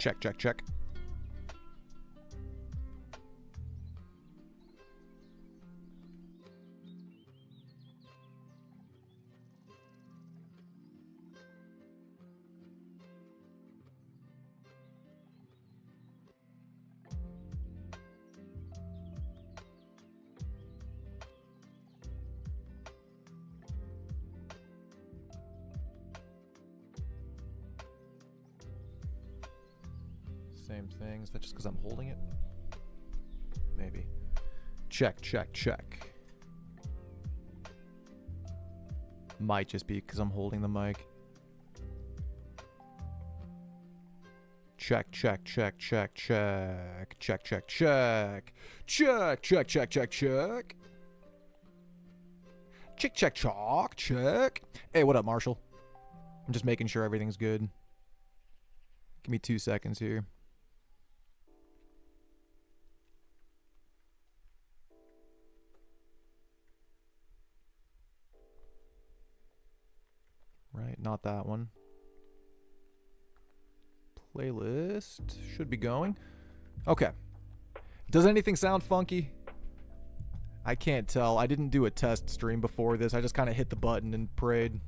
Check, check, check. Same thing. Is that just because I'm holding it? Maybe. Check, check, check. Might just be because I'm holding the mic. Check, check, check, check, check. Check, check, check. Check, check, check, check, check. Check, check, chalk, check. Hey, what up, Marshall? I'm just making sure everything's good. Give me 2 seconds here. Right, not that one. Playlist should be going. Okay. Does anything sound funky? I can't tell. I didn't do a test stream before this. I just kind of hit the button and prayed.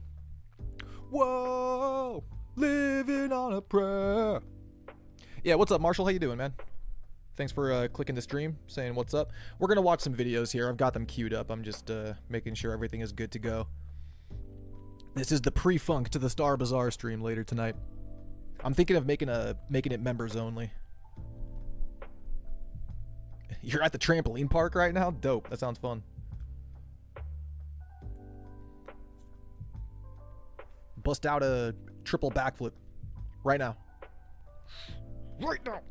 Whoa! Living on a prayer. Yeah, what's up, Marshall? How you doing, man? Thanks for clicking the stream, saying what's up. We're going to watch some videos here. I've got them queued up. I'm just making sure everything is good to go. This is the pre-funk to the Star Bazaar stream later tonight. I'm thinking of making it members only. You're at the trampoline park right now? Dope. That sounds fun. Bust out a triple backflip right now. Right now.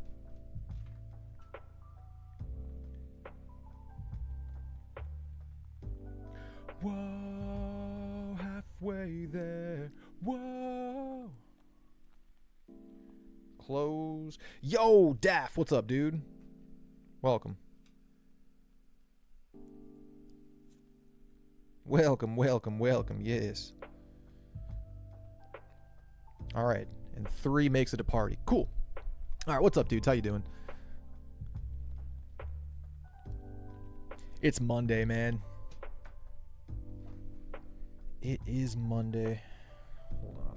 Whoa, halfway there. Whoa. Close. Yo, Daff, what's up, dude? Welcome. Welcome, welcome, welcome, yes. Alright, and 3 makes it a party. Cool. Alright, what's up, dudes? How you doing? It's Monday, man. It is Monday. Hold on.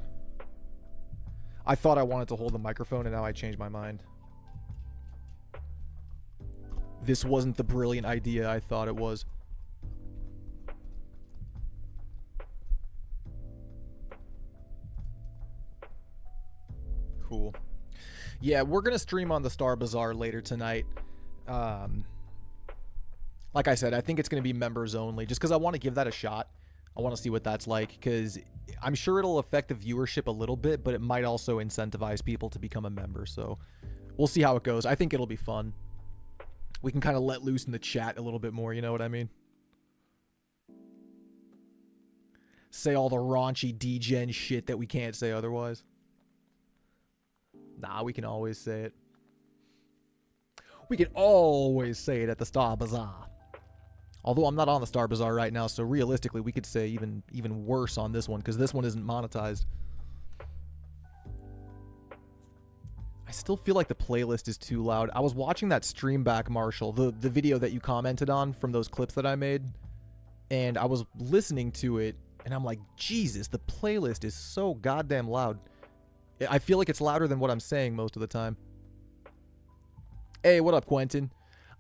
I thought I wanted to hold the microphone, and now I changed my mind. This wasn't the brilliant idea I thought it was. Cool. Yeah, we're going to stream on the Star Bazaar later tonight. Like I said, I think it's going to be members only, just because I want to give that a shot. I want to see what that's like, because I'm sure it'll affect the viewership a little bit, but it might also incentivize people to become a member, so we'll see how it goes. I think it'll be fun. We can kind of let loose in the chat a little bit more, you know what I mean? Say all the raunchy D-gen shit that we can't say otherwise. Nah, we can always say it. We can always say it at the Star Bazaar. Although I'm not on the Star Bazaar right now, so realistically we could say even worse on this one, because this one isn't monetized. I still feel like the playlist is too loud. I was watching that stream back, Marshall, the video that you commented on from those clips that I made, and I was listening to it, and I'm like, Jesus, the playlist is so goddamn loud. I feel like it's louder than what I'm saying most of the time. Hey, what up, Quentin?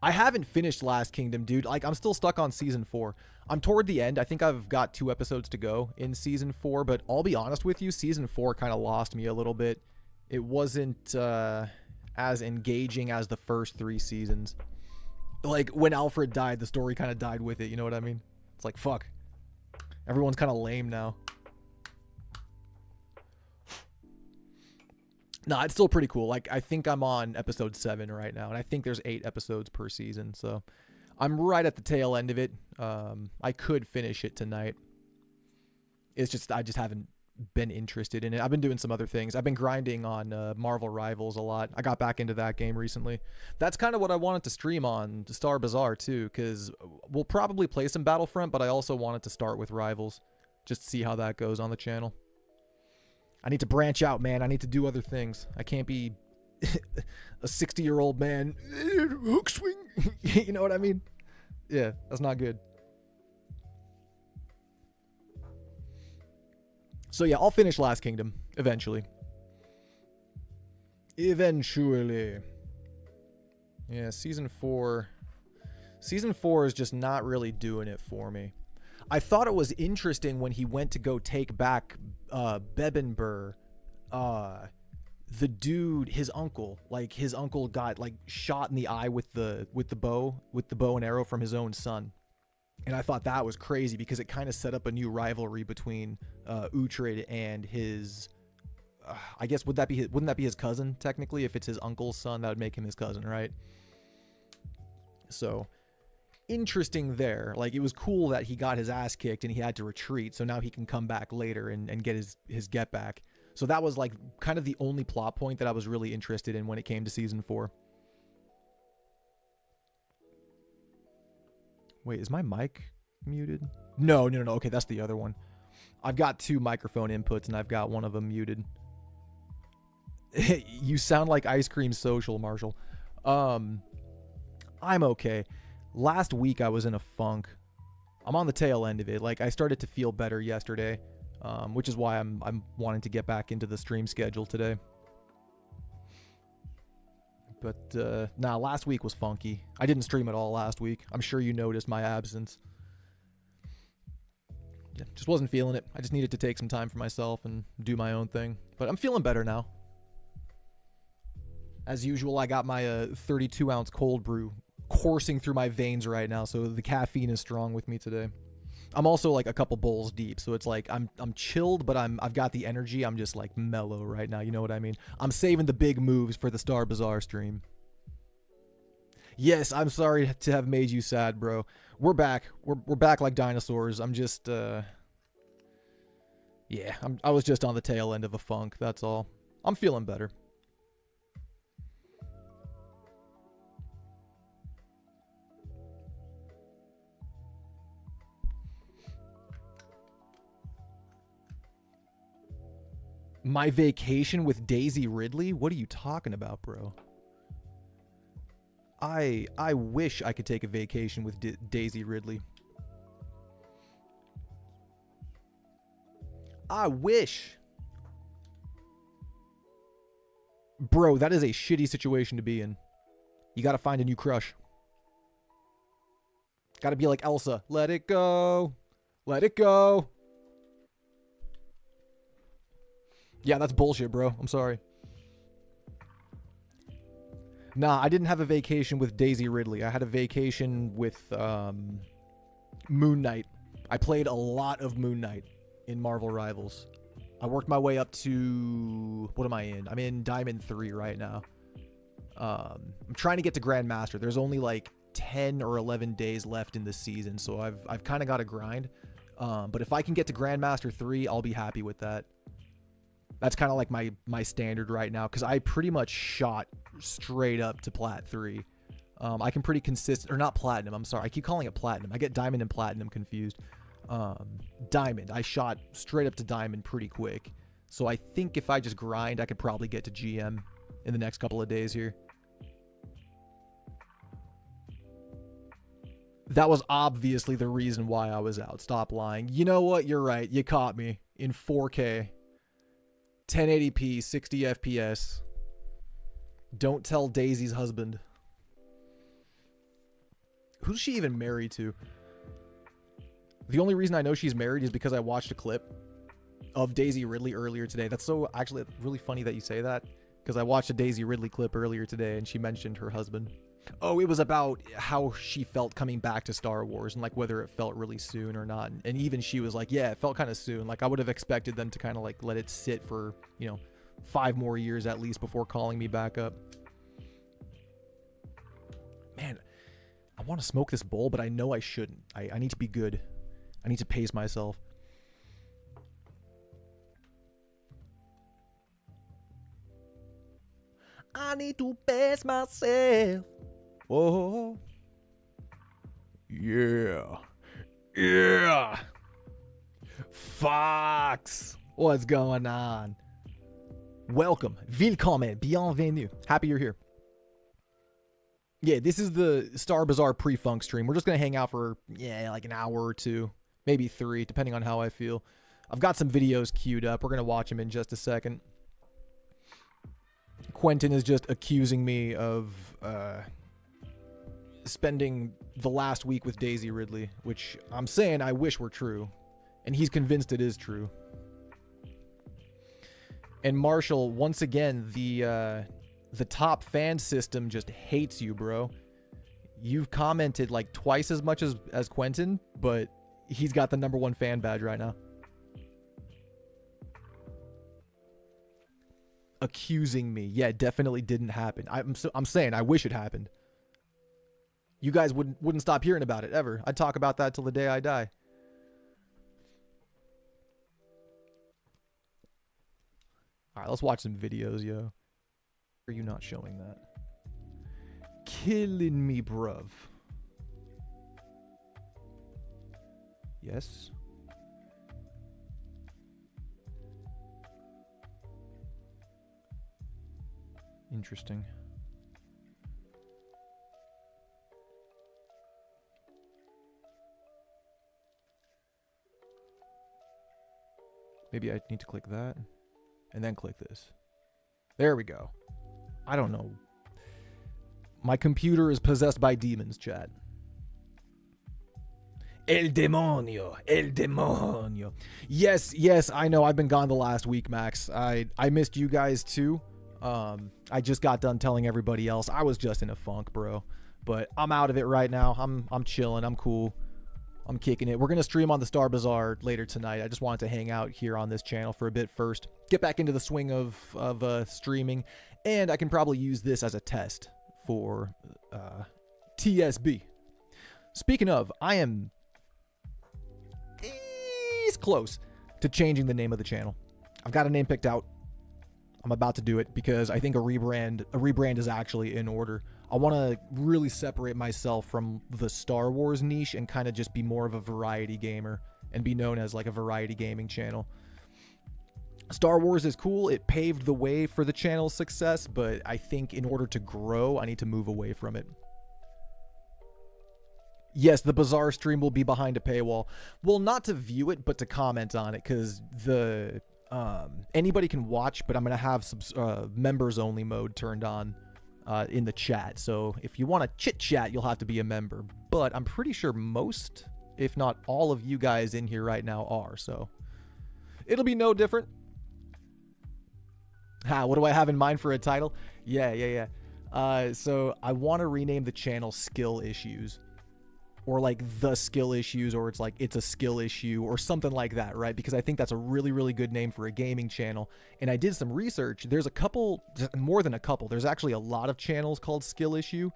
I haven't finished Last Kingdom, dude. Like, I'm still stuck on Season 4. I'm toward the end. I think I've got 2 episodes to go in Season 4, but I'll be honest with you, Season 4 kind of lost me a little bit. It wasn't as engaging as the first 3 seasons. Like, when Alfred died, the story kind of died with it, you know what I mean? It's like, fuck. Everyone's kind of lame now. No, it's still pretty cool. Like, I think I'm on episode 7 right now, and I think there's 8 episodes per season, so I'm right at the tail end of it. I could finish it tonight. It's just, I just haven't been interested in it. I've been doing some other things. I've been grinding on Marvel Rivals a lot. I got back into that game recently. That's kind of what I wanted to stream on the Star Bazaar too, because we'll probably play some Battlefront, but I also wanted to start with Rivals, just to see how that goes on the channel. I need to branch out, man. I need to do other things. I can't be a 60-year-old man, hook swing. You know what I mean? Yeah, that's not good. So yeah, I'll finish Last Kingdom eventually. Eventually. Yeah, season 4. Season 4 is just not really doing it for me. I thought it was interesting when he went to go take back Bebenber. The dude, his uncle, like his uncle got like shot in the eye with the bow and arrow from his own son. And I thought that was crazy because it kind of set up a new rivalry between Uhtred and his I guess wouldn't that be his cousin technically? If it's his uncle's son, that would make him his cousin, right? So interesting there. Like, it was cool that he got his ass kicked and he had to retreat, so now he can come back later and get his get back. So that was like kind of the only plot point that I was really interested in when it came to season 4. Wait, is my mic muted? No. Okay, that's the other one. I've got 2 microphone inputs and I've got one of them muted. You sound like Ice Cream Social, Marshall. I'm okay. Last week I was in a funk. I'm on the tail end of it. Like, I started to feel better yesterday, which is why I'm wanting to get back into the stream schedule today. But nah, last week was funky. I didn't stream at all last week. I'm sure you noticed my absence. Yeah, just wasn't feeling it. I just needed to take some time for myself and do my own thing. But I'm feeling better now. As usual, I got my 32-ounce cold brew coursing through my veins right now, so the caffeine is strong with me today. I'm also like a couple bowls deep, so it's like I'm chilled, but I've got the energy. I'm just like mellow right now. You know what I mean? I'm saving the big moves for the Star Bazaar stream. Yes, I'm sorry to have made you sad, bro. We're back. We're back like dinosaurs. I'm just yeah, I was just on the tail end of a funk. That's all. I'm feeling better. My vacation with Daisy Ridley? What are you talking about, bro? I wish I could take a vacation with Daisy Ridley. I wish. Bro, that is a shitty situation to be in. You gotta find a new crush. Gotta be like Elsa. Let it go. Let it go. Yeah, that's bullshit, bro. I'm sorry. Nah, I didn't have a vacation with Daisy Ridley. I had a vacation with Moon Knight. I played a lot of Moon Knight in Marvel Rivals. I worked my way up to... What am I in? I'm in Diamond 3 right now. I'm trying to get to Grandmaster. There's only like 10 or 11 days left in the season, so I've kind of got to grind. But if I can get to Grandmaster 3, I'll be happy with that. That's kind of like my standard right now, because I pretty much shot straight up to Plat 3. I can pretty consistent, or not Platinum, I'm sorry. I keep calling it Platinum. I get Diamond and Platinum confused. Diamond. I shot straight up to Diamond pretty quick. So I think if I just grind, I could probably get to GM in the next couple of days here. That was obviously the reason why I was out. Stop lying. You know what? You're right. You caught me in 4K. 1080p, 60 FPS. Don't tell Daisy's husband. Who's she even married to? The only reason I know she's married is because I watched a clip of Daisy Ridley earlier today. That's so actually really funny that you say that, because I watched a Daisy Ridley clip earlier today and she mentioned her husband. Oh, it was about how she felt coming back to Star Wars and like whether it felt really soon or not. And even she was like, yeah, it felt kind of soon. Like I would have expected them to kind of like let it sit for, 5 more years at least before calling me back up. Man, I want to smoke this bowl, but I know I shouldn't. I need to be good. I need to pace myself. I need to pace myself. Oh, yeah. Fox, what's going on? Welcome. Willkommen. Bienvenue. Happy you're here. Yeah, this is the Star Bazaar pre-funk stream. We're just going to hang out for, like an hour or two. Maybe 3, depending on how I feel. I've got some videos queued up. We're going to watch them in just a second. Quentin is just accusing me of spending the last week with Daisy Ridley, which I'm saying I wish were true. And he's convinced it is true. And Marshall, once again, the top fan system just hates you, bro. You've commented like twice as much as Quentin, but he's got the #1 fan badge right now. Accusing me. Yeah, it definitely didn't happen. I'm saying I wish it happened. You guys wouldn't stop hearing about it ever. I'd talk about that till the day I die. All right, let's watch some videos, yo. Are you not showing that? Killing me, bruv. Yes. Interesting. Maybe I need to click that and then click this. There we go. I don't know. My computer is possessed by demons, chat. El demonio, el demonio. Yes, I know. I've been gone the last week, Max. I missed you guys too. I just got done telling everybody else. I was just in a funk, bro. But I'm out of it right now. I'm chilling. I'm cool. I'm kicking it. We're going to stream on the Star Bazaar later tonight. I just wanted to hang out here on this channel for a bit first. Get back into the swing of streaming. And I can probably use this as a test for TSB. Speaking of, I am this close to changing the name of the channel. I've got a name picked out. I'm about to do it because I think a rebrand is actually in order. I want to really separate myself from the Star Wars niche and kind of just be more of a variety gamer and be known as like a variety gaming channel. Star Wars is cool. It paved the way for the channel's success, but I think in order to grow, I need to move away from it. Yes, the Bazaar stream will be behind a paywall. Well, not to view it, but to comment on it, because the anybody can watch, but I'm going to have some members only mode turned on in the chat. So if you want to chit chat, you'll have to be a member. But I'm pretty sure most, if not all of you guys in here right now are. So it'll be no different. What do I have in mind for a title? Yeah. So I want to rename the channel Skill Issues. Or like the skill issues, or it's like it's a skill issue or something like that, right? Because I think that's a really, really good name for a gaming channel. And I did some research. There's a couple, more than a couple. There's actually a lot of channels called Skill Issue,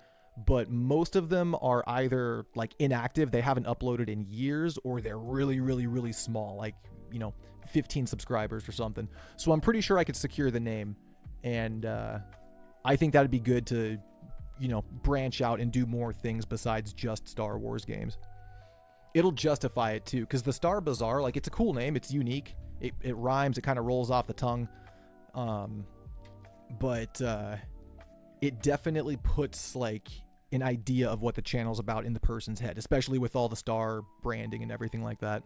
but most of them are either like inactive, they haven't uploaded in years, or they're really, really, really small, like, 15 subscribers or something. So I'm pretty sure I could secure the name. And I think that'd be good to branch out and do more things besides just Star Wars games. It'll justify it too, because the Star Bazaar, like, it's a cool name, it's unique, it rhymes, it kind of rolls off the tongue, but it definitely puts like an idea of what the channel's about in the person's head, especially with all the Star branding and everything like that.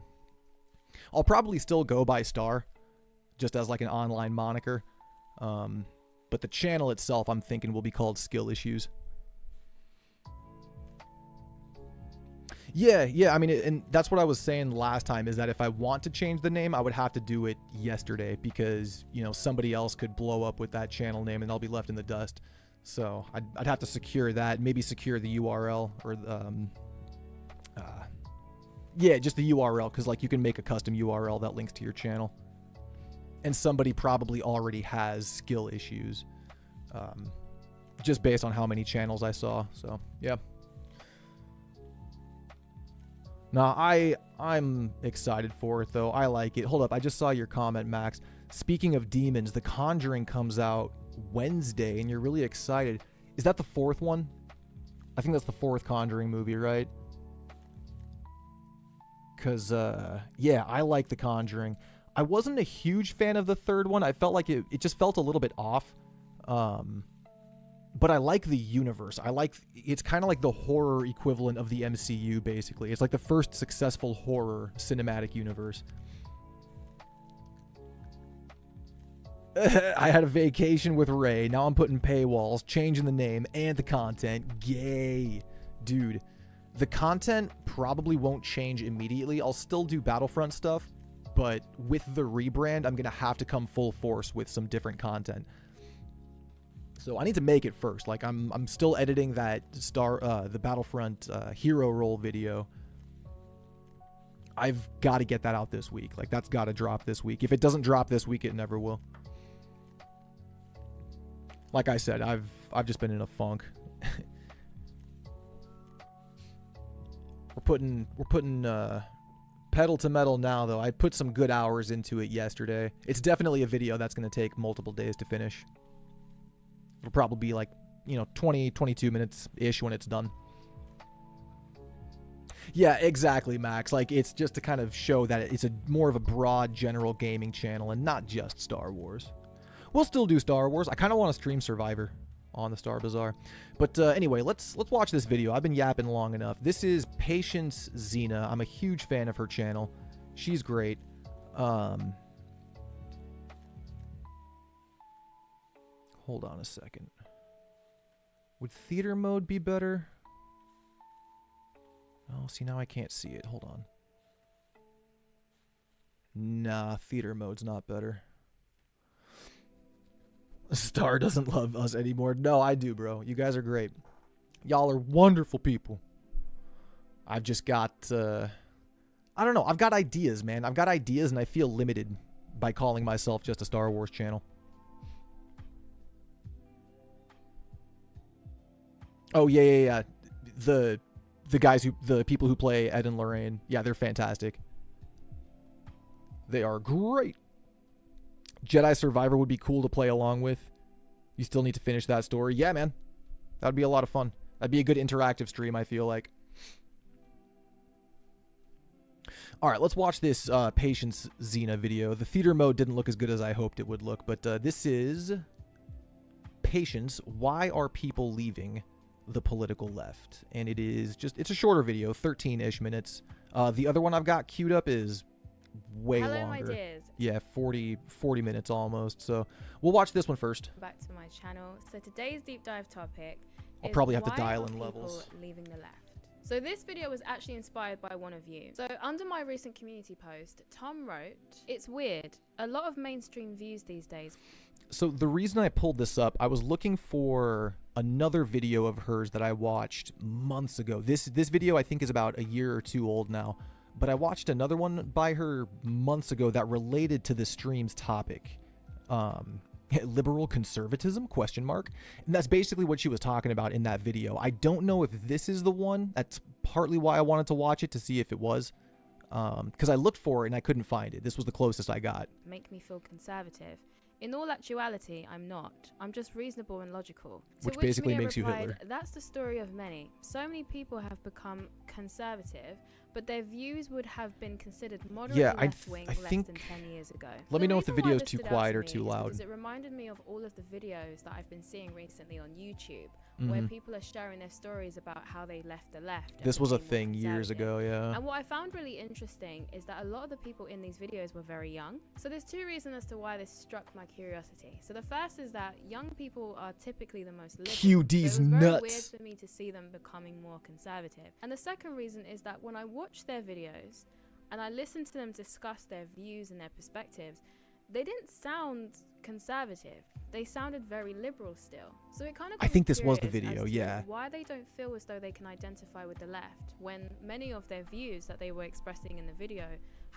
I'll probably still go by Star, just as like an online moniker, but the channel itself, I'm thinking, will be called Skill Issues. Yeah, I mean, and that's what I was saying last time, is that if I want to change the name, I would have to do it yesterday, because, somebody else could blow up with that channel name and I'll be left in the dust. So I'd have to secure that, maybe secure the URL, or just the URL, because like you can make a custom URL that links to your channel. And somebody probably already has Skill Issues, just based on how many channels I saw. So yeah. Nah, I'm excited for it though. I like it. Hold up, I just saw your comment, Max. Speaking of demons, The Conjuring comes out Wednesday, and you're really excited. Is that the 4th one? I think that's the 4th Conjuring movie, right? Because, yeah, I like The Conjuring. I wasn't a huge fan of the third one. I felt like it just felt a little bit off. But I like the universe. It's kind of like the horror equivalent of the MCU, basically. It's like the first successful horror cinematic universe. I had a vacation with Ray. Now I'm putting paywalls, changing the name and the content. Gay. Dude, the content probably won't change immediately. I'll still do Battlefront stuff, but with the rebrand, I'm going to have to come full force with some different content. So I need to make it first. Like I'm still editing that the Battlefront hero roll video. I've got to get that out this week. Like that's got to drop this week. If it doesn't drop this week, it never will. Like I said, I've just been in a funk. We're putting pedal to metal now though. I put some good hours into it yesterday. It's definitely a video that's going to take multiple days to finish. It'll probably be like, 20, 22 minutes-ish when it's done. Yeah, exactly, Max. Like, it's just to kind of show that it's more of a broad, general gaming channel and not just Star Wars. We'll still do Star Wars. I kind of want to stream Survivor on the Star Bazaar. But anyway, let's watch this video. I've been yapping long enough. This is Patience Xena. I'm a huge fan of her channel. She's great. Hold on a second. Would theater mode be better? Oh, see, now I can't see it. Hold on. Nah, theater mode's not better. Star doesn't love us anymore. No, I do, bro. You guys are great. Y'all are wonderful people. I've just got, I don't know. I've got ideas, man. I've got ideas, and I feel limited by calling myself just a Star Wars channel. Oh, yeah. The people who play Ed and Lorraine, yeah, they're fantastic. They are great. Jedi Survivor would be cool to play along with. You still need to finish that story. Yeah, man. That would be a lot of fun. That'd be a good interactive stream, I feel like. All right, let's watch this Patience Xena video. The theater mode didn't look as good as I hoped it would look, but this is Patience. Why are people leaving the political left? And it's a shorter video, 13-ish minutes. The other one I've got queued up is way longer. My dears. Yeah, 40 minutes almost. So we'll watch this one first. Back to my channel. So today's deep dive topic I'll probably have to dial in levels. Leaving the left. So this video was actually inspired by one of you. So under my recent community post, Tom wrote, "It's weird. A lot of mainstream views these days." So the reason I pulled this up, I was looking for another video of hers that I watched months ago. This video I think is about a year or two old now, but I watched another one by her months ago that related to the stream's topic. Liberal conservatism, ? And that's basically what she was talking about in that video. I don't know if this is the one. That's partly why I wanted to watch it, to see if it was. Because I looked for it and I couldn't find it. This was the closest I got. Make me feel conservative. In all actuality, I'm not. I'm just reasonable and logical. Which basically makes you Hitler. That's the story of many. So many people have become conservative, but their views would have been considered moderately left-wing less than 10 years ago. Let me know if the video is too quiet or too loud. Because it reminded me of all of the videos that I've been seeing recently on YouTube, where people are sharing their stories about how they left the left. This was a thing years ago, yeah. And what I found really interesting is that a lot of the people in these videos were very young. So there's two reasons as to why this struck my curiosity. So the first is that young people are typically the most liberal. QD's so it was very nuts. weird for me to see them becoming more conservative. And the second reason is that when I watch their videos and I listen to them discuss their views and their perspectives, they didn't sound conservative. They sounded very liberal still. So it kind of I think this was the video, yeah. Why they don't feel as though they can identify with the left when many of their views that they were expressing in the video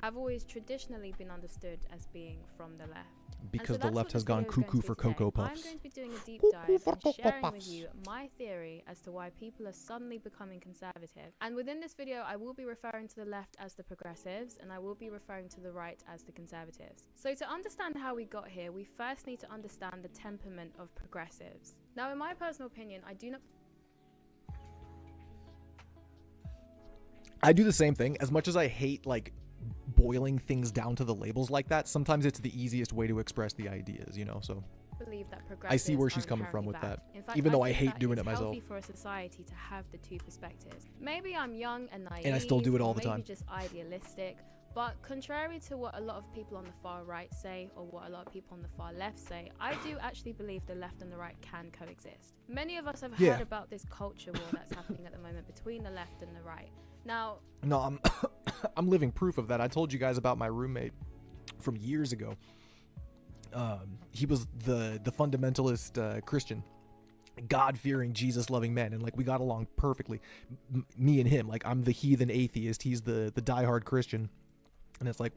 have always traditionally been understood as being from the left. Because the left has gone cuckoo for Cocoa Puffs. I'm going to be doing a deep dive and sharing with you my theory as to why people are suddenly becoming conservative. And within this video, I will be referring to the left as the progressives, and I will be referring to the right as the conservatives. So to understand how we got here, we first need to understand the temperament of progressives. Now, in my personal opinion, I do the same thing. As much as I hate, like, boiling things down to the labels like that, sometimes it's the easiest way to express the ideas, you know. So believe that I see where she's coming from with that. Even though I hate doing it myself. It's healthy for a society to have the two perspectives. Maybe I'm young and naive, and I still do it all the time. Maybe just idealistic. But contrary to what a lot of people on the far right say, or what a lot of people on the far left say, I do actually believe the left and the right can coexist. Many of us have heard about this culture war that's happening at the moment between the left and the right. Now, no, I'm living proof of that. I told you guys about my roommate from years ago. He was the fundamentalist Christian, God-fearing, Jesus-loving man, and like we got along perfectly. Me and him, like I'm the heathen atheist, he's the diehard Christian. And it's like,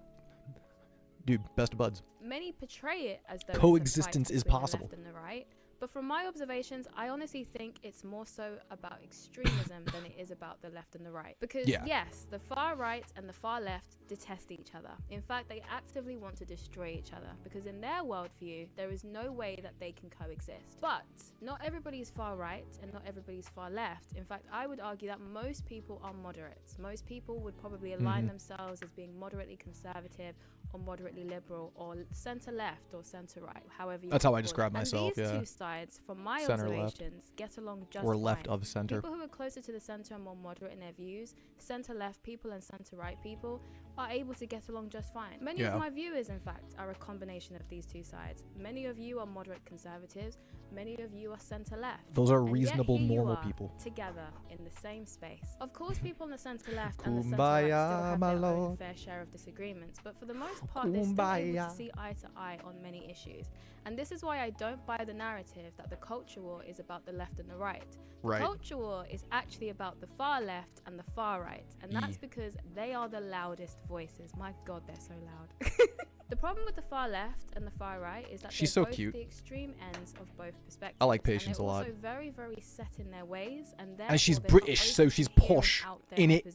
dude, best of buds. Many portray it as though coexistence is possible. The left and the right. But from my observations, I honestly think it's more so about extremism than it is about the left and the right. Because yes, the far right and the far left detest each other. In fact, they actively want to destroy each other because in their worldview, there is no way that they can coexist. But not everybody is far right and not everybody is far left. In fact, I would argue that most people are moderates. Most people would probably align themselves as being moderately conservative or moderately liberal or center left or center right, however you That's how I describe myself, and these two sides, from my center observations, left. Get along just or fine. Left of center. People who are closer to the center and more moderate in their views, center left people and center right people, are able to get along just fine. Many of my viewers, in fact, are a combination of these two sides. Many of you are moderate conservatives, many of you are center left. Those are reasonable, normal people. Together in the same space. Of course, people on the center left and the center right still have their own fair share of disagreements, but for the most part, they're still able to see eye to eye on many issues. And this is why I don't buy the narrative that the culture war is about the left and the right. The culture war is actually about the far left and the far right. And that's because they are the loudest voices. My God, they're so loud. The problem with the far left and the far right is that she's they're so both cute. The extreme ends of both perspectives. I like Patience a lot. Also very, very set in their ways, and she's British, so she's posh. In it.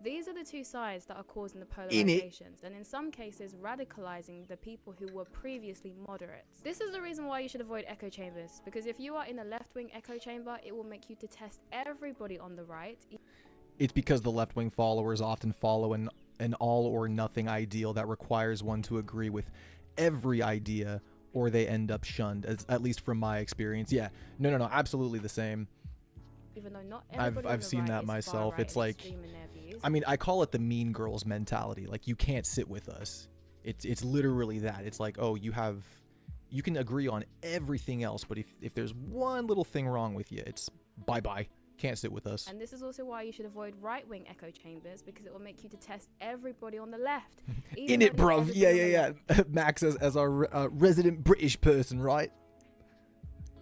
These are the two sides that are causing the polarizations, and in some cases radicalizing the people who were previously moderates. This is the reason why you should avoid echo chambers, because if you are in a left-wing echo chamber, it will make you detest everybody on the right. It's because the left-wing followers often follow an all-or-nothing ideal that requires one to agree with every idea, or they end up shunned, at least from my experience. Yeah, no, absolutely the same. Even though not everybody I've seen that myself. Right, it's like, I mean, I call it the mean girls mentality. Like, you can't sit with us. It's literally that. It's like, oh, you can agree on everything else, but if there's one little thing wrong with you, it's bye-bye. Can't sit with us. And this is also why you should avoid right-wing echo chambers, because it will make you detest everybody on the left. In it, bruv. Yeah. Max as our resident British person, right?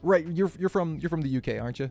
Right. You're from the UK, aren't you?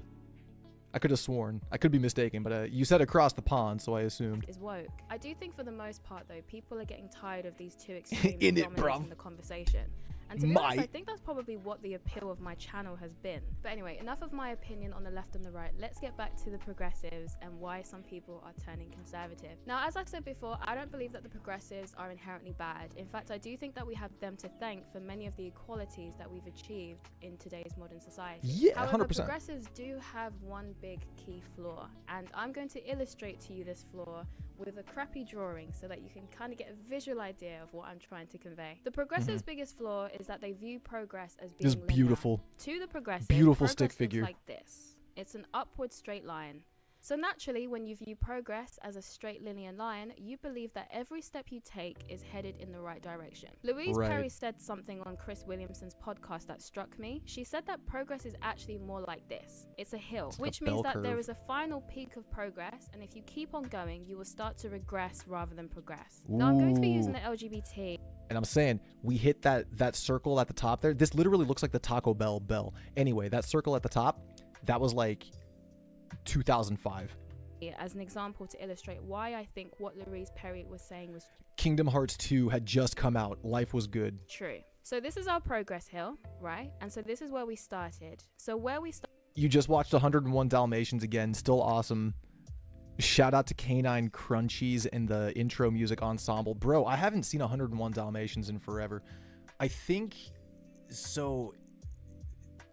I could have sworn. I could be mistaken, but you said across the pond, so I assumed. Is woke. I do think for the most part, though, people are getting tired of these two extremes in it, dominating the conversation. And to be honest, I think that's probably what the appeal of my channel has been. But anyway, enough of my opinion on the left and the right. Let's get back to the progressives and why some people are turning conservative. Now, as I've said before, I don't believe that the progressives are inherently bad. In fact, I do think that we have them to thank for many of the equalities that we've achieved in today's modern society. Yeah, however, 100%. Progressives do have one big key flaw, and I'm going to illustrate to you this flaw with a crappy drawing so that you can kind of get a visual idea of what I'm trying to convey. The progressives' biggest flaw is that they view progress as being linear. Beautiful. To the progressive, beautiful stick figure like this. It's an upward straight line. So naturally, when you view progress as a straight linear line, you believe that every step you take is headed in the right direction. Louise Perry said something on Chris Williamson's podcast that struck me. She said that progress is actually more like this. It's a hill, which means that there is a final peak of progress, and if you keep on going, you will start to regress rather than progress. Now, I'm going to be using the LGBT. And I'm saying, we hit that circle at the top there. This literally looks like the Taco Bell bell. Anyway, that circle at the top, that was like 2005. As an example to illustrate why I think what Louise Perry was saying was Kingdom Hearts 2 had just come out. Life was good. True. So this is our progress hill, right? And so this is where we started. So where we started. You just watched 101 Dalmatians again. Still awesome. Shout out to Canine Crunchies and the intro music ensemble. Bro, I haven't seen 101 Dalmatians in forever. I think so.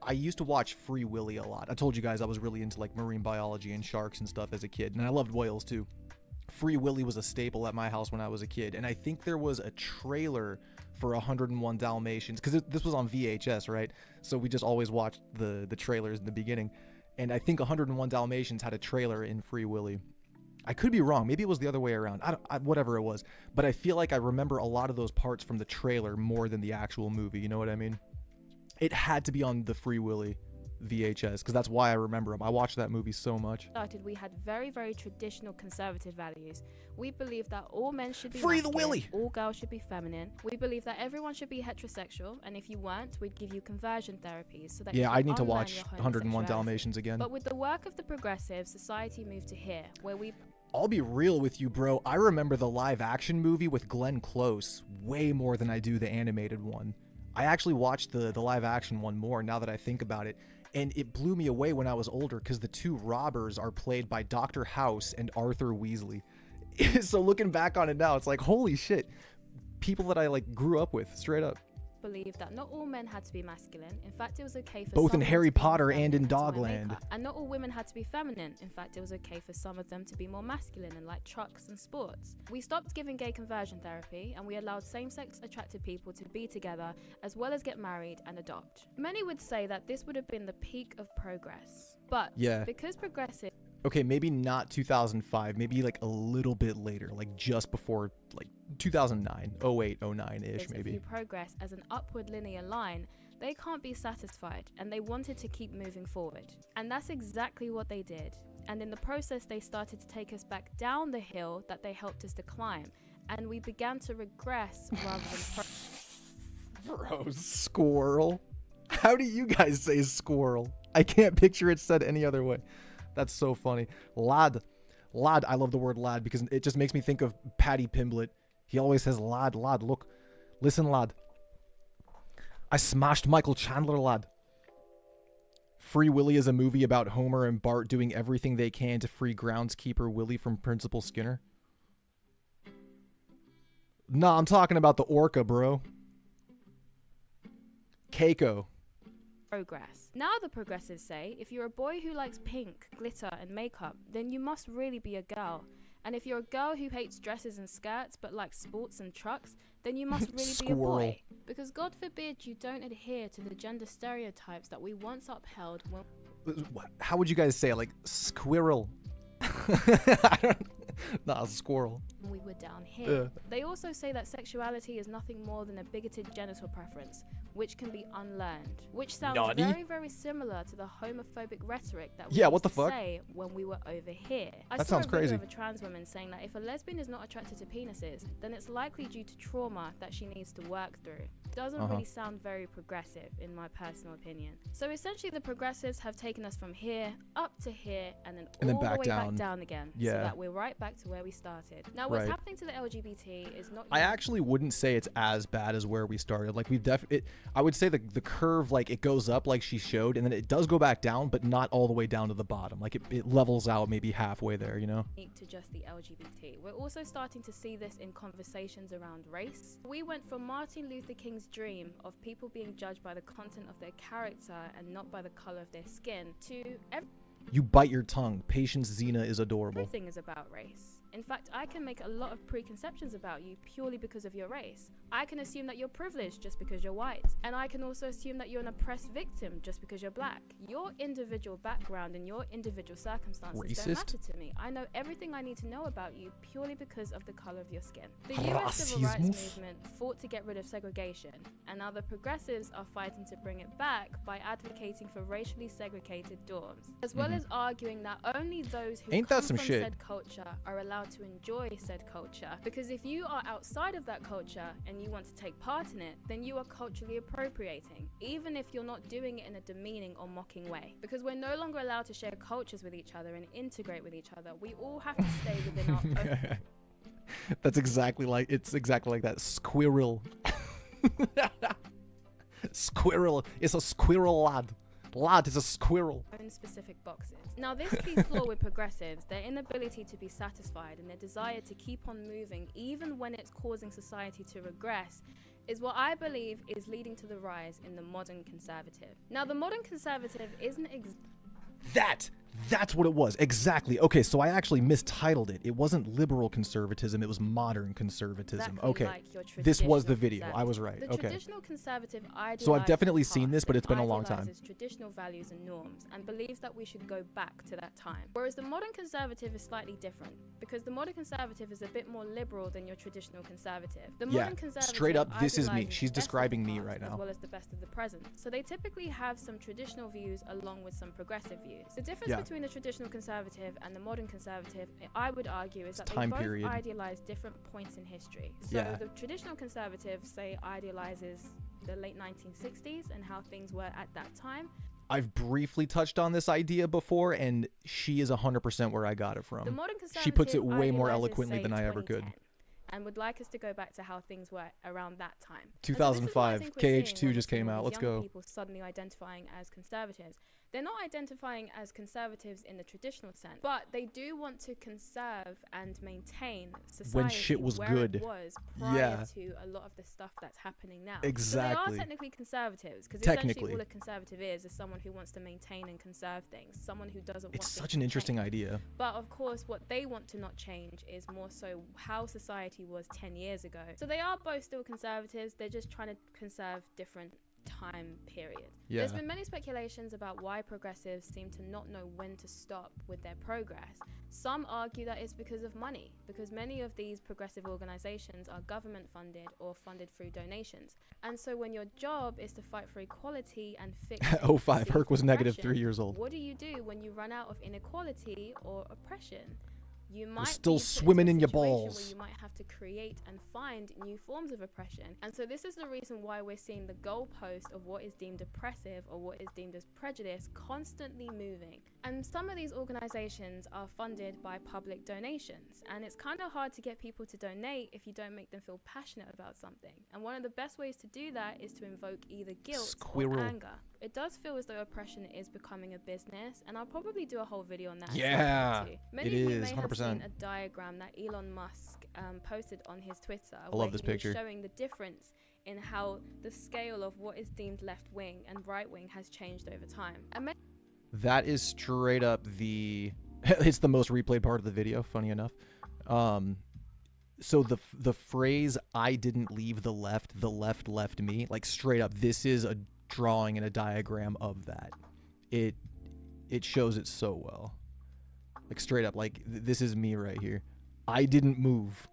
I used to watch Free Willy a lot. I told you guys I was really into like marine biology and sharks and stuff as a kid, and I loved whales too. Free Willy was a staple at my house when I was a kid, and I think there was a trailer for 101 Dalmatians, because this was on VHS, right? So we just always watched the trailers in the beginning, and I think 101 Dalmatians had a trailer in Free Willy. I could be wrong. Maybe it was the other way around. Whatever it was. But I feel like I remember a lot of those parts from the trailer more than the actual movie. You know what I mean? It had to be on the Free Willy VHS, because that's why I remember them. I watched that movie so much. We had very, very traditional conservative values. We believe that all men should be Free the masculine, Willy! all girls should be feminine. We believe that everyone should be heterosexual, and if you weren't, we'd give you conversion therapies so that you Yeah, can I need to unlearn watch your 101 homosexuality. Dalmatians again. But with the work of the progressives, society moved to here, where we... I'll be real with you, bro. I remember the live action movie with Glenn Close way more than I do the animated one. I actually watched the live action one more now that I think about it. And it blew me away when I was older, because the two robbers are played by Dr. House and Arthur Weasley. So looking back on it now, it's like, holy shit. People that I like grew up with, straight up. believed that not all men had to be masculine. In fact, it was okay for Both some in men Harry to be more Potter and in feminine to wear Dogland. makeup. And not all women had to be feminine. In fact, it was okay for some of them to be more masculine and like trucks and sports. We stopped giving gay conversion therapy, and we allowed same-sex attracted people to be together as well as get married and adopt. Many would say that this would have been the peak of progress. But Yeah. because progressive Okay, maybe not 2005, maybe like a little bit later, like just before like 2009, 08, 09-ish maybe. view progress as an upward linear line, they can't be satisfied, and they wanted to keep moving forward. And that's exactly what they did. And in the process, they started to take us back down the hill that they helped us to climb, and we began to regress rather than Bro, squirrel. How do you guys say squirrel? I can't picture it said any other way. That's so funny. Lad. Lad. I love the word lad because it just makes me think of Paddy Pimblett. He always says lad, lad. Look. Listen, lad. I smashed Michael Chandler, lad. Free Willy is a movie about Homer and Bart doing everything they can to free groundskeeper Willie from Principal Skinner. Nah, I'm talking about the orca, bro. Keiko. progress. Now the progressives say, if you're a boy who likes pink, glitter and makeup, then you must really be a girl. And if you're a girl who hates dresses and skirts but likes sports and trucks, then you must really be a boy. Because God forbid you don't adhere to the gender stereotypes that we once upheld when... How would you guys say it? Like, squirrel. I don't... Nah, squirrel. we were down here. They also say that sexuality is nothing more than a bigoted genital preference, which can be unlearned, which sounds Naughty. very, very similar to the homophobic rhetoric that we Yeah, used what the to fuck? say when we were over here. I That saw sounds a video crazy. of a trans woman saying that if a lesbian is not attracted to penises, then it's likely due to trauma that she needs to work through. Doesn't really sound very progressive, in my personal opinion. So essentially, the progressives have taken us from here up to here, and then all the way back down again, so Yeah. that we're right back to where we started. Now, what's Right. happening to the LGBT is not. I actually wouldn't say it's as bad as where we started. Like, we've I would say the curve, like, it goes up like she showed, and then it does go back down, but not all the way down to the bottom. Like, it levels out maybe halfway there, you know? unique to just the LGBT. We're also starting to see this in conversations around race. We went from Martin Luther King's dream of people being judged by the content of their character and not by the color of their skin to You bite your tongue. Patience Xena is adorable. everything is about race. In fact, I can make a lot of preconceptions about you purely because of your race. I can assume that you're privileged just because you're white. And I can also assume that you're an oppressed victim just because you're black. Your individual background and your individual circumstances don't matter to me. I know everything I need to know about you purely because of the color of your skin. The US Civil Rights Movement fought to get rid of segregation. And now the progressives are fighting to bring it back by advocating for racially segregated dorms. As well as arguing that only those who Ain't that come some from shit? said culture are allowed to enjoy said culture, because if you are outside of that culture and you want to take part in it, then you are culturally appropriating, even if you're not doing it in a demeaning or mocking way, because we're no longer allowed to share cultures with each other and integrate with each other. We all have to stay within our own. It's exactly like that. Squirrel. Squirrel. It's a squirrel, lad. Lad is a squirrel. Own specific boxes. Now, this key flaw with progressives, their inability to be satisfied and their desire to keep on moving even when it's causing society to regress, is what I believe is leading to the rise in the modern conservative. Now, the modern conservative isn't That That's what it was. Exactly. Okay, so I actually mistitled it. It wasn't liberal conservatism. It was modern conservatism. Exactly okay. like your This was the traditional video. I was right. The okay. traditional conservative idealizes So I've definitely the seen this, past but it's been a and long time. idealizes traditional values and norms and believes that we should go back to that time. Whereas the modern conservative is slightly different because the modern conservative is a bit more liberal than your traditional conservative. The modern conservative straight up, this is me. idealizes She's the best of describing the me past right now. as well as the best of the present. So they typically have some traditional views along with some progressive views. The difference between the traditional conservative and the modern conservative, I would argue, is that they both idealize different points in history. So the traditional conservative, say, idealizes the late 1960s and how things were at that time. I've briefly touched on this idea before, and she is 100% where I got it from. The modern conservative she puts it way more eloquently than I ever could. And would like us to go back to how things were around that time. 2005, so KH2 just came out. Let's go. People suddenly identifying as conservatives. They're not identifying as conservatives in the traditional sense, but they do want to conserve and maintain society when shit was where good. It was prior to a lot of the stuff that's happening now. Exactly. So they are technically conservatives, because essentially all a conservative is someone who wants to maintain and conserve things, someone who doesn't want. It's such an interesting idea. But of course, what they want to not change is more so how society was 10 years ago. So they are both still conservatives. They're just trying to conserve different time period. There's been many speculations about why progressives seem to not know when to stop with their progress. Some argue that it's because of money, because many of these progressive organizations are government funded or funded through donations. And so when your job is to fight for equality and fix 05, Herc was negative 3 years old. What do you do when you run out of inequality or oppression? You might still swimming in your balls. Where you might have to create and find new forms of oppression. And so this is the reason why we're seeing the goalpost of what is deemed oppressive or what is deemed as prejudice constantly moving. And some of these organizations are funded by public donations. And it's kind of hard to get people to donate if you don't make them feel passionate about something. And one of the best ways to do that is to invoke either guilt or anger. It does feel as though oppression is becoming a business, and I'll probably do a whole video on that. Yeah, Many it of you is, may have 100%. seen a diagram that Elon Musk posted on his Twitter. I love this picture. Showing the difference in how the scale of what is deemed left wing and right wing has changed over time. And that is straight up the it's the most replayed part of the video, funny enough. So the phrase "I didn't leave the left left me," like straight up, this is a drawing and a diagram of that. It shows it so well. Like straight up, like this is me right here. I didn't move.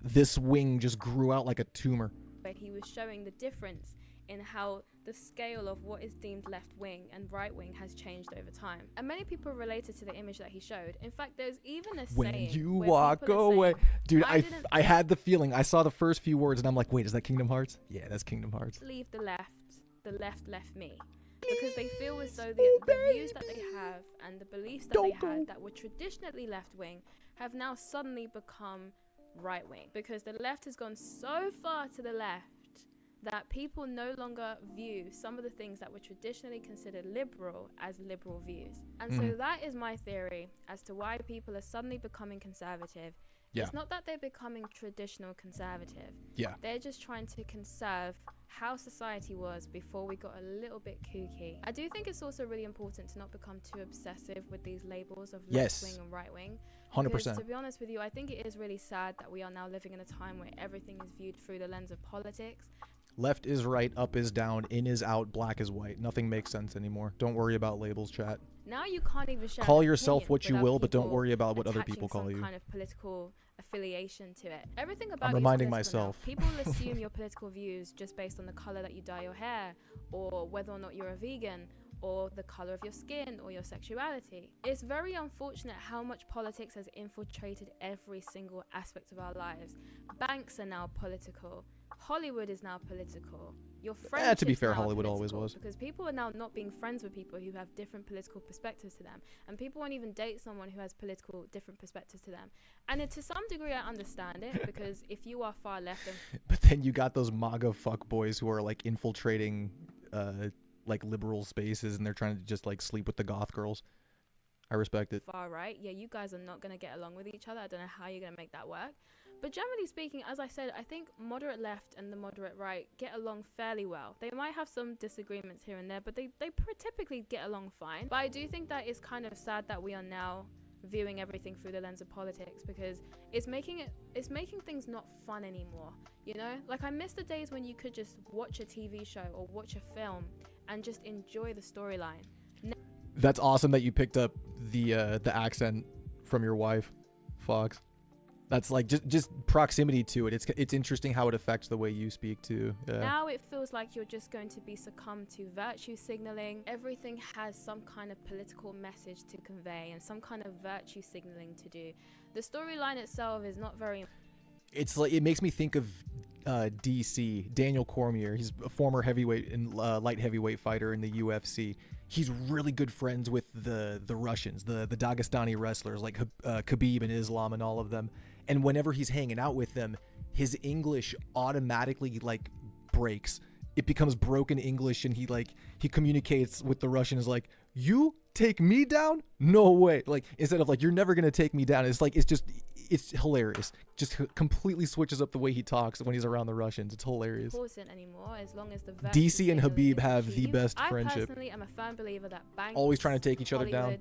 This wing just grew out like a tumor. But he was showing the difference in how the scale of what is deemed left wing and right wing has changed over time. And many people related to the image that he showed. In fact, there's even a when saying you walk away. Dude, I had the feeling. I saw the first few words and I'm like, wait, is that Kingdom Hearts? Yeah, that's Kingdom Hearts. Leave the left left me. Because they feel as though the views that they have and the beliefs that they had that were traditionally left wing have now suddenly become right wing. Because the left has gone so far to the left that people no longer view some of the things that were traditionally considered liberal as liberal views. And so that is my theory as to why people are suddenly becoming conservative. It's not that they're becoming traditional conservative. They're just trying to conserve how society was before we got a little bit kooky. I do think it's also really important to not become too obsessive with these labels of left wing and right wing. 100%. Because to be honest with you, I think it is really sad that we are now living in a time where everything is viewed through the lens of politics. Left is right, up is down, in is out, black is white. Nothing makes sense anymore. Don't worry about labels, chat. Now you can't even share call yourself what you will, but don't worry about what other people call some you. Kind of political affiliation to it. Everything about I'm reminding myself. Now. People assume your political views just based on the color that you dye your hair, or whether or not you're a vegan, or the color of your skin, or your sexuality. It's very unfortunate how much politics has infiltrated every single aspect of our lives. Banks are now political. Hollywood is now political. Your friends. To be fair, Hollywood always was. Because people are now not being friends with people who have different political perspectives to them, and people won't even date someone who has different perspectives to them. And to some degree, I understand it because if you are far left, but then you got those MAGA fuckboys who are like infiltrating, like liberal spaces, and they're trying to just like sleep with the goth girls. I respect it. Far right, yeah, you guys are not gonna get along with each other. I don't know how you're gonna make that work. But generally speaking, as I said, I think moderate left and the moderate right get along fairly well. They might have some disagreements here and there, but they typically get along fine. But I do think that it's kind of sad that we are now viewing everything through the lens of politics, because it's making things not fun anymore, you know? Like, I miss the days when you could just watch a TV show or watch a film and just enjoy the storyline. That's awesome that you picked up the accent from your wife, Fox. That's like just proximity to it. It's interesting how it affects the way you speak too. Yeah. Now it feels like you're just going to be succumbed to virtue signaling. Everything has some kind of political message to convey and some kind of virtue signaling to do. The storyline itself is not very. It's like, it makes me think of DC, Daniel Cormier. He's a former heavyweight and light heavyweight fighter in the UFC. He's really good friends with the Russians, the Dagestani wrestlers like Khabib and Islam and all of them. And whenever he's hanging out with them, his English automatically like breaks. It becomes broken English, and he communicates with the Russians like, "You take me down? No way!" Like, instead of like, "You're never gonna take me down," it's hilarious. Just completely switches up the way he talks when he's around the Russians. It's hilarious. Important anymore, as long as the DC and Khabib have the best friendship. I personally am a firm believer that banks, always trying to take each other down.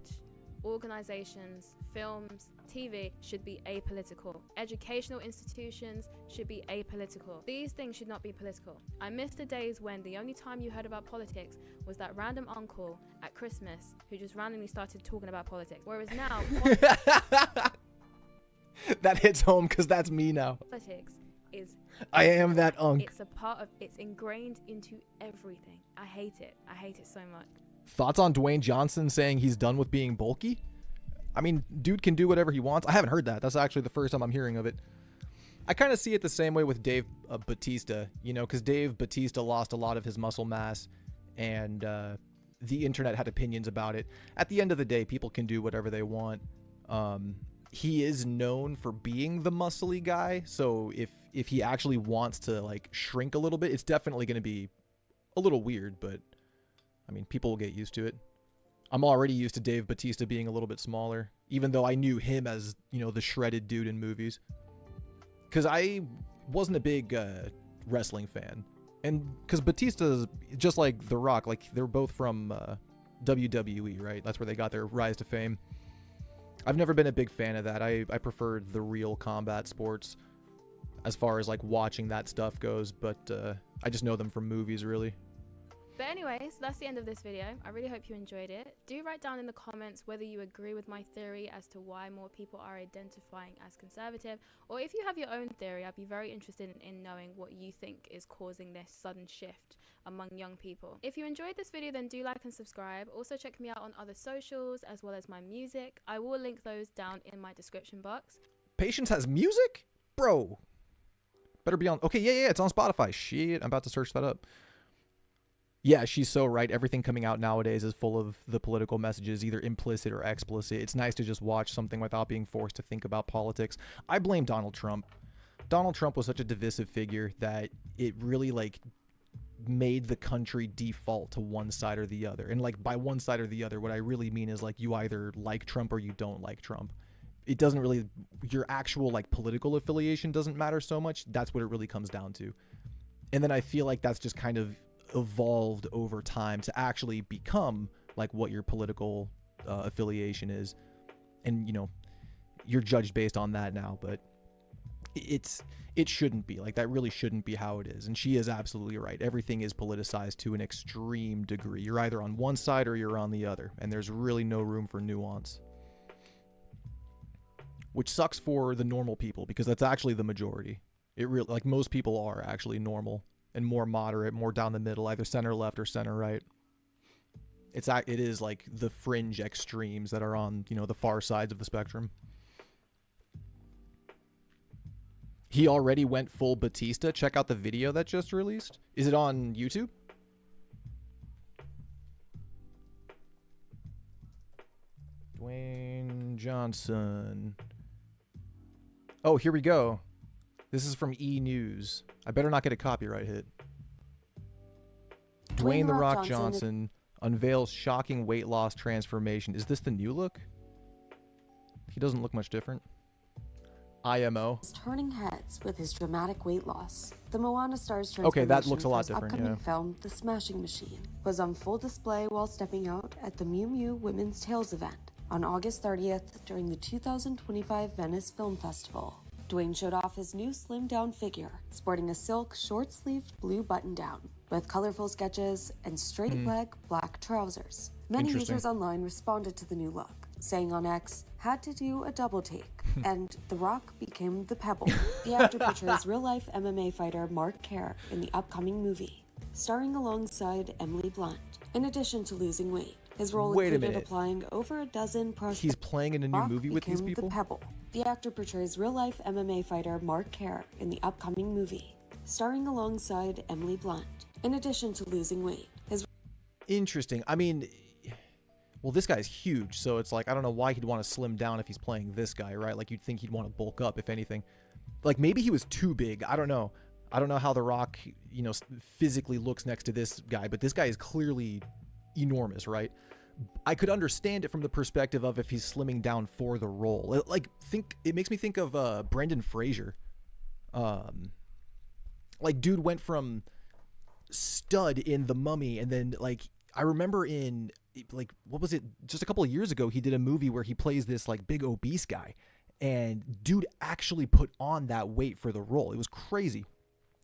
Organizations, films, TV should be apolitical. Educational institutions should be apolitical. These things should not be political. I miss the days when the only time you heard about politics was that random uncle at Christmas who just randomly started talking about politics. Whereas now, that hits home because that's me now. Politics is. I am that unk. It's a part of. It's ingrained into everything. I hate it. I hate it so much. Thoughts on Dwayne Johnson saying he's done with being bulky? I mean, dude can do whatever he wants. I haven't heard that. That's actually the first time I'm hearing of it. I kind of see it the same way with Dave Bautista, you know, because Dave Bautista lost a lot of his muscle mass, and the internet had opinions about it. At the end of the day, people can do whatever they want. He is known for being the muscly guy, so if he actually wants to like shrink a little bit, it's definitely going to be a little weird, but I mean, people will get used to it. I'm already used to Dave Bautista being a little bit smaller, even though I knew him as, you know, the shredded dude in movies. Because I wasn't a big wrestling fan. And because Batista's just like The Rock, like they're both from WWE, right? That's where they got their rise to fame. I've never been a big fan of that. I preferred the real combat sports as far as like watching that stuff goes, but I just know them from movies, really. But anyways, that's the end of this video. I really hope you enjoyed it. Do write down in the comments whether you agree with my theory as to why more people are identifying as conservative, or if you have your own theory. I'd be very interested in knowing what you think is causing this sudden shift among young people. If you enjoyed this video, then do like and subscribe. Also check me out on other socials as well as my music. I will link those down in my description box. Patience has music? Bro. Better be on. Okay, yeah, it's on Spotify. Shit, I'm about to search that up. Yeah, she's so right. Everything coming out nowadays is full of the political messages, either implicit or explicit. It's nice to just watch something without being forced to think about politics. I blame Donald Trump. Donald Trump was such a divisive figure that it really like made the country default to one side or the other. And like by one side or the other, what I really mean is like you either like Trump or you don't like Trump. It doesn't really, your actual like political affiliation doesn't matter so much. That's what it really comes down to. And then I feel like that's just kind of evolved over time to actually become like what your political affiliation is, and you know, you're judged based on that now, but it shouldn't be like that. Really shouldn't be how it is. And she is absolutely right. Everything is politicized to an extreme degree. You're either on one side or you're on the other, and there's really no room for nuance, which sucks for the normal people, because that's actually the majority. It really, like, most people are actually normal and more moderate, more down the middle, either center left or center right. It is like the fringe extremes that are on, you know, the far sides of the spectrum. He already went full Batista. Check out the video that just released. Is it on YouTube? Dwayne Johnson. Oh, here we go. This is from E! News. I better not get a copyright hit. Dwayne "The Rock" Johnson unveils shocking weight loss transformation. Is this the new look? He doesn't look much different. IMO. Is turning heads with his dramatic weight loss. The Moana star's Okay, that looks a transformation lot for his different, upcoming yeah. film, The Smashing Machine, was on full display while stepping out at the Miu Miu Women's Tales event on August 30th during the 2025 Venice Film Festival. Dwayne showed off his new slimmed-down figure, sporting a silk, short-sleeved blue button-down with colorful sketches and straight-leg black trousers. Many users online responded to the new look, saying on X, "Had to do a double take," and The Rock became the Pebble. The actor portrays real-life MMA fighter Mark Kerr in the upcoming movie, starring alongside Emily Blunt. In addition to losing weight, his role included applying over a dozen prosthetics. He's playing in a new movie with these people? The Pebble. The actor portrays real-life MMA fighter Mark Kerr in the upcoming movie, starring alongside Emily Blunt. In addition to losing weight, his... Interesting. I mean, well, this guy's huge, so it's like, I don't know why he'd want to slim down if he's playing this guy, right? Like, you'd think he'd want to bulk up, if anything. Like, maybe he was too big. I don't know. I don't know how The Rock, you know, physically looks next to this guy, but this guy is clearly enormous, right? I could understand it from the perspective of if he's slimming down for the role. Like, it makes me think of Brendan Fraser. Like, dude went from stud in The Mummy, and then, like, I remember in, like, what was it, just a couple of years ago, he did a movie where he plays this, like, big obese guy, and dude actually put on that weight for the role. It was crazy.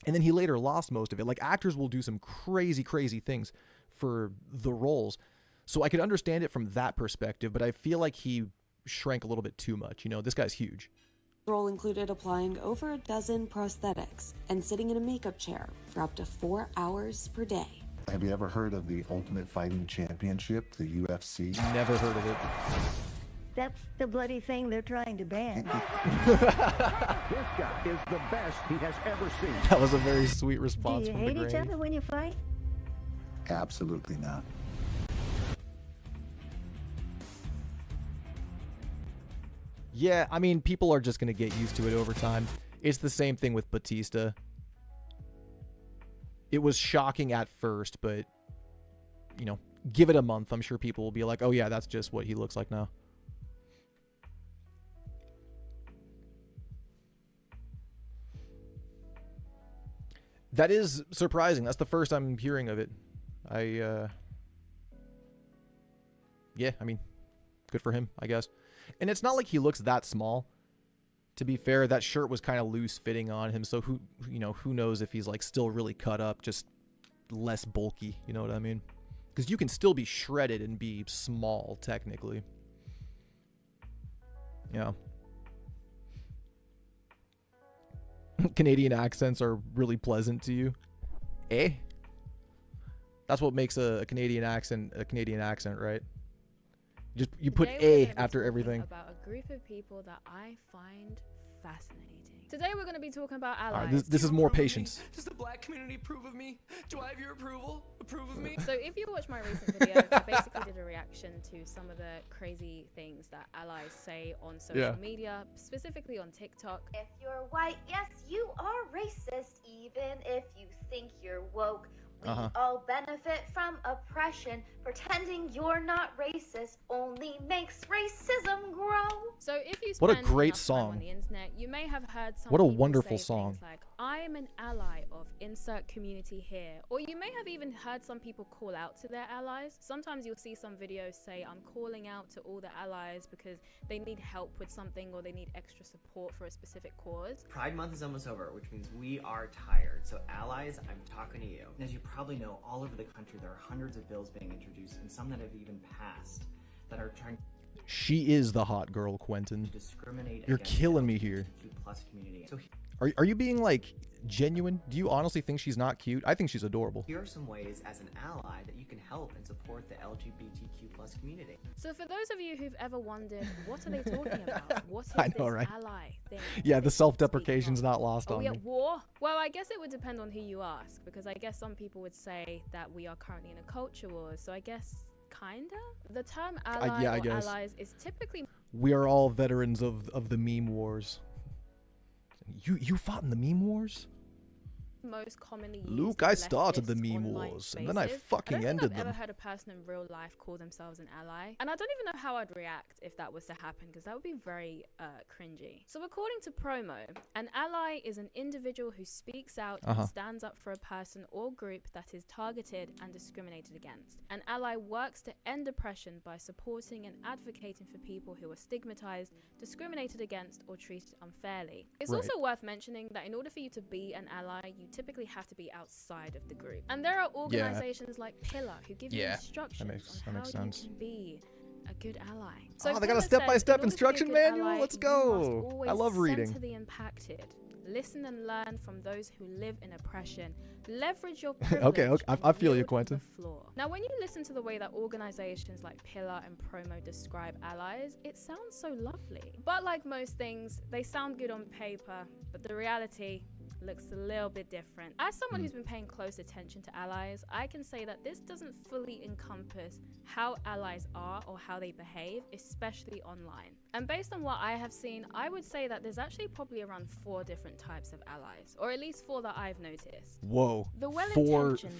And then he later lost most of it. Like, actors will do some crazy things for the roles. So I could understand it from that perspective, but I feel like he shrank a little bit too much. You know, this guy's huge. Role included applying over a dozen prosthetics and sitting in a makeup chair for up to 4 hours per day. Have you ever heard of the Ultimate Fighting Championship, the UFC? Never heard of it. That's the bloody thing they're trying to ban. This guy is the best he has ever seen. That was a very sweet response from the Do you hate each Granny. other when you fight? Absolutely not. Yeah, I mean, people are just going to get used to it over time. It's the same thing with Batista. It was shocking at first, but, you know, give it a month. I'm sure people will be like, oh yeah, that's just what he looks like now. That is surprising. That's the first I'm hearing of it. Yeah, I mean, good for him, I guess. And it's not like he looks that small. To be fair, that shirt was kind of loose fitting on him, so who knows if he's like still really cut up, just less bulky, you know what I mean? Because you can still be shredded and be small, technically. Yeah. Canadian accents are really pleasant to you. Eh? That's what makes a Canadian accent, right? You put Today A after everything. About a group of people that I find fascinating. Today we're going to be talking about allies. All right, this is more patience. Does the black community approve of me? Do I have your approval? Approve of me? So if you watch my recent video, I basically did a reaction to some of the crazy things that allies say on social media, specifically on TikTok. If you're white, yes, you are racist, even if you think you're woke. We all benefit from oppression. Pretending you're not racist only makes racism grow. So if you What a spend great enough time song. on the internet, you may have heard some What a people wonderful say song. things like, I am an ally of insert community here. Or you may have even heard some people call out to their allies. Sometimes you'll see some videos say, I'm calling out to all the allies because they need help with something or they need extra support for a specific cause. Pride Month is almost over, which means we are tired. So allies, I'm talking to you. As you probably know, all over the country there are hundreds of bills being introduced and some that have even passed that are trying She is the hot girl, Quentin. to discriminate You're against killing the me here. LGBTQ+ community. So Are you being like genuine? Do you honestly think she's not cute? I think she's adorable. here are some ways as an ally that you can help and support the LGBTQ+ community. So for those of you who've ever wondered, what are they talking about? What is I know, this right? ally thing? Yeah, that the they self-deprecation's speak of? not lost Are on we me. at war? Well, I guess it would depend on who you ask, because I guess some people would say that we are currently in a culture war, so I guess kinda? The term ally yeah, I or guess. allies is typically... We are all veterans of the meme wars. You fought in the meme wars? most commonly used Luke, in I started the leftist meme online wars, and then I spaces. fucking I don't ended think I've them. ever heard a person in real life call themselves an ally, and I don't even know how I'd react if that was to happen, because that would be very cringy. So according to Promo, an ally is an individual who speaks out and stands up for a person or group that is targeted and discriminated against. An ally works to end oppression by supporting and advocating for people who are stigmatized, discriminated against, or treated unfairly. It's also worth mentioning that in order for you to be an ally, you typically have to be outside of the group. And there are organizations like Pillar who give you instructions on how you can be a good ally. So they got a step-by-step instruction manual? Let's go. I love reading. Center the impacted. Listen and learn from those who live in oppression. Leverage your privilege. Okay, I feel you, Quentin. Now, when you listen to the way that organizations like Pillar and Promo describe allies, it sounds so lovely. But like most things, they sound good on paper, but the reality looks a little bit different. As someone who's been paying close attention to allies, I can say that this doesn't fully encompass how allies are or how they behave, especially online. And based on what I have seen, I would say that there's actually probably around 4 different types of allies, or at least 4 that I've noticed. Whoa. The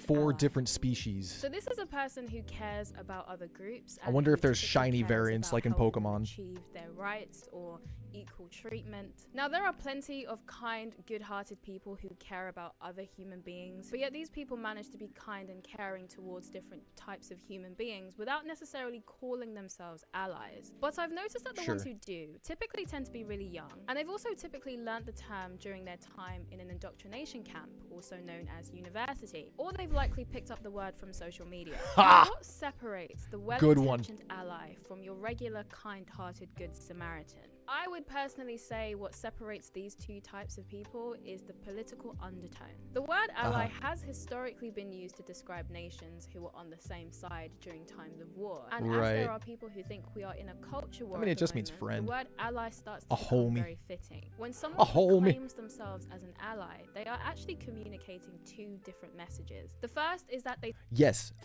Four different species. So this is a person who cares about other groups. I wonder if there's shiny variants like in Pokemon. Achieve their rights or equal treatment. Now, there are plenty of kind, good-hearted people who care about other human beings, but yet these people manage to be kind and caring towards different types of human beings without necessarily calling themselves allies. But I've noticed that the ones who do typically tend to be really young, and they've also typically learnt the term during their time in an indoctrination camp, also known as university, or they've likely picked up the word from social media. What separates the well-intentioned ally from your regular, kind-hearted Good Samaritan? I would personally say what separates these 2 types of people is the political undertone. The word ally has historically been used to describe nations who were on the same side during times of war. And as there are people who think we are in a culture war, it just means friend. The word ally starts to become very fitting. When someone claims themselves as an ally, they are actually communicating 2 different messages. The first is that they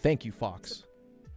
Thank you, Fox.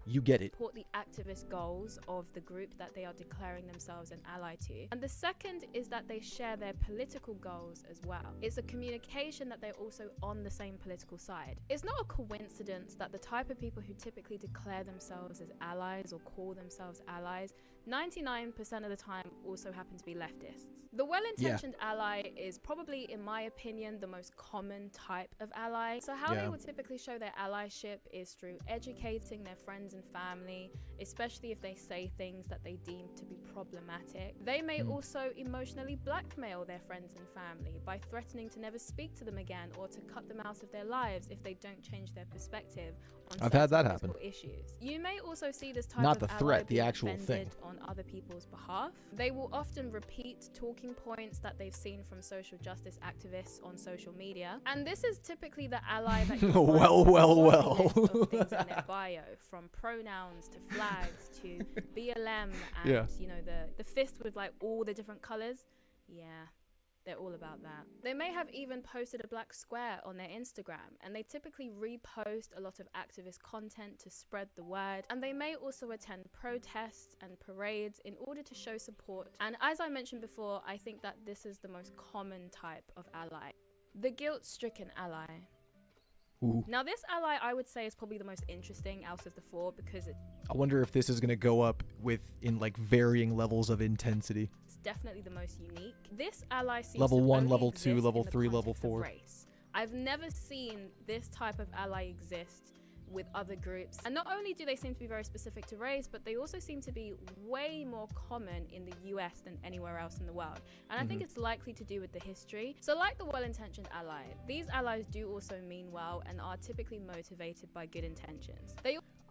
You get it. Support the activist goals of the group that they are declaring themselves an ally to. And the second is that they share their political goals as well. It's a communication that they're also on the same political side. It's not a coincidence that the type of people who typically declare themselves as allies or call themselves allies 99% of the time also happen to be leftists. The well-intentioned ally is probably, in my opinion, the most common type of ally. So how they would typically show their allyship is through educating their friends and family, especially if they say things that they deem to be problematic. They may also emotionally blackmail their friends and family by threatening to never speak to them again or to cut them out of their lives if they don't change their perspective on I've had that happen. Issues. You may also see this type Not of the threat, the being actual thing. on other people's behalf. They will often repeat talking points that they've seen from social justice activists on social media, and this is typically the ally that you well. things in their bio, from pronouns to flags to BLM and you know the fist with like all the different colors. They're all about that. They may have even posted a black square on their Instagram, and they typically repost a lot of activist content to spread the word. And they may also attend protests and parades in order to show support. And as I mentioned before, I think that this is the most common type of ally. The guilt-stricken ally. Now, this ally, I would say, is probably the most interesting out of the 4 because I wonder if this is going to go up in like varying levels of intensity. It's definitely the most unique. This ally seems level to 1, only level 2, exist level in the 3, level context of 4. race. I've never seen this type of ally exist with other groups. And not only do they seem to be very specific to race, but they also seem to be way more common in the US than anywhere else in the world. And I think it's likely to do with the history. So like the well-intentioned ally, these allies do also mean well and are typically motivated by good intentions.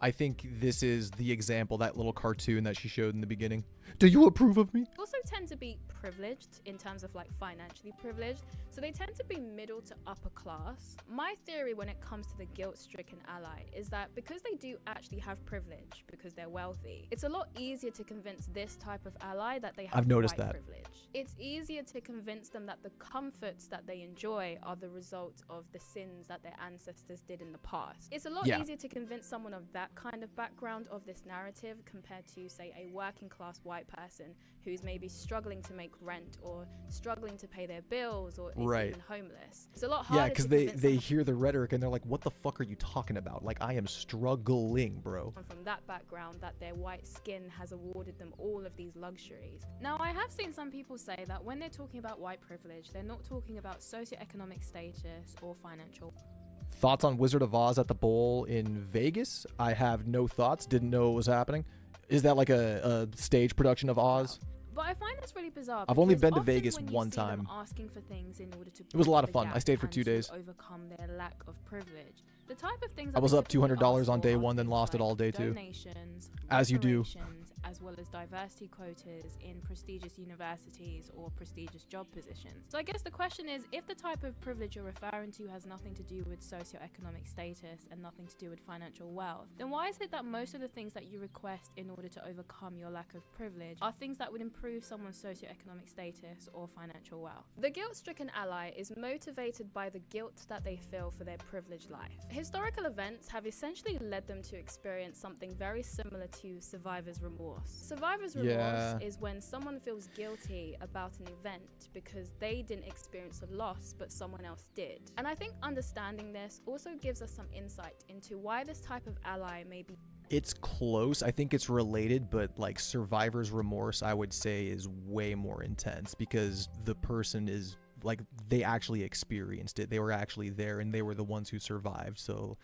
I think this is the example, that little cartoon that she showed in the beginning. Do you approve of me? Also tend to be privileged in terms of like financially privileged. So they tend to be middle to upper class. My theory when it comes to the guilt-stricken ally is that because they do actually have privilege, because they're wealthy, it's a lot easier to convince this type of ally that they have privilege. It's easier to convince them that the comforts that they enjoy are the result of the sins that their ancestors did in the past. It's a lot easier to convince someone of that kind of background of this narrative compared to, say, a working class white person who's maybe struggling to make rent or struggling to pay their bills or is even homeless. It's a lot harder. Yeah, because they hear the rhetoric and they're like, what the fuck are you talking about? Like, I am struggling, bro. From that background, that their white skin has awarded them all of these luxuries. Now, I have seen some people say that when they're talking about white privilege, they're not talking about socioeconomic status or financial. Thoughts on Wizard of Oz at the Bowl in Vegas? I have no thoughts. Didn't know it was happening. Is that like a stage production of Oz? But I find this really bizarre. I've only been to Vegas one time. Asking for things in order to it was a lot of fun. I stayed for 2 days. Overcome their lack of privilege. The type of things I was up $200 on day one, then lost it all day two. As you do. As well as diversity quotas in prestigious universities or prestigious job positions. So I guess the question is, if the type of privilege you're referring to has nothing to do with socioeconomic status and nothing to do with financial wealth, then why is it that most of the things that you request in order to overcome your lack of privilege are things that would improve someone's socioeconomic status or financial wealth? The guilt-stricken ally is motivated by the guilt that they feel for their privileged life. Historical events have essentially led them to experience something very similar to survivor's remorse. Survivor's remorse is when someone feels guilty about an event because they didn't experience a loss but someone else did. And I think understanding this also gives us some insight into why this type of ally may be. It's close. I think it's related, but like survivor's remorse, I would say, is way more intense because the person is like, they actually experienced it. They were actually there and they were the ones who survived. So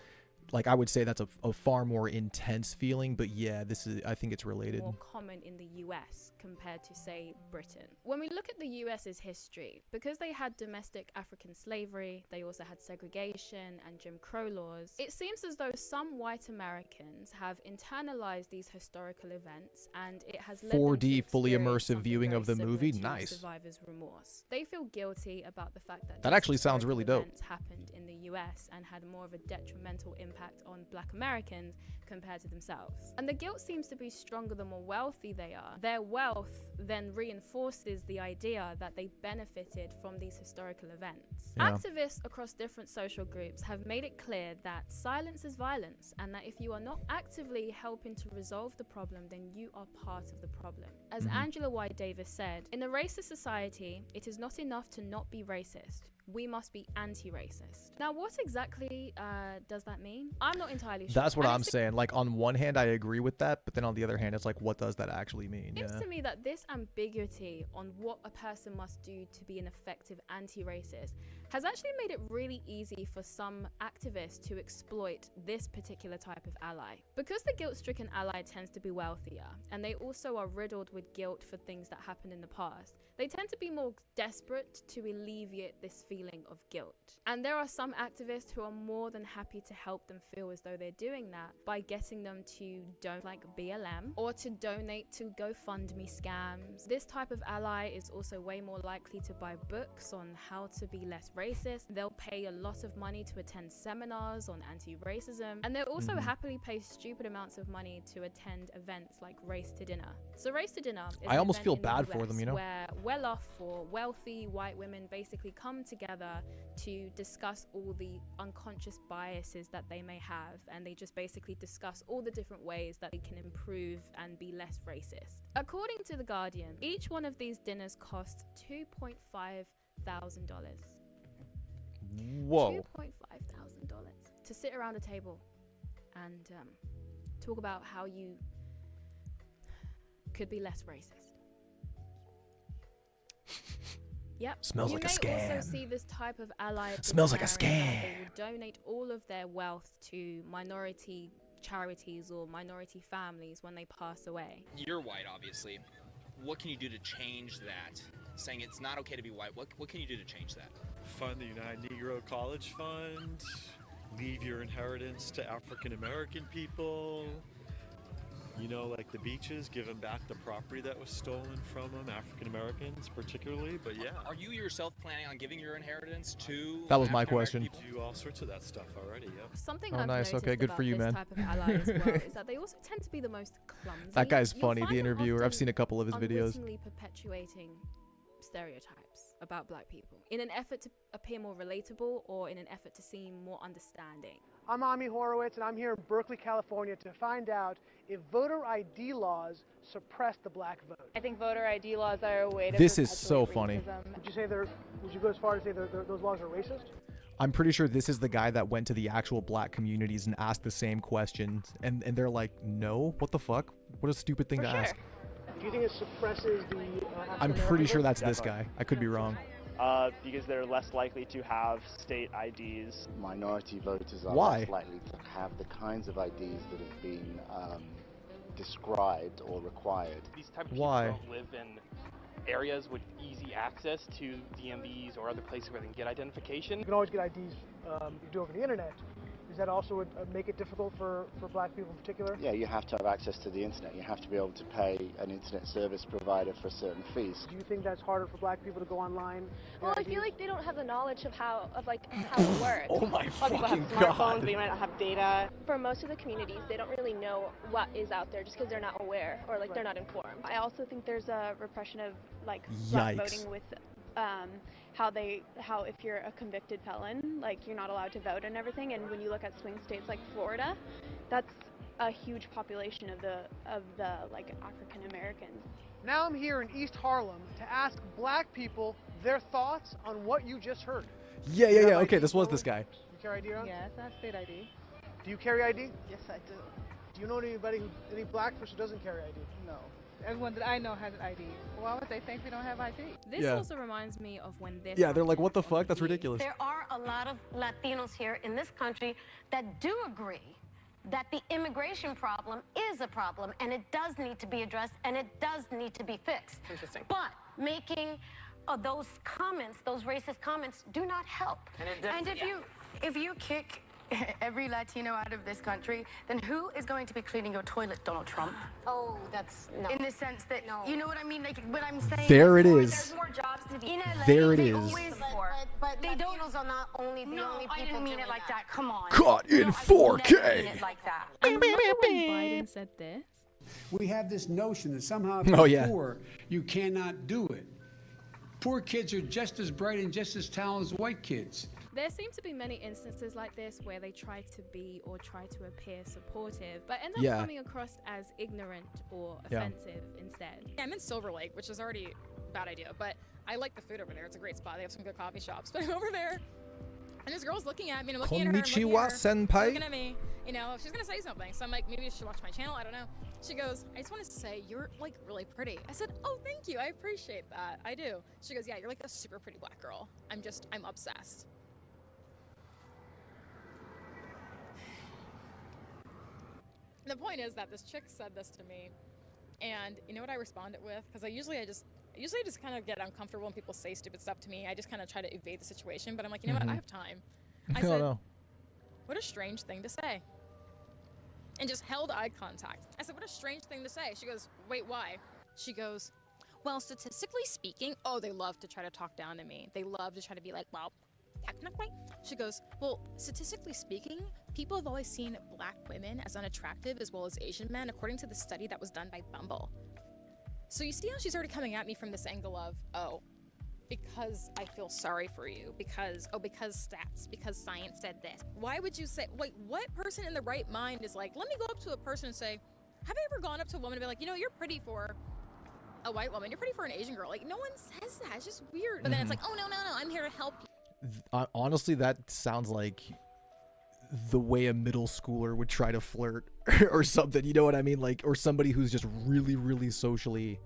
like, I would say that's a far more intense feeling, but yeah, I think it's related. More common in the US compared to, say, Britain. When we look at the US's history, because they had domestic African slavery, they also had segregation and Jim Crow laws, it seems as though some white Americans have internalized these historical events, and it has led 4D fully immersive viewing of the movie. Nice. Survivor's remorse. They feel guilty about the fact that actually sounds really dope. Happened in the US and had more of a detrimental impact on Black Americans compared to themselves. And the guilt seems to be stronger the more wealthy they are. Their wealth then reinforces the idea that they benefited from these historical events. Yeah. Activists across different social groups have made it clear that silence is violence, and that if you are not actively helping to resolve the problem, then you are part of the problem. As Angela White Davis said, in a racist society, it is not enough to not be racist. We must be anti-racist. Now, what exactly does that mean? I'm not entirely sure. That's what I'm saying. Like, on one hand, I agree with that, but then on the other hand, it's like, what does that actually mean? It seems to me that this ambiguity on what a person must do to be an effective anti-racist has actually made it really easy for some activists to exploit this particular type of ally. Because the guilt-stricken ally tends to be wealthier, and they also are riddled with guilt for things that happened in the past, they tend to be more desperate to alleviate this feeling of guilt. And there are some activists who are more than happy to help them feel as though they're doing that by getting them to donate, like BLM, or to donate to GoFundMe scams. This type of ally is also way more likely to buy books on how to be less racist. They'll pay a lot of money to attend seminars on anti-racism, and they'll also happily pay stupid amounts of money to attend events like Race to Dinner. So Race to Dinner is I almost feel bad for them, you know, where well-off or wealthy white women basically come together to discuss all the unconscious biases that they may have, and they just basically discuss all the different ways that they can improve and be less racist. According to The Guardian, each one of these dinners cost $2,500. Whoa. $2,500 to sit around a table and talk about how you could be less racist. Yep. Smells like a scam. You may also see this type of ally. Smells like a scam. They will donate all of their wealth to minority charities or minority families when they pass away. You're white, obviously. What can you do to change that? Saying it's not okay to be white. What can you do to change that? Fund the United Negro College Fund. Leave your inheritance to African American people. You know, like the beaches, give them back the property that was stolen from them, African Americans particularly, but yeah. Are you yourself planning on giving your inheritance to That was my question. You do all sorts of that stuff already, yeah. Something I've nice. Okay, good for you, this man. Type of ally as well is that they also tend to be the most clumsy. That guy's funny, the interviewer. I've seen a couple of his videos. Unwittingly perpetuating stereotypes. about black people in an effort to appear more relatable or in an effort to seem more understanding. I'm Ami Horowitz, and I'm here in Berkeley, California to find out if voter ID laws suppress the black vote. I think voter ID laws are a way to This is so funny. Would you go as far as to say those laws are racist? I'm pretty sure this is the guy that went to the actual black communities and asked the same questions, and they're like, no, what the fuck? What a stupid thing to ask. Do you think it suppresses the... I'm pretty sure that's this guy. I could be wrong. Because they're less likely to have state IDs. Minority voters are Why? less likely to have the kinds of IDs that have been described or required. These type of people don't live in areas with easy access to DMVs or other places where they can get identification. You can always get IDs you do over the internet. Does that also make it difficult for black people in particular? Yeah, you have to have access to the internet. You have to be able to pay an internet service provider for certain fees. Do you think that's harder for black people to go online? Well, I feel like they don't have the knowledge of how it works. Oh my A lot of people have fucking smartphones, God. but they might not have data. For most of the communities, they don't really know what is out there just because they're not aware or they're not informed. I also think there's a repression of black voting with how if you're a convicted felon, you're not allowed to vote and everything. And when you look at swing states like Florida, that's a huge population of the African Americans. Now I'm here in East Harlem to ask black people their thoughts on what you just heard. Yeah. Okay, this was this guy. You carry ID around? Yes, I have state ID. Do you carry ID? Yes, I do. Do you know any black person who doesn't carry ID? No. Everyone that I know has an ID. Why would they think we don't have ID? This also reminds me of when this Yeah, they're like, what the fuck? That's ridiculous. There are a lot of Latinos here in this country that do agree that the immigration problem is a problem and it does need to be addressed and it does need to be fixed. Interesting. But making those comments, those racist comments, do not help. And if you kick every Latino out of this country, then who is going to be cleaning your toilet, Donald Trump? Oh, that's no. In the sense that, you know what I mean? What I'm saying There it is. There's more jobs to be in LA. There it they is. Always, but they Latinos are not only the only people I didn't mean it like that. Come on. Caught in I 4K. didn't mean it like that. And remember when Biden said this? We have this notion that somehow Oh, if yeah. you're poor, you cannot do it. Poor kids are just as bright and just as talented as white kids. There seem to be many instances like this where they try to be or try to appear supportive, but end up coming across as ignorant or offensive instead. Yeah, I'm in Silver Lake, which is already a bad idea, but I like the food over there. It's a great spot. They have some good coffee shops. But I'm over there, and this girl's looking at me, and I'm looking at her, and I'm Konnichiwa, senpai. looking at me, she's gonna say something. So I'm like, maybe you should watch my channel, I don't know. She goes, I just want to say, you're really pretty. I said, oh, thank you, I appreciate that, I do. She goes, yeah, you're like a super pretty black girl. I'm obsessed. The point is that this chick said this to me, and you know what I responded with? Because I usually just kind of get uncomfortable when people say stupid stuff to me. I just kind of try to evade the situation, but I'm like, you know what? I have time. I said, what a strange thing to say. And just held eye contact. I said, what a strange thing to say. She goes, wait, why? She goes, well, statistically speaking, they love to try to talk down to me. They love to try to be like, well, technically. She goes, well, statistically speaking, people have always seen black women as unattractive as well as Asian men, according to the study that was done by Bumble. So you see how she's already coming at me from this angle of, because I feel sorry for you, because stats, because science said this. Why would you say, what person in the right mind is like, let me go up to a person and say, have you ever gone up to a woman and be like, you're pretty for a white woman, you're pretty for an Asian girl? Like, no one says that. It's just weird. But then it's like, oh, no, I'm here to help you. Honestly, that sounds like the way a middle schooler would try to flirt or something. You know what I mean? Or somebody who's just really, really socially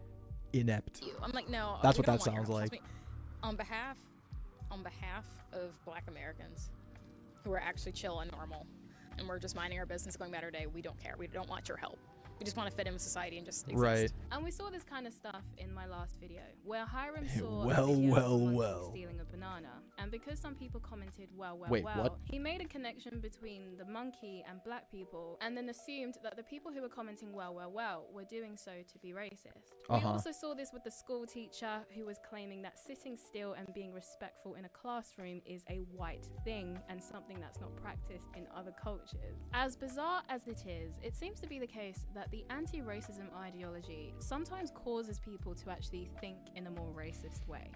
inept. I'm like, no. That's what that sounds like. On behalf of black Americans who are actually chill and normal, and we're just minding our business, going about our day, we don't care. We don't want your help. We just want to fit in with society and just exist. Right. And we saw this kind of stuff in my last video, where Hiram saw a video of a monkey stealing a banana, and because some people commented, Wait, what? he made a connection between the monkey and black people, and then assumed that the people who were commenting were doing so to be racist. We also saw this with the school teacher who was claiming that sitting still and being respectful in a classroom is a white thing and something that's not practiced in other cultures. As bizarre as it is, it seems to be the case that the anti-racism ideology sometimes causes people to actually think in a more racist way.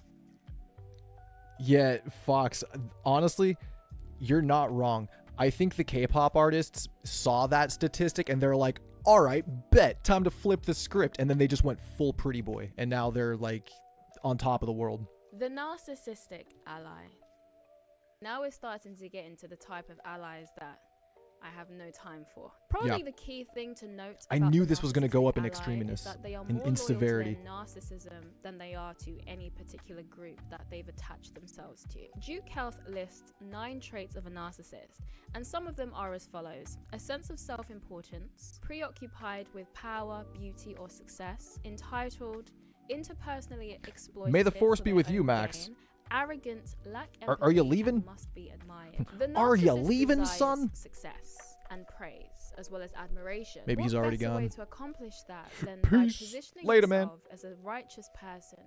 Yeah, Fox, honestly, you're not wrong. I think the K-pop artists saw that statistic and they're like, all right, bet, time to flip the script. And then they just went full pretty boy. And now they're like on top of the world. The narcissistic ally. Now we're starting to get into the type of allies that I have no time for. Probably the key thing to note. I knew this was going to go up in extremeness, in severity. To their narcissism than they are to any particular group that they've attached themselves to. Duke Health lists 9 traits of a narcissist, and some of them are as follows: a sense of self-importance, preoccupied with power, beauty, or success, entitled, interpersonally exploitative. May the force be with you, Max. Gain, arrogant, lack empathy, are you leaving? Must be admired. The Are you narcissist leaving, desires son? Success and praise, as well as admiration. Maybe he's already gone. What better way to accomplish that than by positioning Later, man. yourself as a righteous person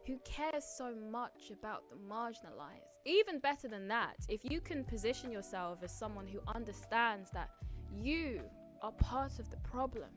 who cares so much about the marginalized? Even better than that, if you can position yourself as someone who understands that you are part of the problem.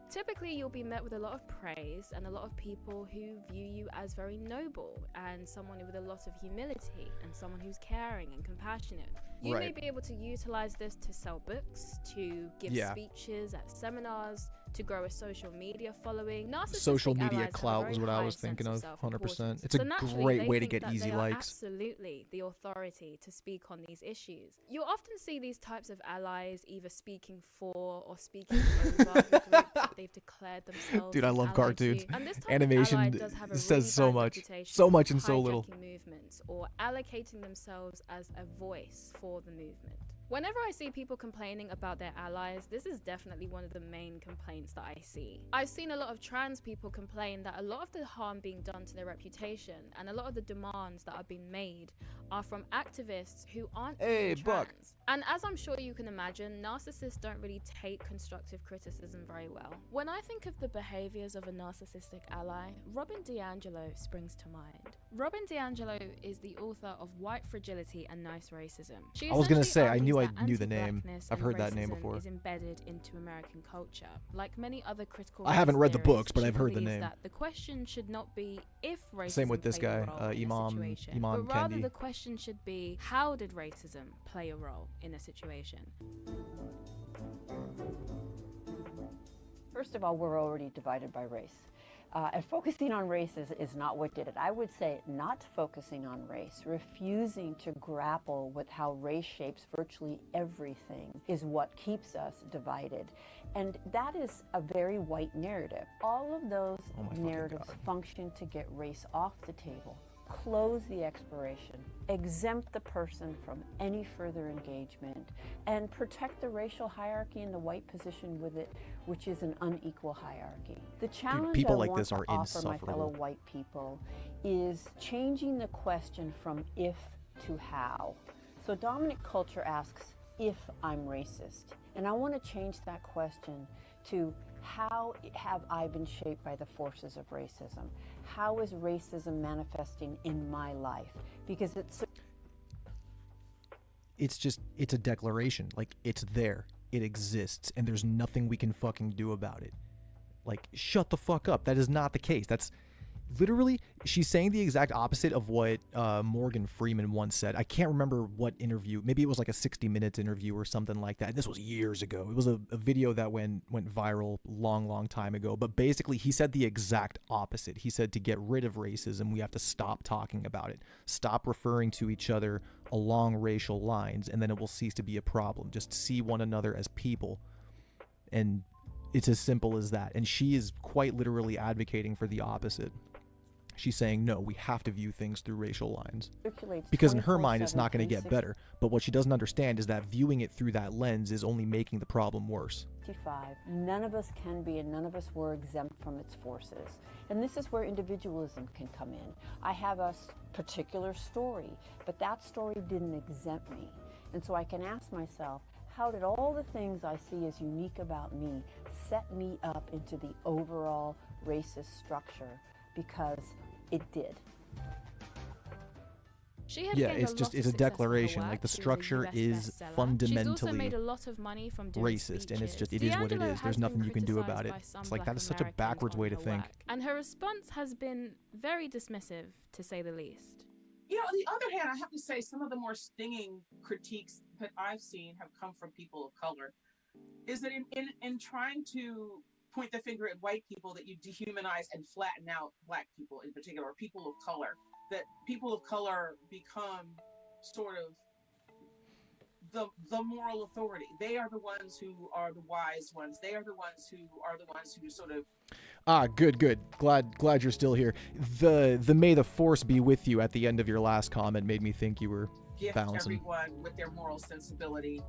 Typically, you'll be met with a lot of praise and a lot of people who view you as very noble and someone with a lot of humility and someone who's caring and compassionate. You may be able to utilize this to sell books, to give speeches at seminars, to grow a social media following. Social media clout was what I was thinking of, 100%. It's a great way to get easy likes. Absolutely the authority to speak on these issues. You'll often see these types of allies either speaking for or speaking over the group that they've declared themselves. Dude, I love cartoons. And this type Animation of ally does have a says really so bad much. reputation So much for and so little. hijacking movements or allocating themselves as a voice for the movement. Whenever I see people complaining about their allies, this is definitely one of the main complaints that I see. I've seen a lot of trans people complain that a lot of the harm being done to their reputation and a lot of the demands that are being made are from activists who aren't even trans. And as I'm sure you can imagine, narcissists don't really take constructive criticism very well. When I think of the behaviors of a narcissistic ally, Robin DiAngelo springs to mind. Robin DiAngelo is the author of White Fragility and Nice Racism. I was going to say, I knew the name. I've heard that name before. Is embedded into American culture. Like many other critical I haven't read the theorists, books, but she I've heard the believes name. That the question should not be if racism Same with this played a guy, role in a Imam situation, but rather Kendi. the question should be, how did racism play a role in a situation? First of all, we're already divided by race. And focusing on race is not what did it. I would say not focusing on race, refusing to grapple with how race shapes virtually everything is what keeps us divided. And that is a very white narrative. All of those narratives function to get race off the table, close the exploration, exempt the person from any further engagement, and protect the racial hierarchy and the white position with it, which is an unequal hierarchy. The challenge people I like want this to are offer my insufferable. fellow white people is changing the question from if to how. So dominant culture asks if I'm racist, and I want to change that question to how have I been shaped by the forces of racism? How is racism manifesting in my life? Because it's a declaration. Like, it's there. It exists, and there's nothing we can fucking do about it. Like, shut the fuck up. That is not the case. That's literally, she's saying the exact opposite of what Morgan Freeman once said. I can't remember what interview. Maybe it was like a 60 Minutes interview or something like that. This was years ago. It was a video that went viral long time ago. But basically, he said the exact opposite. He said to get rid of racism, we have to stop talking about it. Stop referring to each other along racial lines, and then it will cease to be a problem. Just see one another as people. And it's as simple as that. And she is quite literally advocating for the opposite. She's saying, no, we have to view things through racial lines. Because in her mind, it's not going to get better. But what she doesn't understand is that viewing it through that lens is only making the problem worse. None of us can be, and none of us were exempt from its forces. And this is where individualism can come in. I have a particular story, but that story didn't exempt me. And so I can ask myself, how did all the things I see as unique about me set me up into the overall racist structure? Because it did. It's a declaration. Like, the structure is fundamentally She's also made a lot of money from doing racist, and it is what it is. There's nothing you can do about it. It's like, that is such a backwards way to think. And her response has been very dismissive, to say the least. You know, on the other hand, I have to say some of the more stinging critiques that I've seen have come from people of color. Is that in trying to point the finger at white people, that you dehumanize and flatten out black people in particular, or people of color, that people of color become sort of the moral authority. They are the ones who are the wise ones. They are the ones who sort of. Good. Glad you're still here. The may the force be with you at the end of your last comment made me think you were Gift bouncing. everyone with their moral sensibility,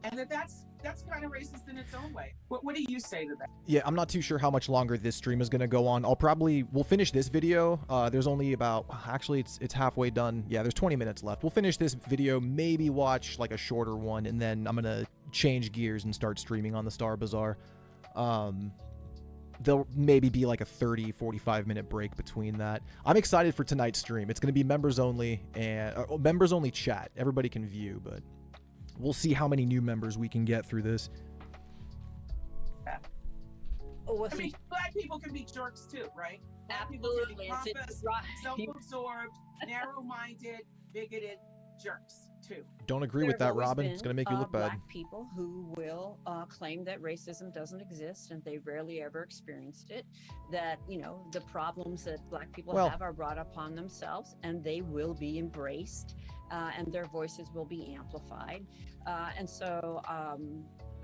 and that's kind of racist in its own way. What do you say to that? Yeah, I'm not too sure how much longer this stream is going to go on. We'll finish this video. There's only about, actually it's halfway done. Yeah, there's 20 minutes left. We'll finish this video, maybe watch like a shorter one, and then I'm going to change gears and start streaming on the Star Bazaar. There'll maybe be like a 30-45 minute break between that. I'm excited for tonight's stream. It's going to be members only and members only chat. Everybody can view, but we'll see how many new members we can get through this. I mean, black people can be jerks too, right? Black people can be pompous, self-absorbed, narrow-minded, bigoted jerks too. Don't agree with that, Robin. It's going to make you look bad. Black people who will claim that racism doesn't exist and they rarely ever experienced it. That, you know, the problems that black people have are brought upon themselves, and they will be embraced, and their voices will be amplified. And so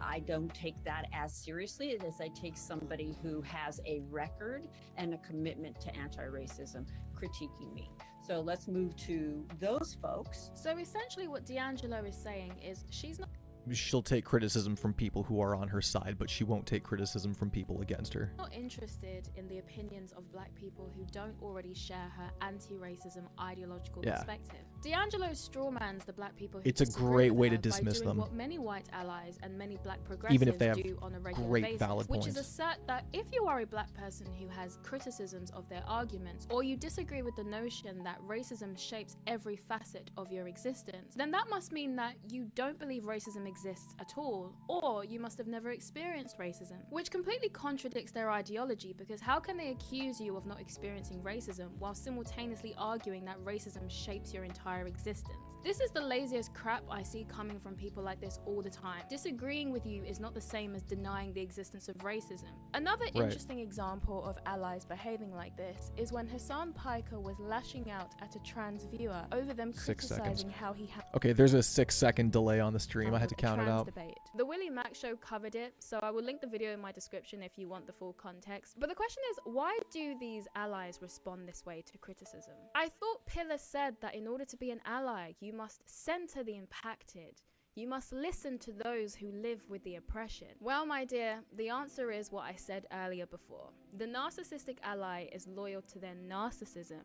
I don't take that as seriously as I take somebody who has a record and a commitment to anti-racism critiquing me. So let's move to those folks. So essentially what D'Angelo is saying is she's not She'll take criticism from people who are on her side, but she won't take criticism from people against her. not interested in the opinions of black people who don't already share her anti-racism ideological perspective. D'Angelo strawmans the black people who It's a disagree great with way her to dismiss by doing them. what many white allies and many black progressives Even if they have do on a regular great basis, valid which points. is assert that if you are a black person who has criticisms of their arguments, or you disagree with the notion that racism shapes every facet of your existence, then that must mean that you don't believe racism exists at all, or you must have never experienced racism, which completely contradicts their ideology, because how can they accuse you of not experiencing racism while simultaneously arguing that racism shapes your entire existence? This is the laziest crap I see coming from people like this all the time. Disagreeing with you is not the same as denying the existence of racism. Another interesting example of allies behaving like this is when Hassan Piker was lashing out at a trans viewer over them 6 seconds. criticizing how he had Okay, there's a 6-second delay on the stream. I had to count it trans out. debate. The Willie Mack show covered it, so I will link the video in my description if you want the full context. But the question is, why do these allies respond this way to criticism? I thought Pillar said that in order to be an ally, you must center the impacted. You must listen to those who live with the oppression. Well, my dear, the answer is what I said earlier before. The narcissistic ally is loyal to their narcissism,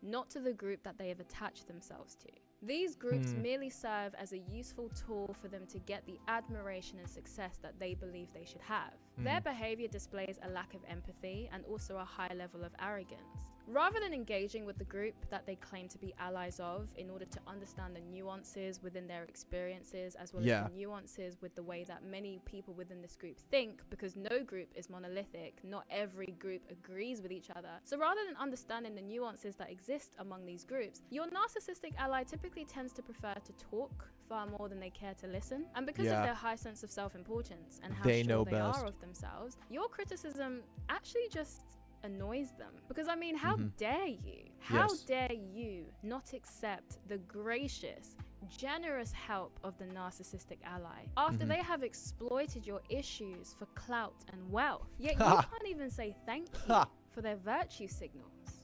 not to the group that they have attached themselves to. These groups merely serve as a useful tool for them to get the admiration and success that they believe they should have. Their behavior displays a lack of empathy and also a high level of arrogance. Rather than engaging with the group that they claim to be allies of in order to understand the nuances within their experiences, as well as the nuances with the way that many people within this group think, because no group is monolithic, not every group agrees with each other. So rather than understanding the nuances that exist among these groups, your narcissistic ally typically tends to prefer to talk far more than they care to listen. And because of their high sense of self-importance and how They sure know they best. are of themselves, your criticism actually just annoys them. Because I mean, how dare you? How dare you not accept the gracious, generous help of the narcissistic ally after they have exploited your issues for clout and wealth? Yet you can't even say thank you for their virtue signals.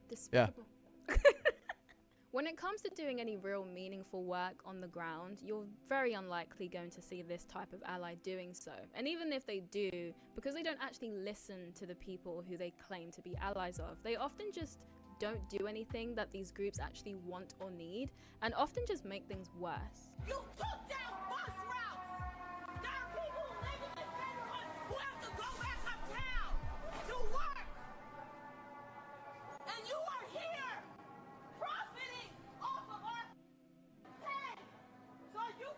Despicable. When it comes to doing any real meaningful work on the ground, you're very unlikely going to see this type of ally doing so. And even if they do, because they don't actually listen to the people who they claim to be allies of, they often just don't do anything that these groups actually want or need, and often just make things worse. You took down bus routes! There are people who live in this neighborhood who have to go back uptown to work! And you are here profiting off of our pay! So you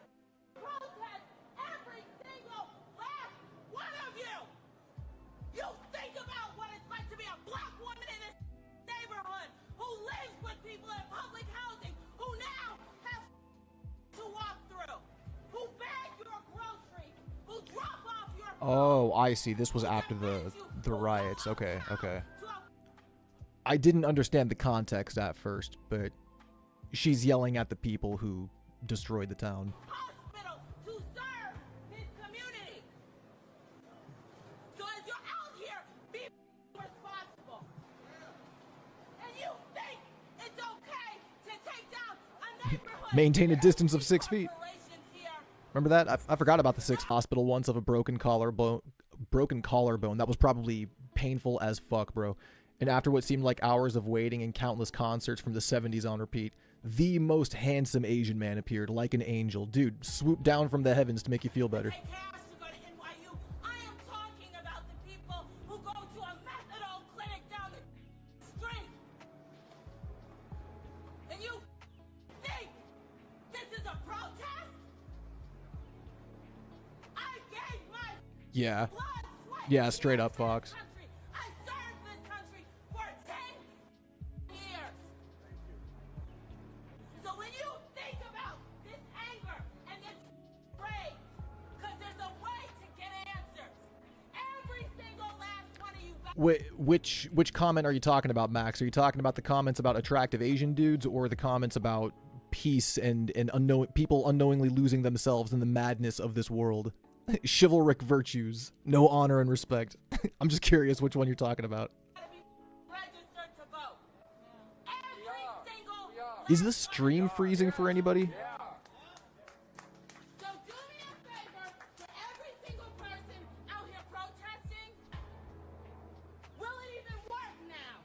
protest every single last one of you! You think about what it's like to be a black woman in this neighborhood who lives with people in Oh, I see. This was after the riots. Okay, okay. I didn't understand the context at first, but she's yelling at the people who destroyed the town. Hospital to serve his community. So as you're out here, be responsible. And you think it's okay to take down a neighborhood? Maintain a distance of 6 feet. Remember that? I forgot about the 6th hospital once of a broken collarbone. That was probably painful as fuck, bro. And after what seemed like hours of waiting and countless concerts from the 70s on repeat, the most handsome Asian man appeared like an angel. Dude, swooped down from the heavens to make you feel better. Yeah. Yeah, straight up, Fox. I served this country for 10 years. So when you think about this anger and this rage, because there's a way to get answers. Every single last one of you. Which comment are you talking about, Max? Are you talking about the comments about attractive Asian dudes, or the comments about peace and people unknowingly losing themselves in the madness of this world? Chivalric virtues, no honor and respect. I'm just curious which one you're talking about. Is the stream freezing for anybody? So do me a favor for every single person out here protesting. Will it even work now?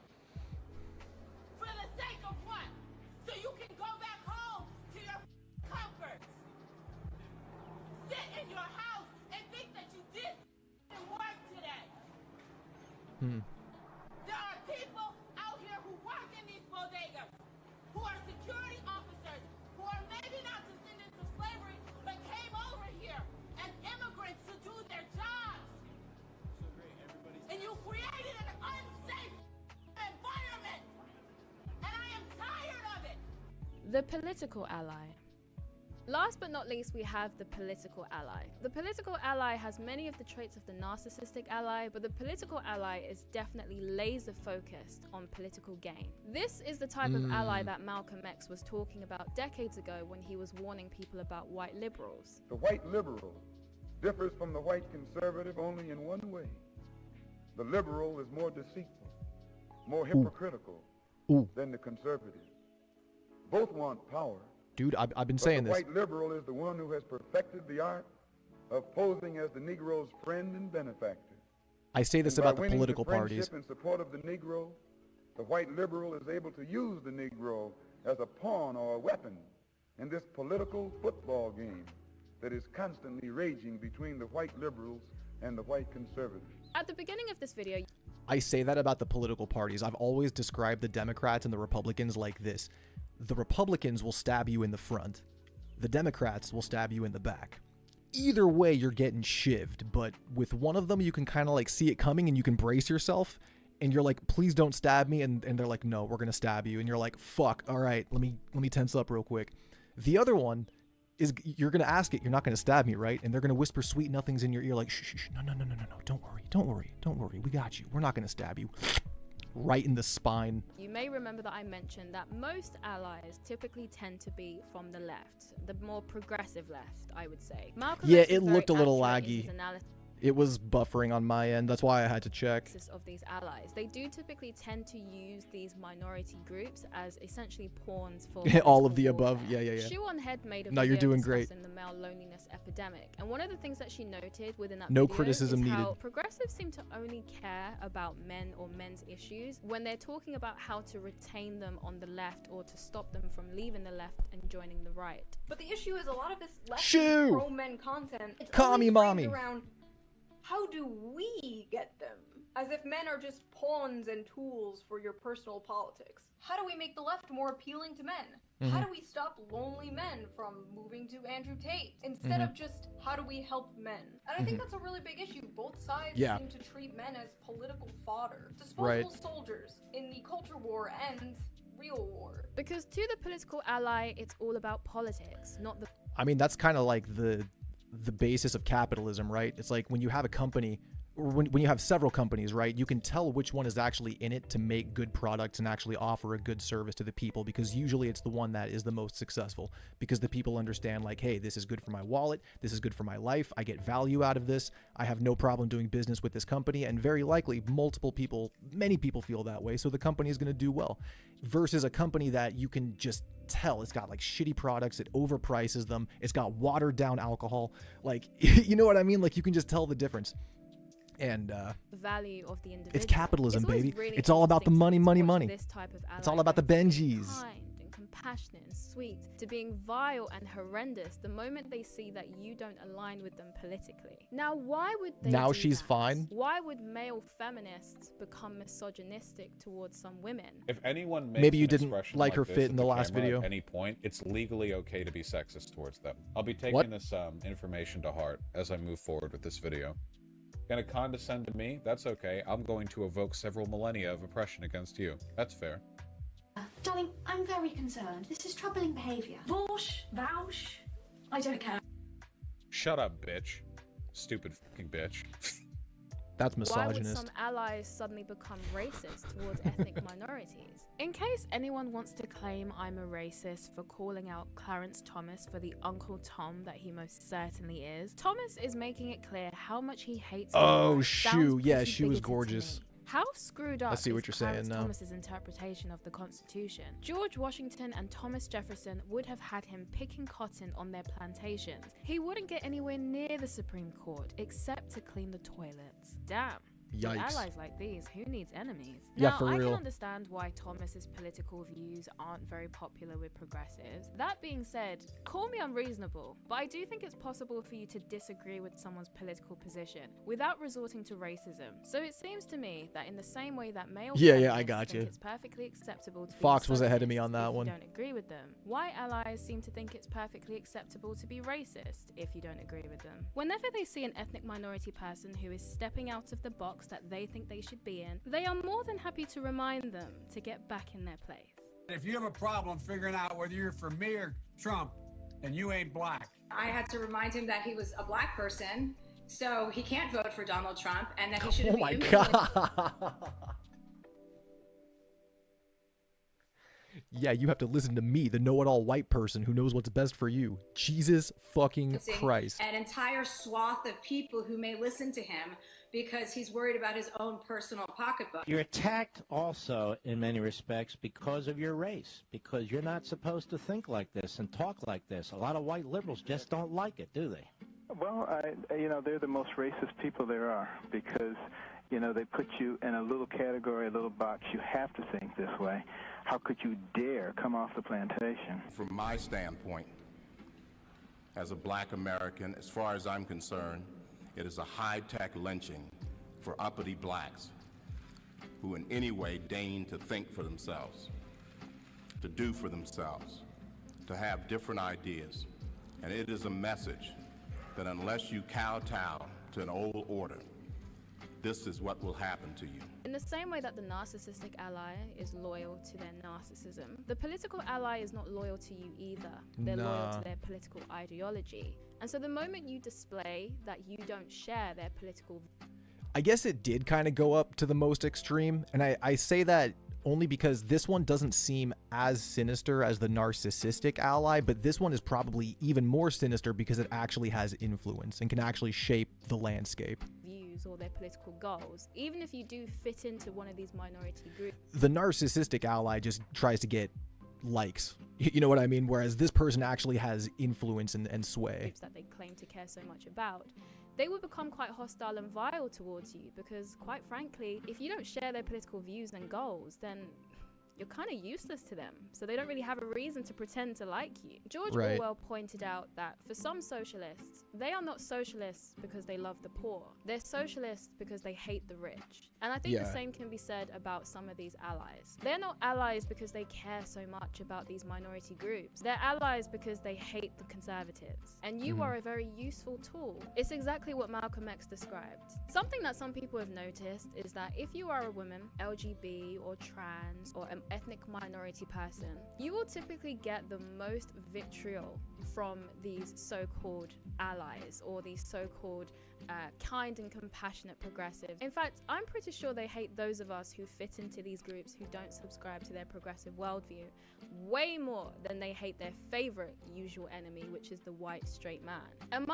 For the sake of what? So you can go back home to your comforts. Sit in your house and think that you did work today. There are people out here who work in these bodegas, who are security officers, who are maybe not descendants of slavery, but came over here as immigrants to do their jobs. And you created an unsafe environment. And I am tired of it. The political ally. Last but not least, we have the political ally. The political ally has many of the traits of the narcissistic ally, but the political ally is definitely laser focused on political gain. This is the type of ally that Malcolm X was talking about decades ago when he was warning people about white liberals. The white liberal differs from the white conservative only in one way. The liberal is more deceitful, more hypocritical than the conservative. Both want power. Dude, I've been saying the this. The white liberal is the one who has perfected the art of posing as the Negro's friend and benefactor. I say this about the political parties. In support of the Negro, the white liberal is able to use the Negro as a pawn or a weapon in this political football game that is constantly raging between the white liberals and the white conservatives. At the beginning of this video, I say that about the political parties. I've always described the Democrats and the Republicans like this. The Republicans will stab you in the front. The Democrats will stab you in the back. Either way, you're getting shivved, but with one of them, you can kind of like see it coming and you can brace yourself, and you're like, please don't stab me, and they're like, no, we're gonna stab you, and you're like, fuck, all right, let me tense up real quick. The other one is you're gonna ask it, you're not gonna stab me, right? And they're gonna whisper sweet nothings in your ear like, shh, no, don't worry, we got you, we're not gonna stab you. Right in the spine. You may remember that I mentioned that most allies typically tend to be from the left, the more progressive left, I would say. Malcolm yeah, it looked a little laggy. It was buffering on my end. That's why I had to check. Of these allies, they do typically tend to use these minority groups as essentially pawns for all of the above. Yeah. Shoe on Head made a no, you're doing great. The male loneliness epidemic, and one of the things that she noted within that no video criticism is needed. How progressives seem to only care about men or men's issues when they're talking about how to retain them on the left or to stop them from leaving the left and joining the right. But the issue is a lot of this left pro-men content. It's Commie mommy. Around how do we get them? As if men are just pawns and tools for your personal politics. How do we make the left more appealing to men? How do we stop lonely men from moving to Andrew Tate? Instead of just, how do we help men? And I think that's a really big issue. Both sides seem to treat men as political fodder. Disposable soldiers in the culture war and real war. Because to the political ally, it's all about politics, not the... I mean, that's kind of like the basis of capitalism, right? It's like when you have a company, or when you have several companies, right, you can tell which one is actually in it to make good products and actually offer a good service to the people, because usually it's the one that is the most successful, because the people understand like, hey, this is good for my wallet, this is good for my life, I get value out of this, I have no problem doing business with this company, and very likely many people feel that way, so the company is going to do well, versus a company that you can just tell it's got like shitty products, it overprices them, it's got watered down alcohol, like you know what I mean, like you can just tell the difference. And the value of the individual. It's capitalism, baby. Really it's all about the money. This type of it's all about the Benjis. Kind and compassionate and sweet, to being vile and horrendous the moment they see that you don't align with them politically. Now, why would they? Now do she's that? fine. Why would male feminists become misogynistic towards some women? If anyone makes maybe you an didn't expression like her this fit at in the last camera video. At any point, it's legally okay to be sexist towards them. I'll be taking this information to heart as I move forward with this video. Gonna condescend to me? That's okay. I'm going to evoke several millennia of oppression against you. That's fair. Darling, I'm very concerned. This is troubling behaviour. Vaush, I don't care. Shut up, bitch. Stupid fucking bitch. That's Why would misogynist. some allies suddenly become racist towards ethnic minorities? In case anyone wants to claim I'm a racist for calling out Clarence Thomas for the Uncle Tom that he most certainly is, Thomas is making it clear how much he hates. Oh, Shoe. Yeah, Shoe was gorgeous. How screwed up I see what is you're saying Clarence now. Thomas's interpretation of the Constitution? George Washington and Thomas Jefferson would have had him picking cotton on their plantations. He wouldn't get anywhere near the Supreme Court except to clean the toilets. Damn. With Yikes. allies like these, who needs enemies? Yeah, now, for I real. can understand why Thomas's political views aren't very popular with progressives. That being said, call me unreasonable, but I do think it's possible for you to disagree with someone's political position without resorting to racism. So it seems to me that in the same way that male I feminists got think you. it's perfectly acceptable to be Fox was ahead of me on misogynist that if one. you don't agree with them, why allies seem to think it's perfectly acceptable to be racist if you don't agree with them. Whenever they see an ethnic minority person who is stepping out of the box that they think they should be in, they are more than happy to remind them to get back in their place. If you have a problem figuring out whether you're for me or Trump, and you ain't black. I had to remind him that he was a black person, so he can't vote for Donald Trump, and that he shouldn't Oh my be god. Yeah, you have to listen to me, the know-it-all white person who knows what's best for you. Jesus fucking Christ. an entire swath of people who may listen to him because he's worried about his own personal pocketbook. You're attacked also in many respects because of your race, because you're not supposed to think like this and talk like this. A lot of white liberals just don't like it, do they? Well, they're the most racist people there are because, they put you in a little category, a little box. You have to think this way. How could you dare come off the plantation? From my standpoint, as a black American, as far as I'm concerned, it is a high-tech lynching for uppity blacks who in any way deign to think for themselves, to do for themselves, to have different ideas. And it is a message that unless you kowtow to an old order, this is what will happen to you. In the same way that the narcissistic ally is loyal to their narcissism, the political ally is not loyal to you either. They're loyal Nah. to their political ideology. And so the moment you display that you don't share their political I guess it did kind of go up to the most extreme, and I say that only because this one doesn't seem as sinister as the narcissistic ally, but this one is probably even more sinister because it actually has influence and can actually shape the landscape. views or their political goals, even if you do fit into one of these minority groups. The narcissistic ally just tries to get likes. You know what I mean? Whereas this person actually has influence and sway. That they claim to care so much about, they will become quite hostile and vile towards you because, quite frankly, if you don't share their political views and goals, then you're kind of useless to them, so they don't really have a reason to pretend to like you. George Right. Orwell pointed out that for some socialists, they are not socialists because they love the poor. They're socialists because they hate the rich. And I think the Yeah. same can be said about some of these allies. They're not allies because they care so much about these minority groups. They're allies because they hate the conservatives. And you are a very useful tool. It's exactly what Malcolm X described. Something that some people have noticed is that if you are a woman, LGB or trans or ethnic minority person, you will typically get the most vitriol from these so-called allies or these so-called kind and compassionate progressives. In fact, I'm pretty sure they hate those of us who fit into these groups who don't subscribe to their progressive worldview way more than they hate their favorite usual enemy, which is the white straight man. And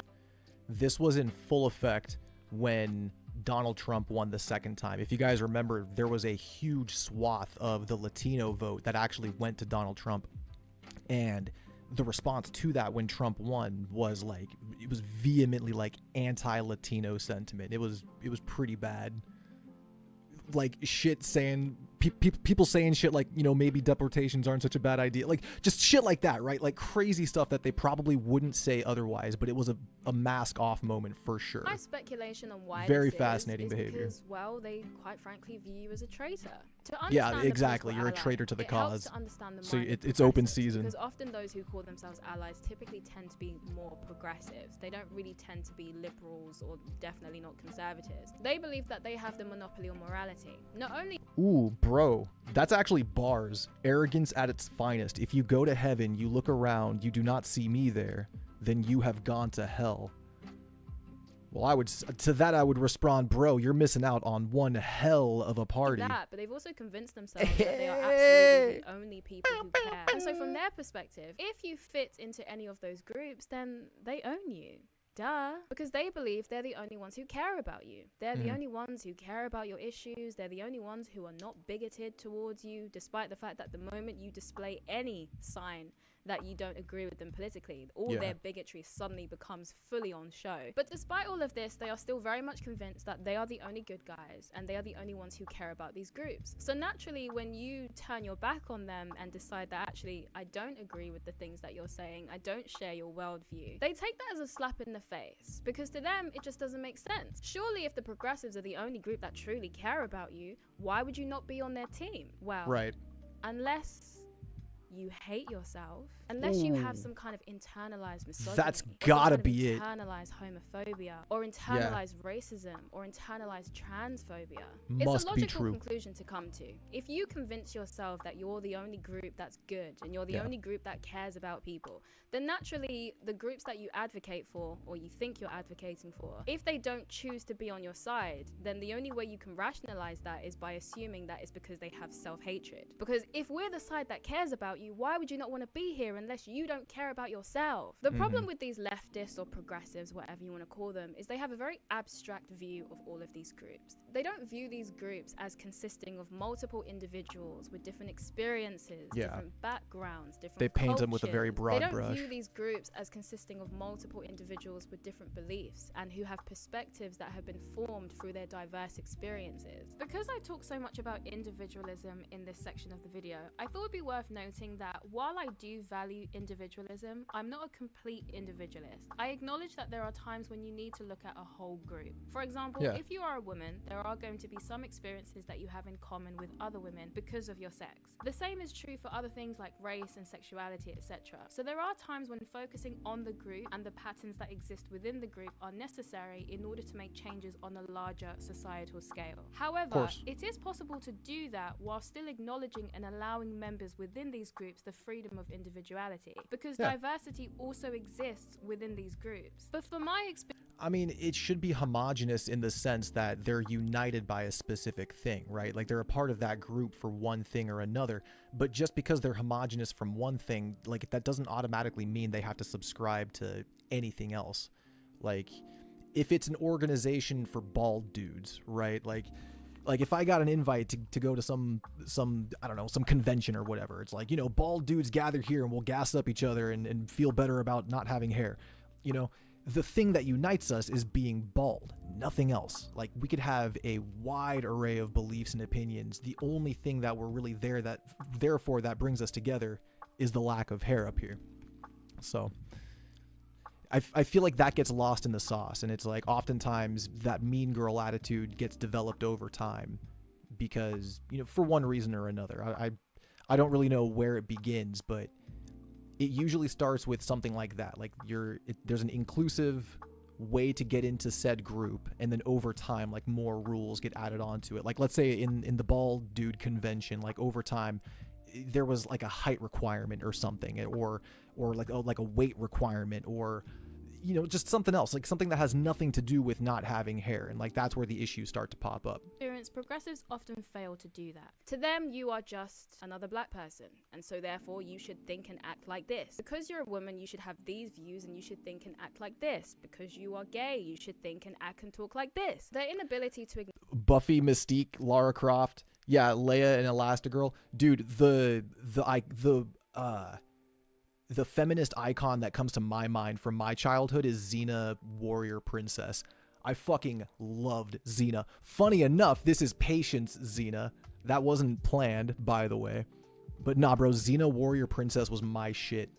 This was in full effect when Donald Trump won the second time. If you guys remember, there was a huge swath of the Latino vote that actually went to Donald Trump. And the response to that when Trump won was like, it was vehemently like anti-Latino sentiment. It was pretty bad. Like shit saying, people saying shit like, you know, maybe deportations aren't such a bad idea. Like just shit like that, right? Like crazy stuff that they probably wouldn't say otherwise, but it was a mask off moment for sure. my speculation on why Very this fascinating is behavior. because, well, they quite frankly view you as a traitor. To Yeah, understand the exactly. political You're a ally, traitor to the it helps cause. to understand the So mind of it's open progressives, season. Because often those who call themselves allies typically tend to be more progressive. They don't really tend to be liberals or definitely not conservatives. They believe that they have the monopoly on morality. Not only Ooh, bro, that's actually bars. Arrogance at its finest. If you go to heaven, you look around, you do not see me there, then you have gone to hell. Well, I would respond, bro, you're missing out on one hell of a party. that, but they've also convinced themselves that they are absolutely the only people who care. And so from their perspective, if you fit into any of those groups, then they own you. Duh. Because they believe they're the only ones who care about you. They're the only ones who care about your issues. They're the only ones who are not bigoted towards you, despite the fact that the moment you display any sign that you don't agree with them politically, all their bigotry suddenly becomes fully on show. But despite all of this, they are still very much convinced that they are the only good guys and they are the only ones who care about these groups. So naturally, when you turn your back on them and decide that actually, I don't agree with the things that you're saying, I don't share your worldview, they take that as a slap in the face, because to them, it just doesn't make sense. Surely if the progressives are the only group that truly care about you, why would you not be on their team? Well, Right. unless you hate yourself, unless you have some kind of internalized misogyny, That's or some gotta kind of be it. internalized homophobia, or internalized racism, or internalized transphobia. Must It's a be logical true. conclusion to come to. If you convince yourself that you're the only group that's good and you're the only group that cares about people, then naturally the groups that you advocate for, or you think you're advocating for, if they don't choose to be on your side, then the only way you can rationalize that is by assuming that it's because they have self-hatred. Because if we're the side that cares about you, why would you not want to be here unless you don't care about yourself? The problem with these leftists or progressives, whatever you want to call them, is they have a very abstract view of all of these groups. They don't view these groups as consisting of multiple individuals with different experiences, different backgrounds, different They paint them with a very cultures. broad They don't brush. view these groups as consisting of multiple individuals with different beliefs and who have perspectives that have been formed through their diverse experiences. Because I talk so much about individualism in this section of the video, I thought it'd be worth noting that while I do value individualism, I'm not a complete individualist. I acknowledge that there are times when you need to look at a whole group. For example, if you are a woman, there are going to be some experiences that you have in common with other women because of your sex. The same is true for other things like race and sexuality, etc. So there are times when focusing on the group and the patterns that exist within the group are necessary in order to make changes on a larger societal scale. However, it is possible to do that while still acknowledging and allowing members within these groups the freedom of individuality, because diversity also exists within these groups. But for my experience, I mean, it should be homogenous in the sense that they're united by a specific thing, right? Like they're a part of that group for one thing or another, but just because they're homogenous from one thing, like that doesn't automatically mean they have to subscribe to anything else. Like if it's an organization for bald dudes, right? Like if I got an invite to go to some I don't know, some convention or whatever, it's like, you know, bald dudes gather here and we'll gas up each other and feel better about not having hair. You know, the thing that unites us is being bald, nothing else. Like we could have a wide array of beliefs and opinions. The only thing that we're really therefore that brings us together is the lack of hair up here. So I feel like that gets lost in the sauce, and it's like oftentimes that mean girl attitude gets developed over time because, you know, for one reason or another. I don't really know where it begins, but it usually starts with something like that. Like there's an inclusive way to get into said group, and then over time, like, more rules get added onto it. Like, let's say in the bald dude convention, like, over time, there was like a height requirement or something, or like a weight requirement, or, you know, just something else, like something that has nothing to do with not having hair, and like that's where the issues start to pop up. Progressives often fail to do that. To them, you are just another black person, and so therefore you should think and act like this. Because you're a woman, you should have these views and you should think and act like this. Because you are gay, you should think and act and talk like this. Their inability to Buffy, Mystique, Lara Croft, yeah, Leia and Elastigirl, dude, the feminist icon that comes to my mind from my childhood is Xena, Warrior Princess. I fucking loved Xena. Funny enough, this is Patience Xena. That wasn't planned, by the way. But nah, bro, Xena, Warrior Princess was my shit.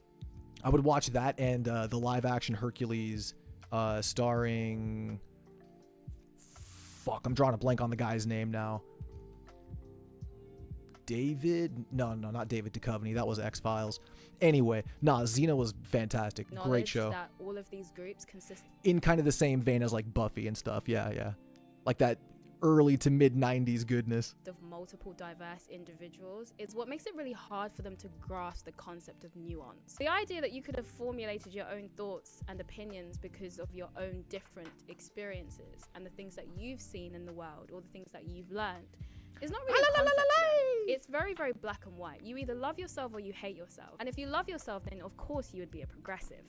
I would watch that and the live-action Hercules starring... Fuck, I'm drawing a blank on the guy's name now. David? No, not David Duchovny. That was X-Files. Anyway, nah, Xena was fantastic. Great show. That all of these groups consist in kind of the same vein as like Buffy and stuff. Yeah. Like that early to mid 90s goodness. Of multiple diverse individuals is what makes it really hard for them to grasp the concept of nuance. The idea that you could have formulated your own thoughts and opinions because of your own different experiences and the things that you've seen in the world or the things that you've learned. It's not really a concept to them. It's very, very black and white. You either love yourself or you hate yourself. And if you love yourself, then of course you would be a progressive.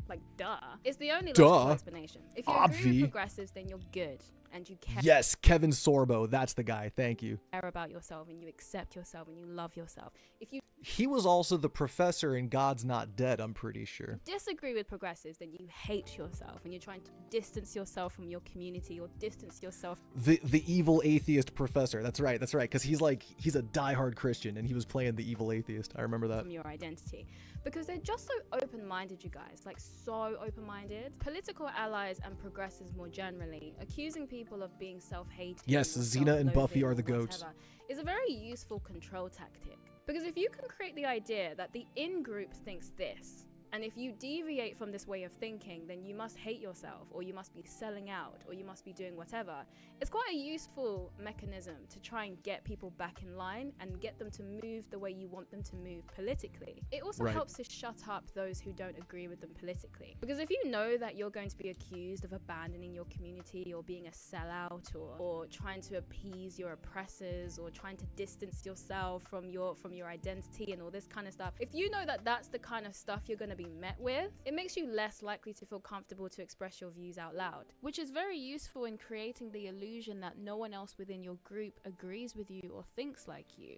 Like, duh. It's the only logical explanation. If you agree with progressives, then you're good and you care. Yes, Kevin Sorbo. That's the guy. Thank you. Care about yourself and you accept yourself and you love yourself. If you He was also the professor in God's Not Dead, I'm pretty sure. disagree with progressives, then you hate yourself and you're trying to distance yourself from your community or distance yourself. The evil atheist professor. That's right. Because he's a diehard Christian and he was playing the evil atheist. I remember that. From your identity. Because they're just so open-minded, you guys. Like, so open-minded. Political allies and progressives more generally, accusing people of being self-hating. Yes, Xena and Buffy are the goats. Is a very useful control tactic. Because if you can create the idea that the in-group thinks this, and if you deviate from this way of thinking, then you must hate yourself, or you must be selling out, or you must be doing whatever. It's quite a useful mechanism to try and get people back in line and get them to move the way you want them to move politically. It also helps to shut up those who don't agree with them politically. Because if you know that you're going to be accused of abandoning your community, or being a sellout, or trying to appease your oppressors, or trying to distance yourself from your identity and all this kind of stuff, if you know that that's the kind of stuff you're going to be met with, it makes you less likely to feel comfortable to express your views out loud, which is very useful in creating the illusion that no one else within your group agrees with you or thinks like you.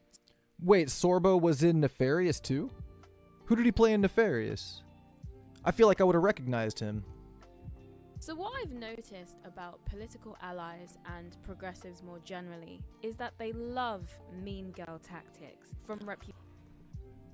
Wait, Sorbo was in Nefarious too? Who did he play in Nefarious? I feel like I would have recognized him. So what I've noticed about political allies and progressives more generally is that they love mean girl tactics from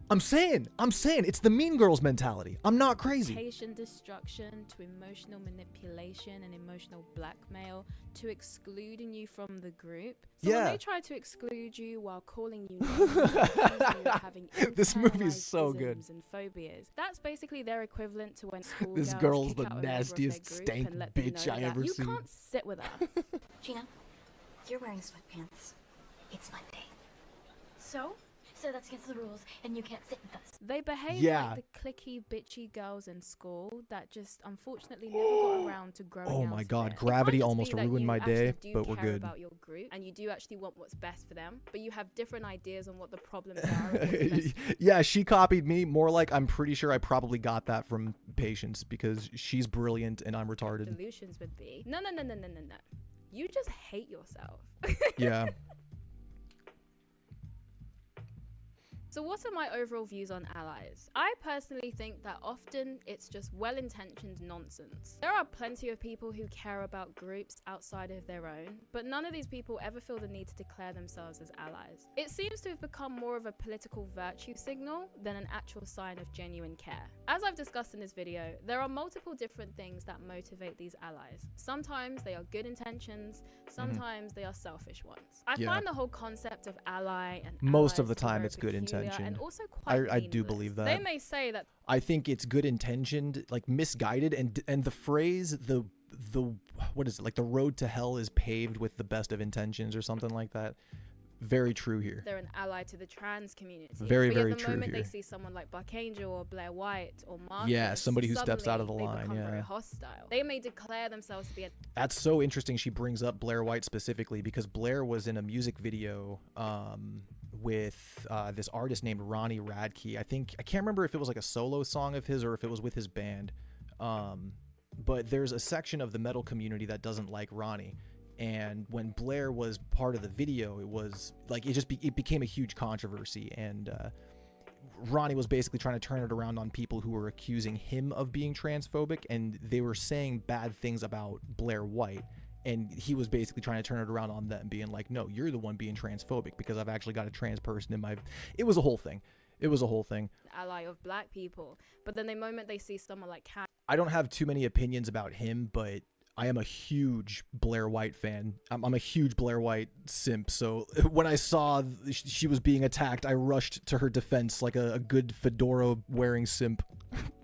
I'm saying, it's the Mean Girls mentality. I'm not crazy. Reputation destruction to emotional manipulation and emotional blackmail to excluding you from the group. So when they try to exclude you while calling you names, having this movie is so good. And phobias. That's basically their equivalent to when school this girl's the nastiest stank bitch I ever seen. You can't sit with us. Gina, you're wearing sweatpants. It's Monday. So that's against the rules, and you can't sit with us. They behave like the cliquey, bitchy girls in school that just unfortunately never got around to growing out. Oh my god, Gravity almost ruined my day, but we're good. About your group, and you do actually want what's best for them, but you have different ideas on what the problems are. Yeah, she copied me. More like I'm pretty sure I probably got that from Patience because she's brilliant and I'm retarded. Solutions would be no. You just hate yourself. Yeah. So what are my overall views on allies? I personally think that often it's just well-intentioned nonsense. There are plenty of people who care about groups outside of their own, but none of these people ever feel the need to declare themselves as allies. It seems to have become more of a political virtue signal than an actual sign of genuine care. As I've discussed in this video, there are multiple different things that motivate these allies. Sometimes they are good intentions, sometimes they are selfish ones. I find the whole concept of ally and most of the time it's good intentions. intentioned. and also quite I do meaningless. believe that. They may say that I think it's good intentioned, like misguided, and the phrase the what is it, like the road to hell is paved with the best of intentions or something like that. Very true here. they're an ally to the trans community. Very, but very yet the true moment here. they see someone like Buck Angel or Blair White or Marcus, Yeah, somebody who steps out of the suddenly line, they become yeah. very hostile. They may declare themselves to be a That's so interesting she brings up Blair White specifically, because Blair was in a music video with this artist named Ronnie Radke. I can't remember if it was like a solo song of his or if it was with his band. But there's a section of the metal community that doesn't like Ronnie. And when Blair was part of the video, it was like it became a huge controversy, and Ronnie was basically trying to turn it around on people who were accusing him of being transphobic, and they were saying bad things about Blair White, and he was basically trying to turn it around on them, being like, no, you're the one being transphobic because I've actually got a trans person in my... It was a whole thing. ally of black people. But then the moment they see someone like Cat, I don't have too many opinions about him, but I am a huge Blair White fan. I'm a huge Blair White simp. So when I saw she was being attacked, I rushed to her defense like a good fedora wearing simp.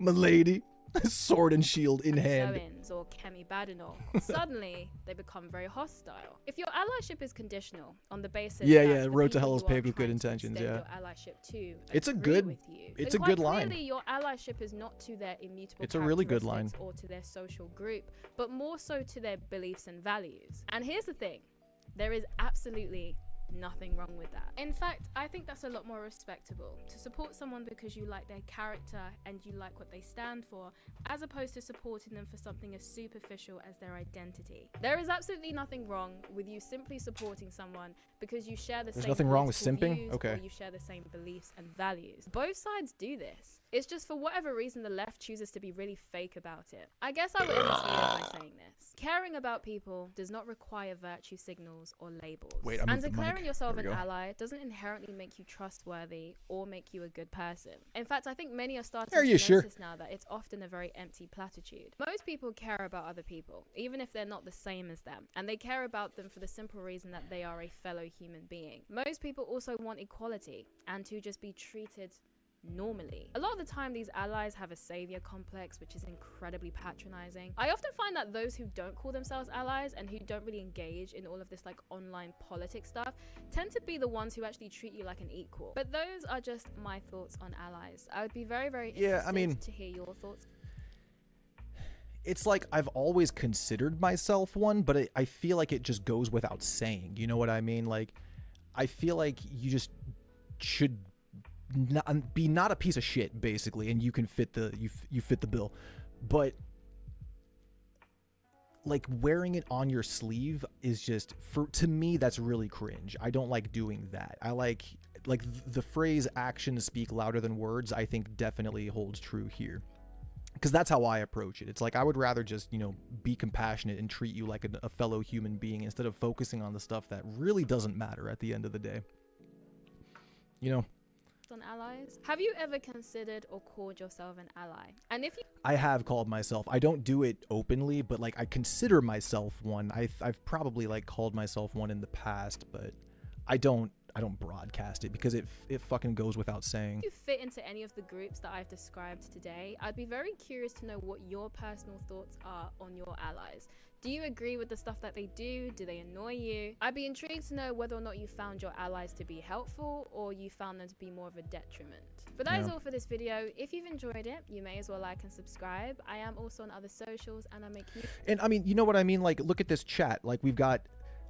My lady, sword and shield in hand. Owens or Kemi Badenoch, suddenly they become very hostile. If your allyship is conditional on the basis that the road to people hell is you are paved with good trying to intentions. extend Yeah, your allyship to it's a agree good, with you, it's then a good quite line. clearly your allyship is not to their immutable It's a really good characteristics line. or to their social group, but more so to their beliefs and values. And here's the thing, there is absolutely nothing wrong with that. In fact, I think that's a lot more respectable, to support someone because you like their character and you like what they stand for, as opposed to supporting them for something as superficial as their identity. There is absolutely nothing wrong with you simply supporting someone because you share the There's same nothing wrong with political simping? views, Okay. or you share the same beliefs and values. Both sides do this. It's just for whatever reason the left chooses to be really fake about it. I guess I would end this video by saying this. Caring about people does not require virtue signals or labels. Wait, and declaring yourself There an we go. ally doesn't inherently make you trustworthy or make you a good person. In fact, I think many are starting Are to you sure? notice now that it's often a very empty platitude. Most people care about other people, even if they're not the same as them, and they care about them for the simple reason that they are a fellow human being. Most people also want equality and to just be treated normally. A lot of the time these allies have a savior complex, which is incredibly patronizing. I often find that those who don't call themselves allies and who don't really engage in all of this like online politics stuff tend to be the ones who actually treat you like an equal. But those are just my thoughts on allies. I would be very, very interested to hear your thoughts. It's like I've always considered myself one, but I feel like it just goes without saying. You know what I mean? Like, I feel like you just should be not a piece of shit, basically, and you can fit the you fit the bill. But like wearing it on your sleeve is just, to me, that's really cringe. I don't like doing that. I like the phrase "actions speak louder than words." I think definitely holds true here, because that's how I approach it. It's like I would rather just, you know, be compassionate and treat you like a fellow human being instead of focusing on the stuff that really doesn't matter at the end of the day. You know? On allies, have you ever considered or called yourself an ally? And if you I have called myself. I don't do it openly, but like I consider myself one. I've probably like called myself one in the past, but I don't broadcast it because it fucking goes without saying. If you fit into any of the groups that I've described today, I'd be very curious to know what your personal thoughts are on your allies. Do you agree with the stuff that they do? Do they annoy you? I'd be intrigued to know whether or not you found your allies to be helpful or you found them to be more of a detriment. But that is all for this video. If you've enjoyed it, you may as well like and subscribe. I am also on other socials and I make you... And I mean, you know what I mean? Like, look at this chat. Like, we've got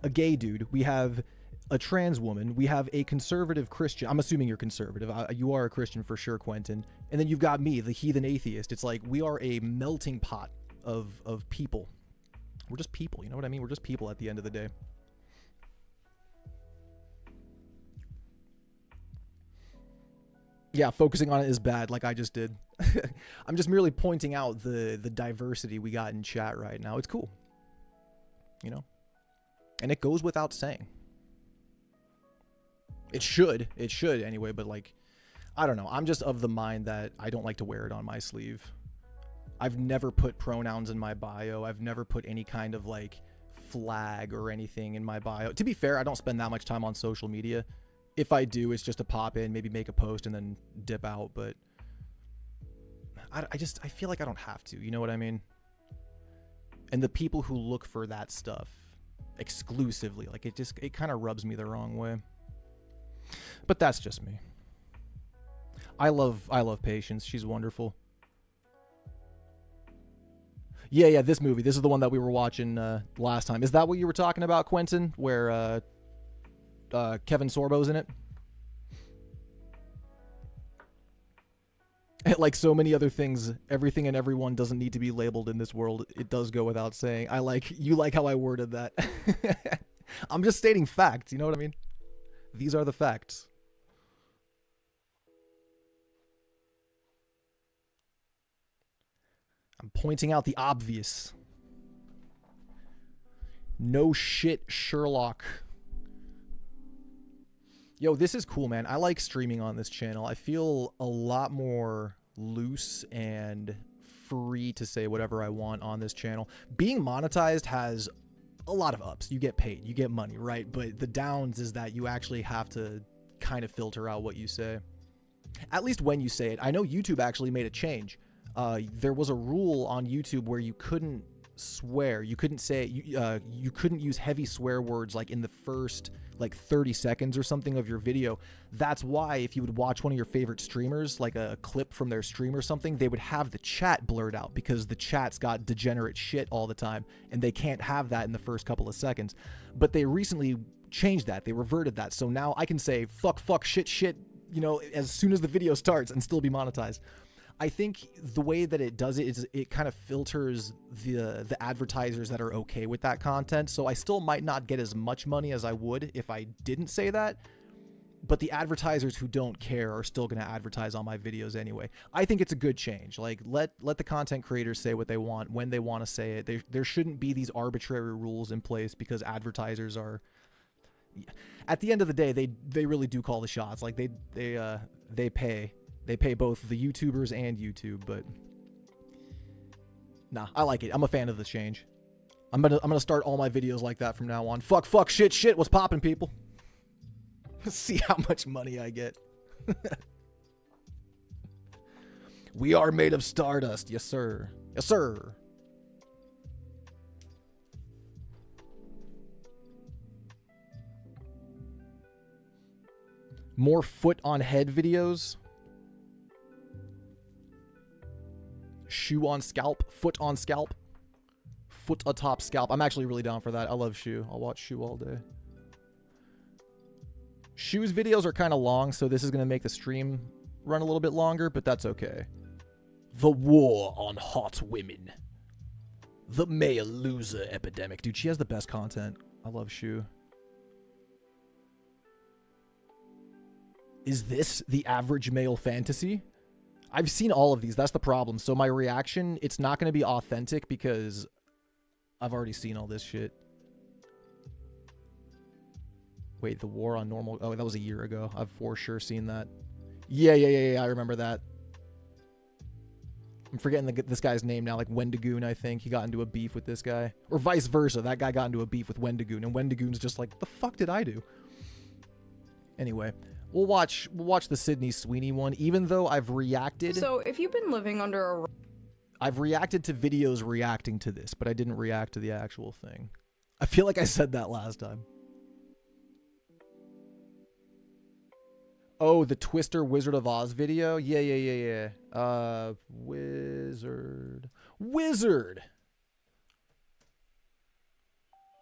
a gay dude. We have a trans woman. We have a conservative Christian. I'm assuming you're conservative. You are a Christian for sure, Quentin. And then you've got me, the heathen atheist. It's like we are a melting pot of people. We're just people, you know what I mean? We're just people at the end of the day. Yeah, focusing on it is bad, like I just did. I'm just merely pointing out the diversity we got in chat right now. It's cool. You know? And it goes without saying. It should anyway, but like, I don't know. I'm just of the mind that I don't like to wear it on my sleeve. I've never put pronouns in my bio. I've never put any kind of like flag or anything in my bio. To be fair, I don't spend that much time on social media. If I do, it's just to pop in, maybe make a post, and then dip out. But I feel like I don't have to. You know what I mean? And the people who look for that stuff exclusively, like it kind of rubs me the wrong way. But that's just me. I love Patience. She's wonderful. Yeah, this movie. This is the one that we were watching last time. Is that what you were talking about, Quentin? Where Kevin Sorbo's in it? Like so many other things, everything and everyone doesn't need to be labeled in this world. It does go without saying. You like how I worded that. I'm just stating facts, you know what I mean? These are the facts. I'm pointing out the obvious. No shit, Sherlock. Yo, this is cool, man. I like streaming on this channel. I feel a lot more loose and free to say whatever I want on this channel. Being monetized has a lot of ups. You get paid, you get money, right? But the downs is that you actually have to kind of filter out what you say. At least when you say it. I know YouTube actually made a change. There was a rule on YouTube where you couldn't swear. You couldn't say, you couldn't use heavy swear words like in the first like 30 seconds or something of your video. That's why if you would watch one of your favorite streamers, like a clip from their stream or something, they would have the chat blurred out because the chat's got degenerate shit all the time and they can't have that in the first couple of seconds. But they recently changed that. They reverted that. So now I can say fuck, shit, you know, as soon as the video starts and still be monetized. I think the way that it does it is it kind of filters the advertisers that are okay with that content. So I still might not get as much money as I would if I didn't say that. But the advertisers who don't care are still going to advertise on my videos anyway. I think it's a good change. Like let the content creators say what they want when they want to say it. There shouldn't be these arbitrary rules in place because advertisers are, at the end of the day, they really do call the shots. Like they pay. They pay both the YouTubers and YouTube, but nah, I like it. I'm a fan of the change. I'm gonna start all my videos like that from now on. Fuck, shit, what's poppin', people? See how much money I get. We are made of stardust, yes sir. Yes sir. More foot on head videos. Shoe on scalp, foot on scalp, foot atop scalp. I'm actually really down for that. I love Shoe. I'll watch Shoe all day. Shoe's videos are kind of long, so this is going to make the stream run a little bit longer, but that's okay. The war on hot women. The male loser epidemic. Dude, she has the best content. I love Shoe. Is this the average male fantasy? I've seen all of these. That's the problem. So my reaction, it's not going to be authentic because I've already seen all this shit. Wait, the war on normal... Oh, that was a year ago. I've for sure seen that. Yeah, I remember that. I'm forgetting this guy's name now, like Wendigoon, I think. He got into a beef with this guy. Or vice versa. That guy got into a beef with Wendigoon, and Wendigoon's just like, the fuck did I do? Anyway... We'll watch the Sydney Sweeney one, even though I've reacted. So if you've been living under a... I've reacted to videos reacting to this, but I didn't react to the actual thing. I feel like I said that last time. Oh, the Twister Wizard of Oz video? Yeah. Wizard.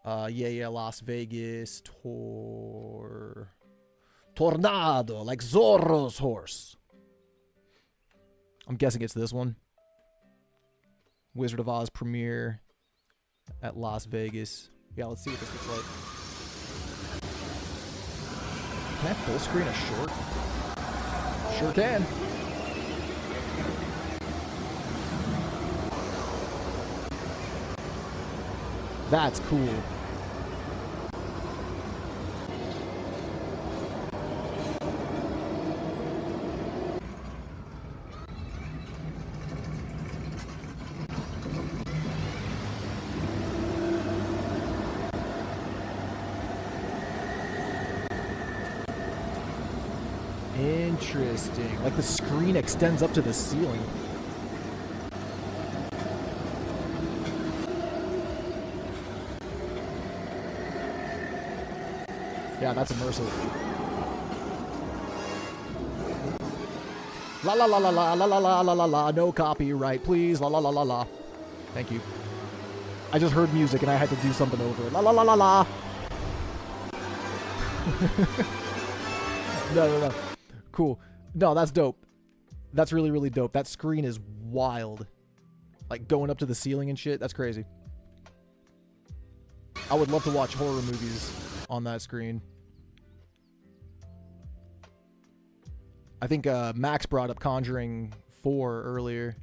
Las Vegas Tornado, like Zorro's horse. I'm guessing it's this one. Wizard of Oz premiere at Las Vegas. Yeah, let's see what this looks like. Can I full screen a short? Sure can. That's cool. Interesting. Like the screen extends up to the ceiling. Yeah, that's immersive. La la la la la la la la la la la. No copyright, please. La la la la la. Thank you. I just heard music and I had to do something over it. La la la la la. No. Cool. No, that's dope. That's really, really dope. That screen is wild. Like going up to the ceiling and shit. That's crazy. I would love to watch horror movies on that screen. I think Max brought up Conjuring 4 earlier.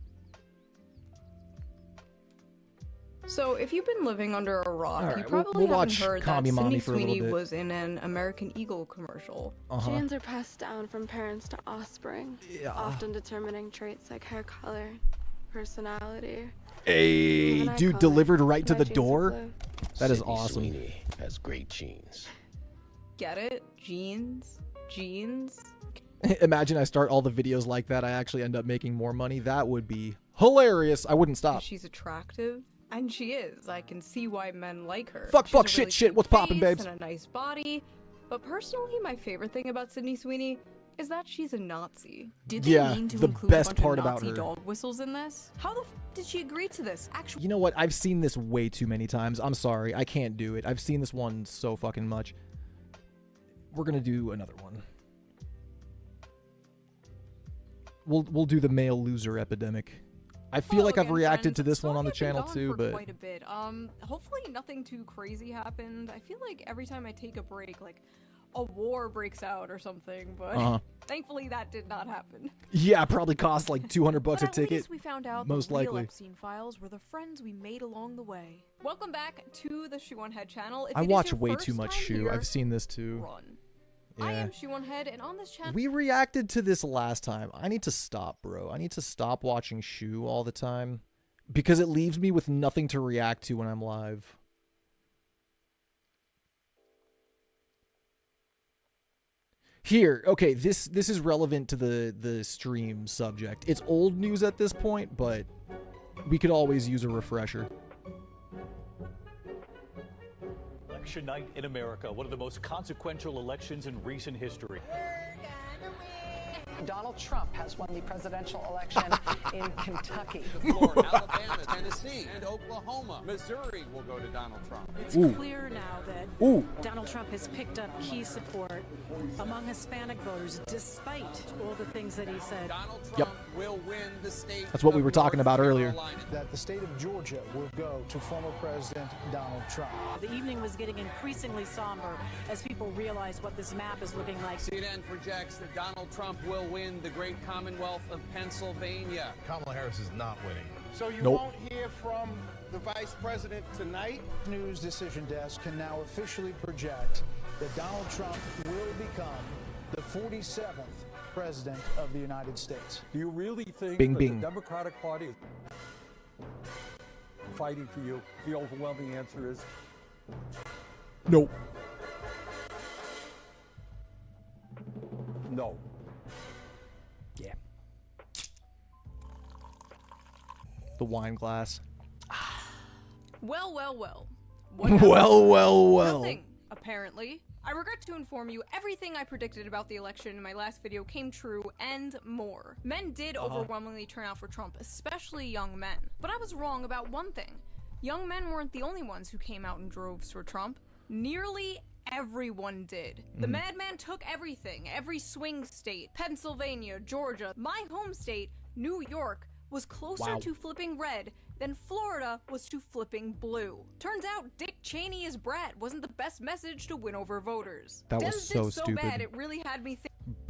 So, if you've been living under a rock, All right, you probably we'll haven't watch heard Kami that Mami Sydney for a little Sweeney bit. was in an American Eagle commercial. Genes are passed down from parents to offspring, often determining traits like hair color, personality. Hey, Even eye dude, color. delivered right to My the genes are door? blue. That is Sydney awesome. Sweeney has great genes. Get it? Jeans? Jeans? Imagine I start all the videos like that. I actually end up making more money. That would be hilarious. I wouldn't stop. She's attractive. And she is. I can see why men like her. Fuck, She's fuck, a shit, really shit. cute What's poppin', face babes? And a nice body. But personally, my favorite thing about Sydney Sweeney is that she's a Nazi. Did they Yeah, mean to the include best a bunch part of about Nazi her. dog whistles in this? How the f did she agree to this? Actually, You know what? I've seen this way too many times. I'm sorry. I can't do it. I've seen this one so fucking much. We're gonna do another one. We'll do the male loser epidemic. I feel like I've again, reacted to friends. this one on the I've been channel gone too, for but quite a bit. Hopefully nothing too crazy happened. I feel like every time I take a break, like a war breaks out or something, but thankfully that did not happen. yeah, it probably cost like $200 but a at ticket. least we found out most the real likely. Epstein files were the friends we made along the way. Welcome back to the Shoe on Head channel. If I it is watch your way first too much time Shoe. here, I've seen this too. run. I Yeah. am Shoe on Head, and on this channel, We reacted to this last time. I need to stop, bro. I need to stop watching Shoe all the time because it leaves me with nothing to react to when I'm live. Here, okay, this is relevant to the stream subject. It's old news at this point, but we could always use a refresher. Election night in America, one of the most consequential elections in recent history. Donald Trump has won the presidential election in Kentucky. Florida, Alabama, Tennessee, and Oklahoma. Missouri will go to Donald Trump. It's clear now that Donald Trump has picked up key support among Hispanic voters, despite all the things that he said. Donald Trump will win the state. That's what we were talking about earlier. That the state of Georgia will go to former President Donald Trump. The evening was getting increasingly somber as people realized what this map is looking like. CNN projects that Donald Trump will win the great Commonwealth of Pennsylvania. Kamala Harris is not winning. So you Nope. won't hear from the vice president tonight? News Decision Desk can now officially project that Donald Trump will become the 47th president of the United States. Do you really think Bing, that bing. the Democratic Party is fighting for you? The overwhelming answer is Nope. no. Yeah. The wine glass. well. Well. Nothing, apparently. I regret to inform you, everything I predicted about the election in my last video came true, and more. Men did overwhelmingly turn out for Trump, especially young men. But I was wrong about one thing. Young men weren't the only ones who came out in droves for Trump. Nearly everyone did. The madman took everything, every swing state, Pennsylvania, Georgia, my home state, New York, was closer to flipping red than Florida was to flipping blue. Turns out Dick Cheney as Brat wasn't the best message to win over voters. That Dems was so did so stupid. bad it really had me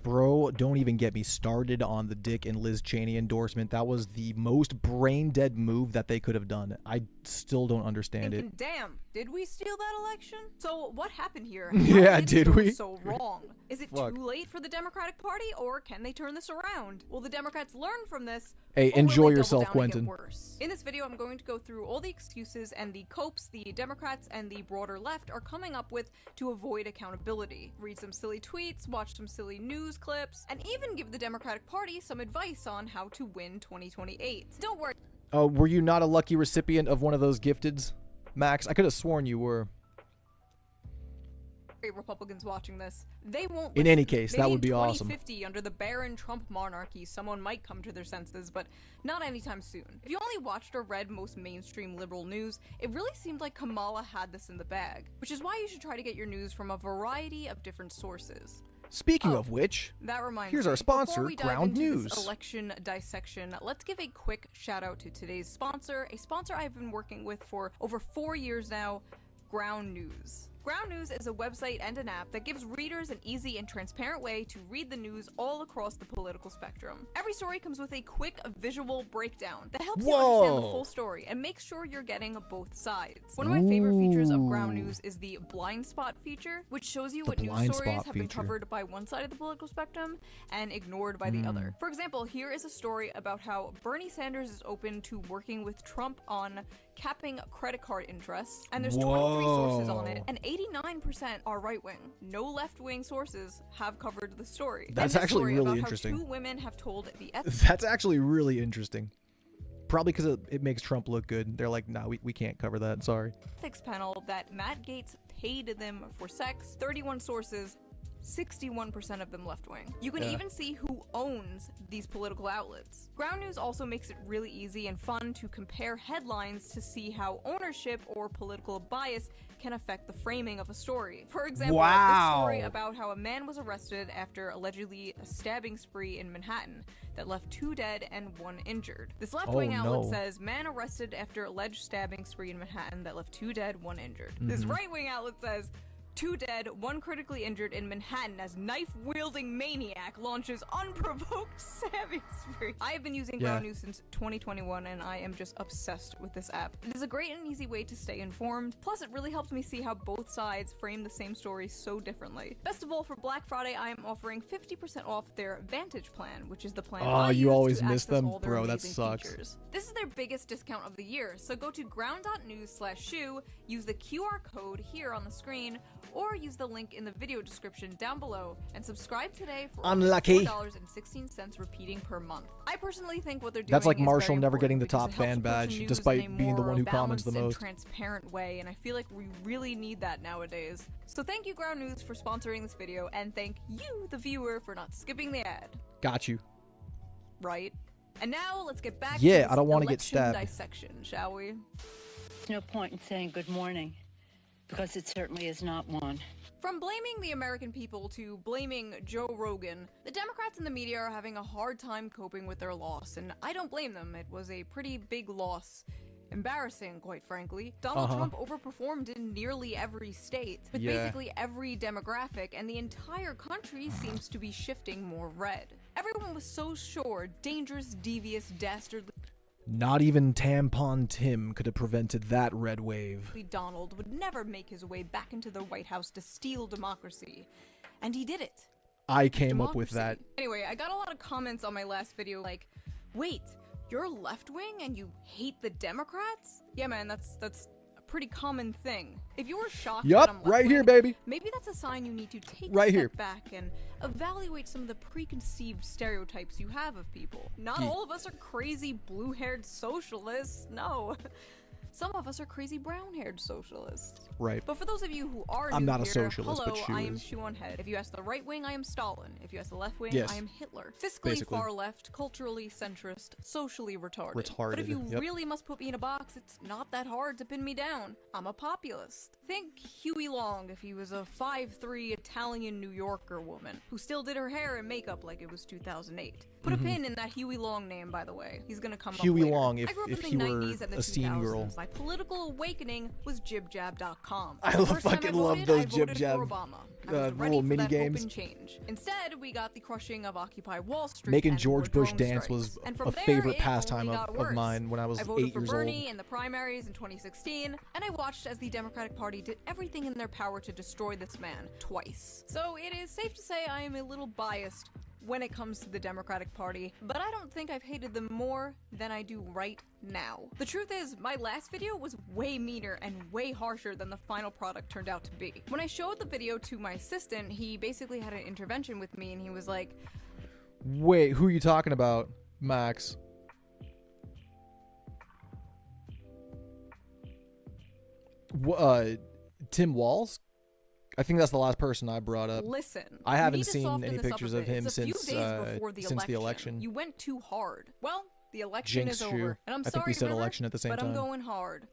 Bro, don't even get me started on the Dick and Liz Cheney endorsement. That was the most brain-dead move that they could have done. I still don't understand thinking, it. damn, did we steal that election? So what happened here? Yeah, How did it go we? So wrong. Is it Fuck. too late for the Democratic Party, or can they turn this around? Will the Democrats learn from this, Hey, enjoy yourself, Quentin. In this video, I'm going to go through all the excuses and the copes the Democrats and the broader left are coming up with to avoid accountability. Read some silly tweets, watch some silly news clips, and even give the Democratic Party some advice on how to win 2028. Don't worry. Were you not a lucky recipient of one of those gifteds, Max? I could have sworn you were. Republicans watching this, they won't in any case. That would be awesome. 2050, under the barren Trump monarchy, someone might come to their senses, but not anytime soon. If you only watched or read most mainstream liberal news, it really seemed like Kamala had this in the bag, which is why you should try to get your news from a variety of different sources. Speaking of which, that reminds here's me, our sponsor, before we dive Ground into News. This election dissection, let's give a quick shout out to today's sponsor, a sponsor I've been working with for over 4 years now, Ground News. Ground News is a website and an app that gives readers an easy and transparent way to read the news all across the political spectrum. Every story comes with a quick visual breakdown that helps you understand the full story and makes sure you're getting both sides. One of my favorite features of Ground News is the blind spot feature, which shows you what news stories have been covered by one side of the political spectrum and ignored by the other. For example, here is a story about how Bernie Sanders is open to working with Trump on capping credit card interest, and there's 23 sources on it, and 89% are right-wing. No left-wing sources have covered the story. That's actually really interesting. How 2 women have told the That's actually really interesting. Probably because it makes Trump look good. They're like, nah, we can't cover that. Sorry. Ethics panel that Matt Gaetz paid them for sex. 31 sources. 61% of them left-wing. You can even see who owns these political outlets. Ground News also makes it really easy and fun to compare headlines to see how ownership or political bias can affect the framing of a story. For example, this story about how a man was arrested after allegedly a stabbing spree in Manhattan that left 2 dead and 1 injured. This left-wing outlet says, man arrested after alleged stabbing spree in Manhattan that left 2 dead, 1 injured. This right-wing outlet says, 2 dead, 1 critically injured in Manhattan as knife-wielding maniac launches unprovoked stabbing spree. I have been using Ground News since 2021, and I am just obsessed with this app. It is a great and easy way to stay informed. Plus, it really helps me see how both sides frame the same story so differently. Best of all, for Black Friday, I am offering 50% off their Vantage plan, which is the plan I use you always to miss them, all their bro. That amazing sucks. features. This is their biggest discount of the year, so go to ground.news/shoe, use the QR code here on the screen, or use the link in the video description down below and subscribe today for $4.16 repeating per month. I personally think what they're doing That's like is Marshall very never getting the important top fan badge despite being the one who comments the most. Transparent way, and I feel like we really need that nowadays. So thank you, Ground News, for sponsoring this video, and thank you, the viewer, for not skipping the ad. Got you. Right. And now let's get back to this I don't want to get stabbed. Dissection, shall we? There's no point in saying good morning, because it certainly is not one. From blaming the American people to blaming Joe Rogan, the Democrats and the media are having a hard time coping with their loss, and I don't blame them. It was a pretty big loss. Embarrassing, quite frankly. Donald Trump overperformed in nearly every state, with basically every demographic, and the entire country seems to be shifting more red. Everyone was so sure dangerous, devious, dastardly Not even Tampon Tim could have prevented that red wave. Donald would never make his way back into the White House to steal democracy. And he did it. I came up with that. Anyway, I got a lot of comments on my last video like, wait, you're left-wing and you hate the Democrats? Yeah, man, that's a pretty common thing. If you were shocked that I'm right here, baby. Maybe that's a sign you need to take right a step here. back and evaluate some of the preconceived stereotypes you have of people. Not all of us are crazy blue-haired socialists, no. Some of us are crazy brown-haired socialists. Right. But for those of you who are I'm new not a here, socialist, hello, but Shu I am is. Shu on Head. If you ask the right wing, I am Stalin. If you ask the left wing, Yes. I am Hitler. Fiscally Basically. far left, culturally centrist, socially retarded. But if you really must put me in a box, it's not that hard to pin me down. I'm a populist. Think Huey Long if he was a 5'3" Italian New Yorker woman who still did her hair and makeup like it was 2008. Put a pin in that Huey Long name, by the way. He's gonna come Huey up later. Long, I grew up if in he the were 90s and the a scene 2000s. girl. My political awakening was jibjab.com. I fucking love those jib-jab little mini games. Change. Instead, we got the crushing of Occupy Wall Street. Making and George Bush drone dance strikes. was And from a there, favorite it pastime only got of worse. mine when I was I voted 8 for years Bernie old. in the primaries in 2016, and I watched as the Democratic Party did everything in their power to destroy this man twice. So it is safe to say I am a little biased when it comes to the Democratic Party, but I don't think I've hated them more than I do right now. The truth is, my last video was way meaner and way harsher than the final product turned out to be. When I showed the video to my assistant, he basically had an intervention with me and he was like, wait, who are you talking about, Max? Tim Walz? I think that's the last person I brought up. Listen, I haven't seen any pictures of him since the election. You went too hard. Well, the election is over. And I'm sorry, I think we said River, election at the same but time. I'm going hard.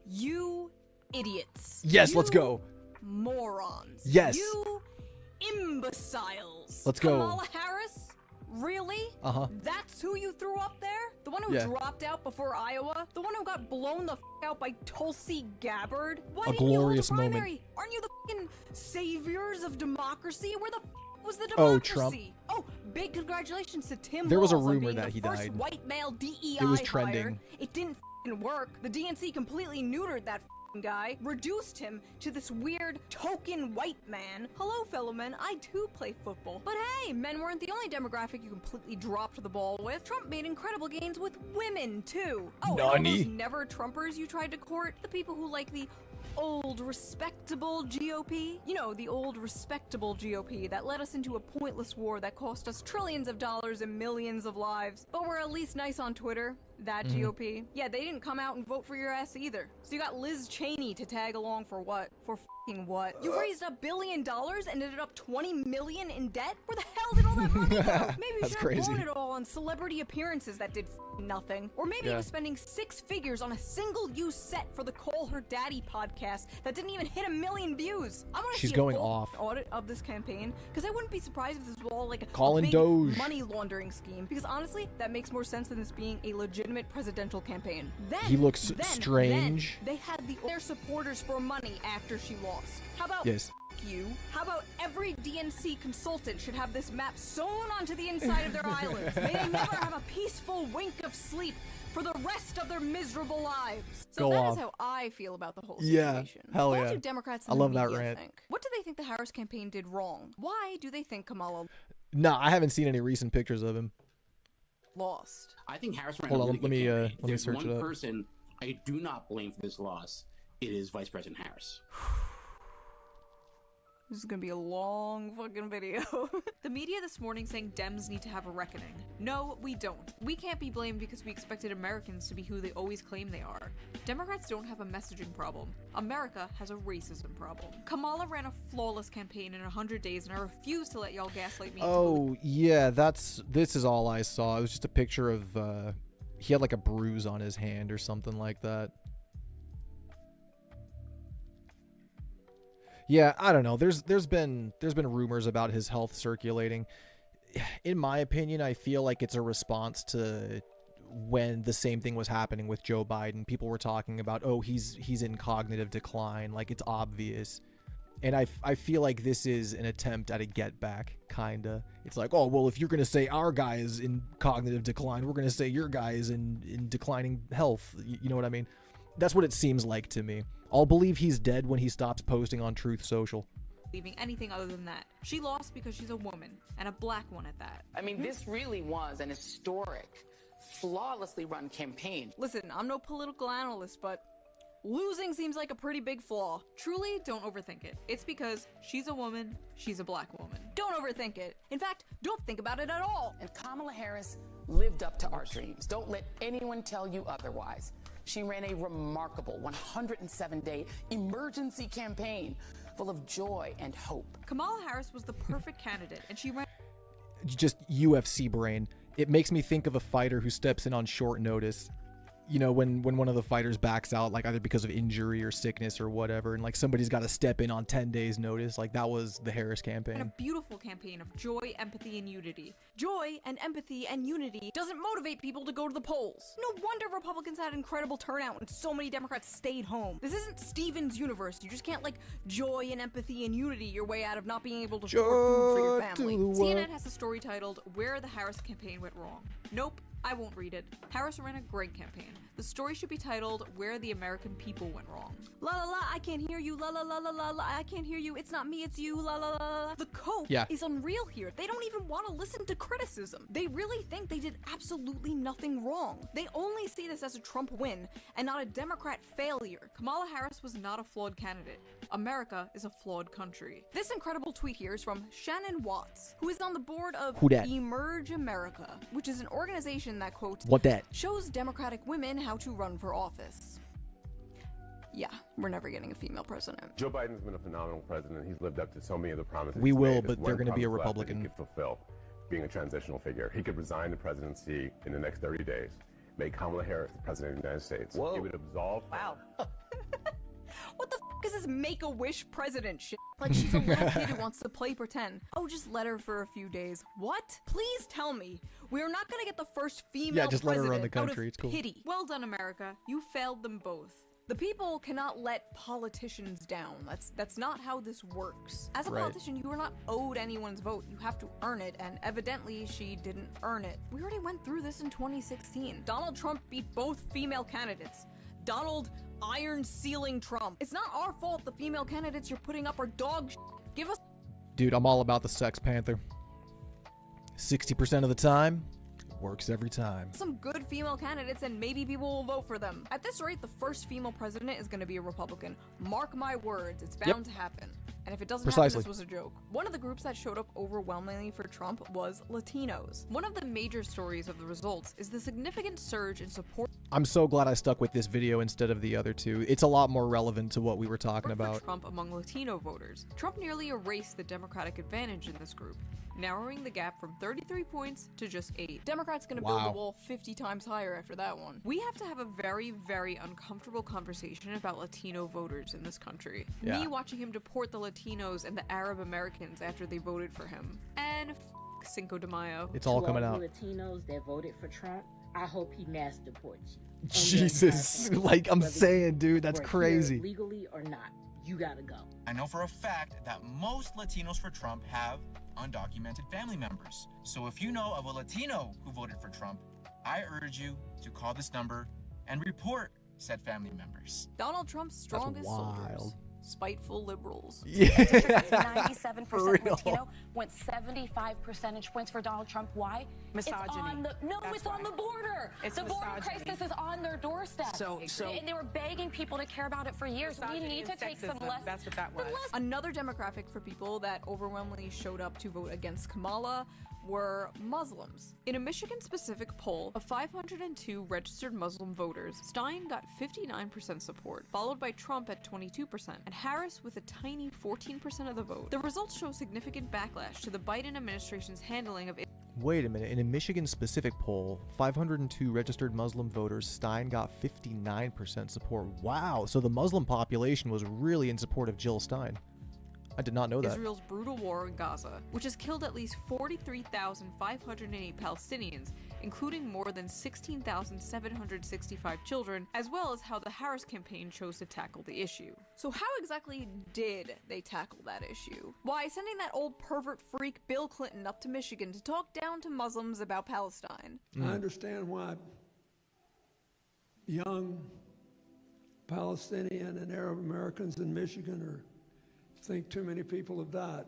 You idiots. Yes, let's go. Morons. Yes. You imbeciles. Let's go. Kamala Harris? Really? Uh-huh. That's who you threw up there? The one who dropped out before Iowa? The one who got blown the f out by Tulsi Gabbard? Why didn't you hold a primary? Moment. Aren't you the f***ing saviors of democracy? Where the f was the Oh, democracy? Trump. Oh, big congratulations to Tim There was a Walz on rumor being that the he first died. white male DEI It was hire. trending. It didn't f***ing work. The DNC completely neutered that guy, reduced him to this weird token white man. Hello, fellow men, I too play football. But hey, men weren't the only demographic you completely dropped the ball with. Trump made incredible gains with women too. Oh, and all those never Trumpers you tried to court, the people who like the old respectable GOP. You know, the old respectable GOP that led us into a pointless war that cost us trillions of dollars and millions of lives. But we're at least nice on Twitter. That GOP. Yeah, they didn't come out and vote for your ass either. So you got Liz Cheney to tag along for what? For f***ing what? You raised $1 billion and ended up $20 million in debt? Where the hell did all that money go? Maybe you should have blown it all on celebrity appearances that did nothing. Or maybe he was spending 6 figures on a single-use set for the Call Her Daddy podcast that didn't even hit 1 million views. I want to see a full audit of this campaign, because I wouldn't be surprised if this was all like a big money laundering scheme. Because honestly, that makes more sense than this being a legitimate presidential campaign. Then he looks strange. Then they had their supporters for money after she lost. How about you? How about every DNC consultant should have this map sewn onto the inside of their eyelids? May they never have a peaceful wink of sleep for the rest of their miserable lives. So that is how I feel about the whole situation. Hell What yeah. do Democrats I in love the that media rant. think? What do they think the Harris campaign did wrong? Why do they think Kamala No, I haven't seen any recent pictures of him. lost? I think Harris ran Hold a on, really let good me campaign. If let me there's search one it up. person I do not blame for this loss, it is Vice President Harris. This is gonna be a long fucking video. The media this morning saying Dems need to have a reckoning. No, we don't. We can't be blamed because we expected Americans to be who they always claim they are. Democrats don't have a messaging problem. America has a racism problem. Kamala ran a flawless campaign in 100 days and I refuse to let y'all gaslight me. Oh, yeah, this is all I saw. It was just a picture of, he had like a bruise on his hand or something like that. Yeah, I don't know. There's been rumors about his health circulating. In my opinion, I feel like it's a response to when the same thing was happening with Joe Biden. People were talking about, oh, he's in cognitive decline, like it's obvious. And I feel like this is an attempt at a get back, kinda. It's like, oh, well, if you're gonna say our guy is in cognitive decline, we're gonna say your guy is in declining health. You know what I mean? That's what it seems like to me. I'll believe he's dead when he stops posting on Truth Social. Leaving anything other than that. She lost because she's a woman, and a black one at that. I mean, this really was an historic, flawlessly run campaign. Listen, I'm no political analyst, but losing seems like a pretty big flaw. Truly, don't overthink it. It's because she's a woman, she's a black woman. Don't overthink it. In fact, don't think about it at all. And Kamala Harris lived up to our dreams. Don't let anyone tell you otherwise. She ran a remarkable 107-day emergency campaign full of joy and hope. Kamala Harris was the perfect candidate, and she ran... Just UFC brain. It makes me think of a fighter who steps in on short notice. You know, when one of the fighters backs out, like either because of injury or sickness or whatever, and like somebody's got to step in on 10 days notice. Like that was the Harris campaign. And a beautiful campaign of joy, empathy, and unity. Joy and empathy and unity doesn't motivate people to go to the polls. No wonder Republicans had incredible turnout and so many Democrats stayed home. This isn't Steven's universe. You just can't like joy and empathy and unity your way out of not being able to afford food for your family. CNN has a story titled, Where the Harris Campaign Went Wrong. Nope. I won't read it. Harris ran a great campaign. The story should be titled, Where the American People Went Wrong. La la la, I can't hear you. La la la la la la, I can't hear you. It's not me, it's you. La la la la. The cope is unreal here. They don't even want to listen to criticism. They really think they did absolutely nothing wrong. They only see this as a Trump win and not a Democrat failure. Kamala Harris was not a flawed candidate. America is a flawed country. This incredible tweet here is from Shannon Watts, who is on the board of Emerge America, which is an organization that, quote, shows Democratic women how to run for office. Yeah, we're never getting a female president. Joe Biden's been a phenomenal president. He's lived up to so many of the promises. We will, but they're going to be a Republican. He could fulfill being a transitional figure. He could resign the presidency in the next 30 days, make Kamala Harris the president of the United States. Whoa. It would absolve. Wow. What the f is this Make-A-Wish president shit? Like she's a little kid who wants to play pretend. Oh, just let her for a few days. What? Please tell me. We're not gonna get the first female just let her run the country. Out of it's cool. Pity. Well done, America. You failed them both. The people cannot let politicians down. That's not how this works. As a politician, you are not owed anyone's vote. You have to earn it, and evidently she didn't earn it. We already went through this in 2016. Donald Trump beat both female candidates. Donald iron sealing Trump. It's not our fault the female candidates you're putting up are dog shit. Give us. Dude, I'm all about the Sex Panther. 60% of the time, works every time. Some good female candidates and maybe people will vote for them. At this rate, the first female president is going to be a Republican. Mark my words, it's bound to happen. And if it doesn't happen, this was a joke. One of the groups that showed up overwhelmingly for Trump was Latinos. One of the major stories of the results is the significant surge in support. I'm so glad I stuck with this video instead of the other two. It's a lot more relevant to what we were talking about. Trump among Latino voters. Trump nearly erased the Democratic advantage in this group, narrowing the gap from 33 points to just 8. Democrats gonna build the wall 50 times higher after that one. We have to have a very, very uncomfortable conversation about Latino voters in this country. Me watching him deport the Latinos and the Arab Americans after they voted for him. And Cinco de Mayo. It's all coming out. Latinos that voted for Trump, I hope he mass deports you. Jesus, like I'm saying, dude, that's crazy. Legally or not, you gotta go. I know for a fact that most Latinos for Trump have undocumented family members. So if you know of a Latino who voted for Trump, I urge you to call this number and report said family members. Donald Trump's strongest soldiers. Spiteful liberals. Yeah. 97% Latino, went 75 percentage points for Donald Trump. Why? Misogyny. It's on the border. The border crisis is on their doorstep. And they were begging people to care about it for years. We need to take some less. That's what that was. Another demographic for people that overwhelmingly showed up to vote against Kamala were Muslims. In a Michigan-specific poll of 502 registered Muslim voters, Stein got 59% support, followed by Trump at 22%, and Harris with a tiny 14% of the vote. The results show significant backlash to the Biden administration's handling of. Wait a minute, in a Michigan-specific poll, 502 registered Muslim voters, Stein got 59% support. Wow, so the Muslim population was really in support of Jill Stein. I did not know that. Israel's brutal war in Gaza, which has killed at least 43,508 Palestinians, including more than 16,765 children, as well as how the Harris campaign chose to tackle the issue. So how exactly did they tackle that issue? Why, sending that old pervert freak Bill Clinton up to Michigan to talk down to Muslims about Palestine. I understand why young Palestinian and Arab Americans in Michigan think too many people have died.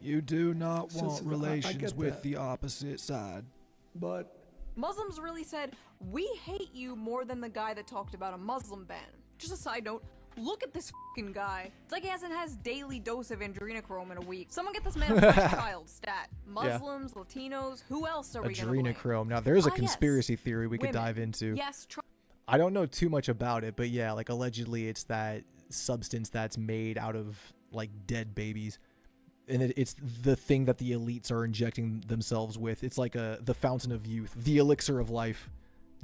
You do not want relations with the opposite side. But Muslims really said, we hate you more than the guy that talked about a Muslim ban. Just a side note, look at this fucking guy. It's like he hasn't had his daily dose of adrenochrome in a week. Someone get this man a fresh child stat. Muslims, Latinos, who else are we gonna blame? Adrenochrome. Now there's a conspiracy theory we could dive into. Yes, I don't know too much about it, but yeah, like allegedly it's that substance that's made out of like dead babies, and it's the thing that the elites are injecting themselves with. It's like the fountain of youth, the elixir of life.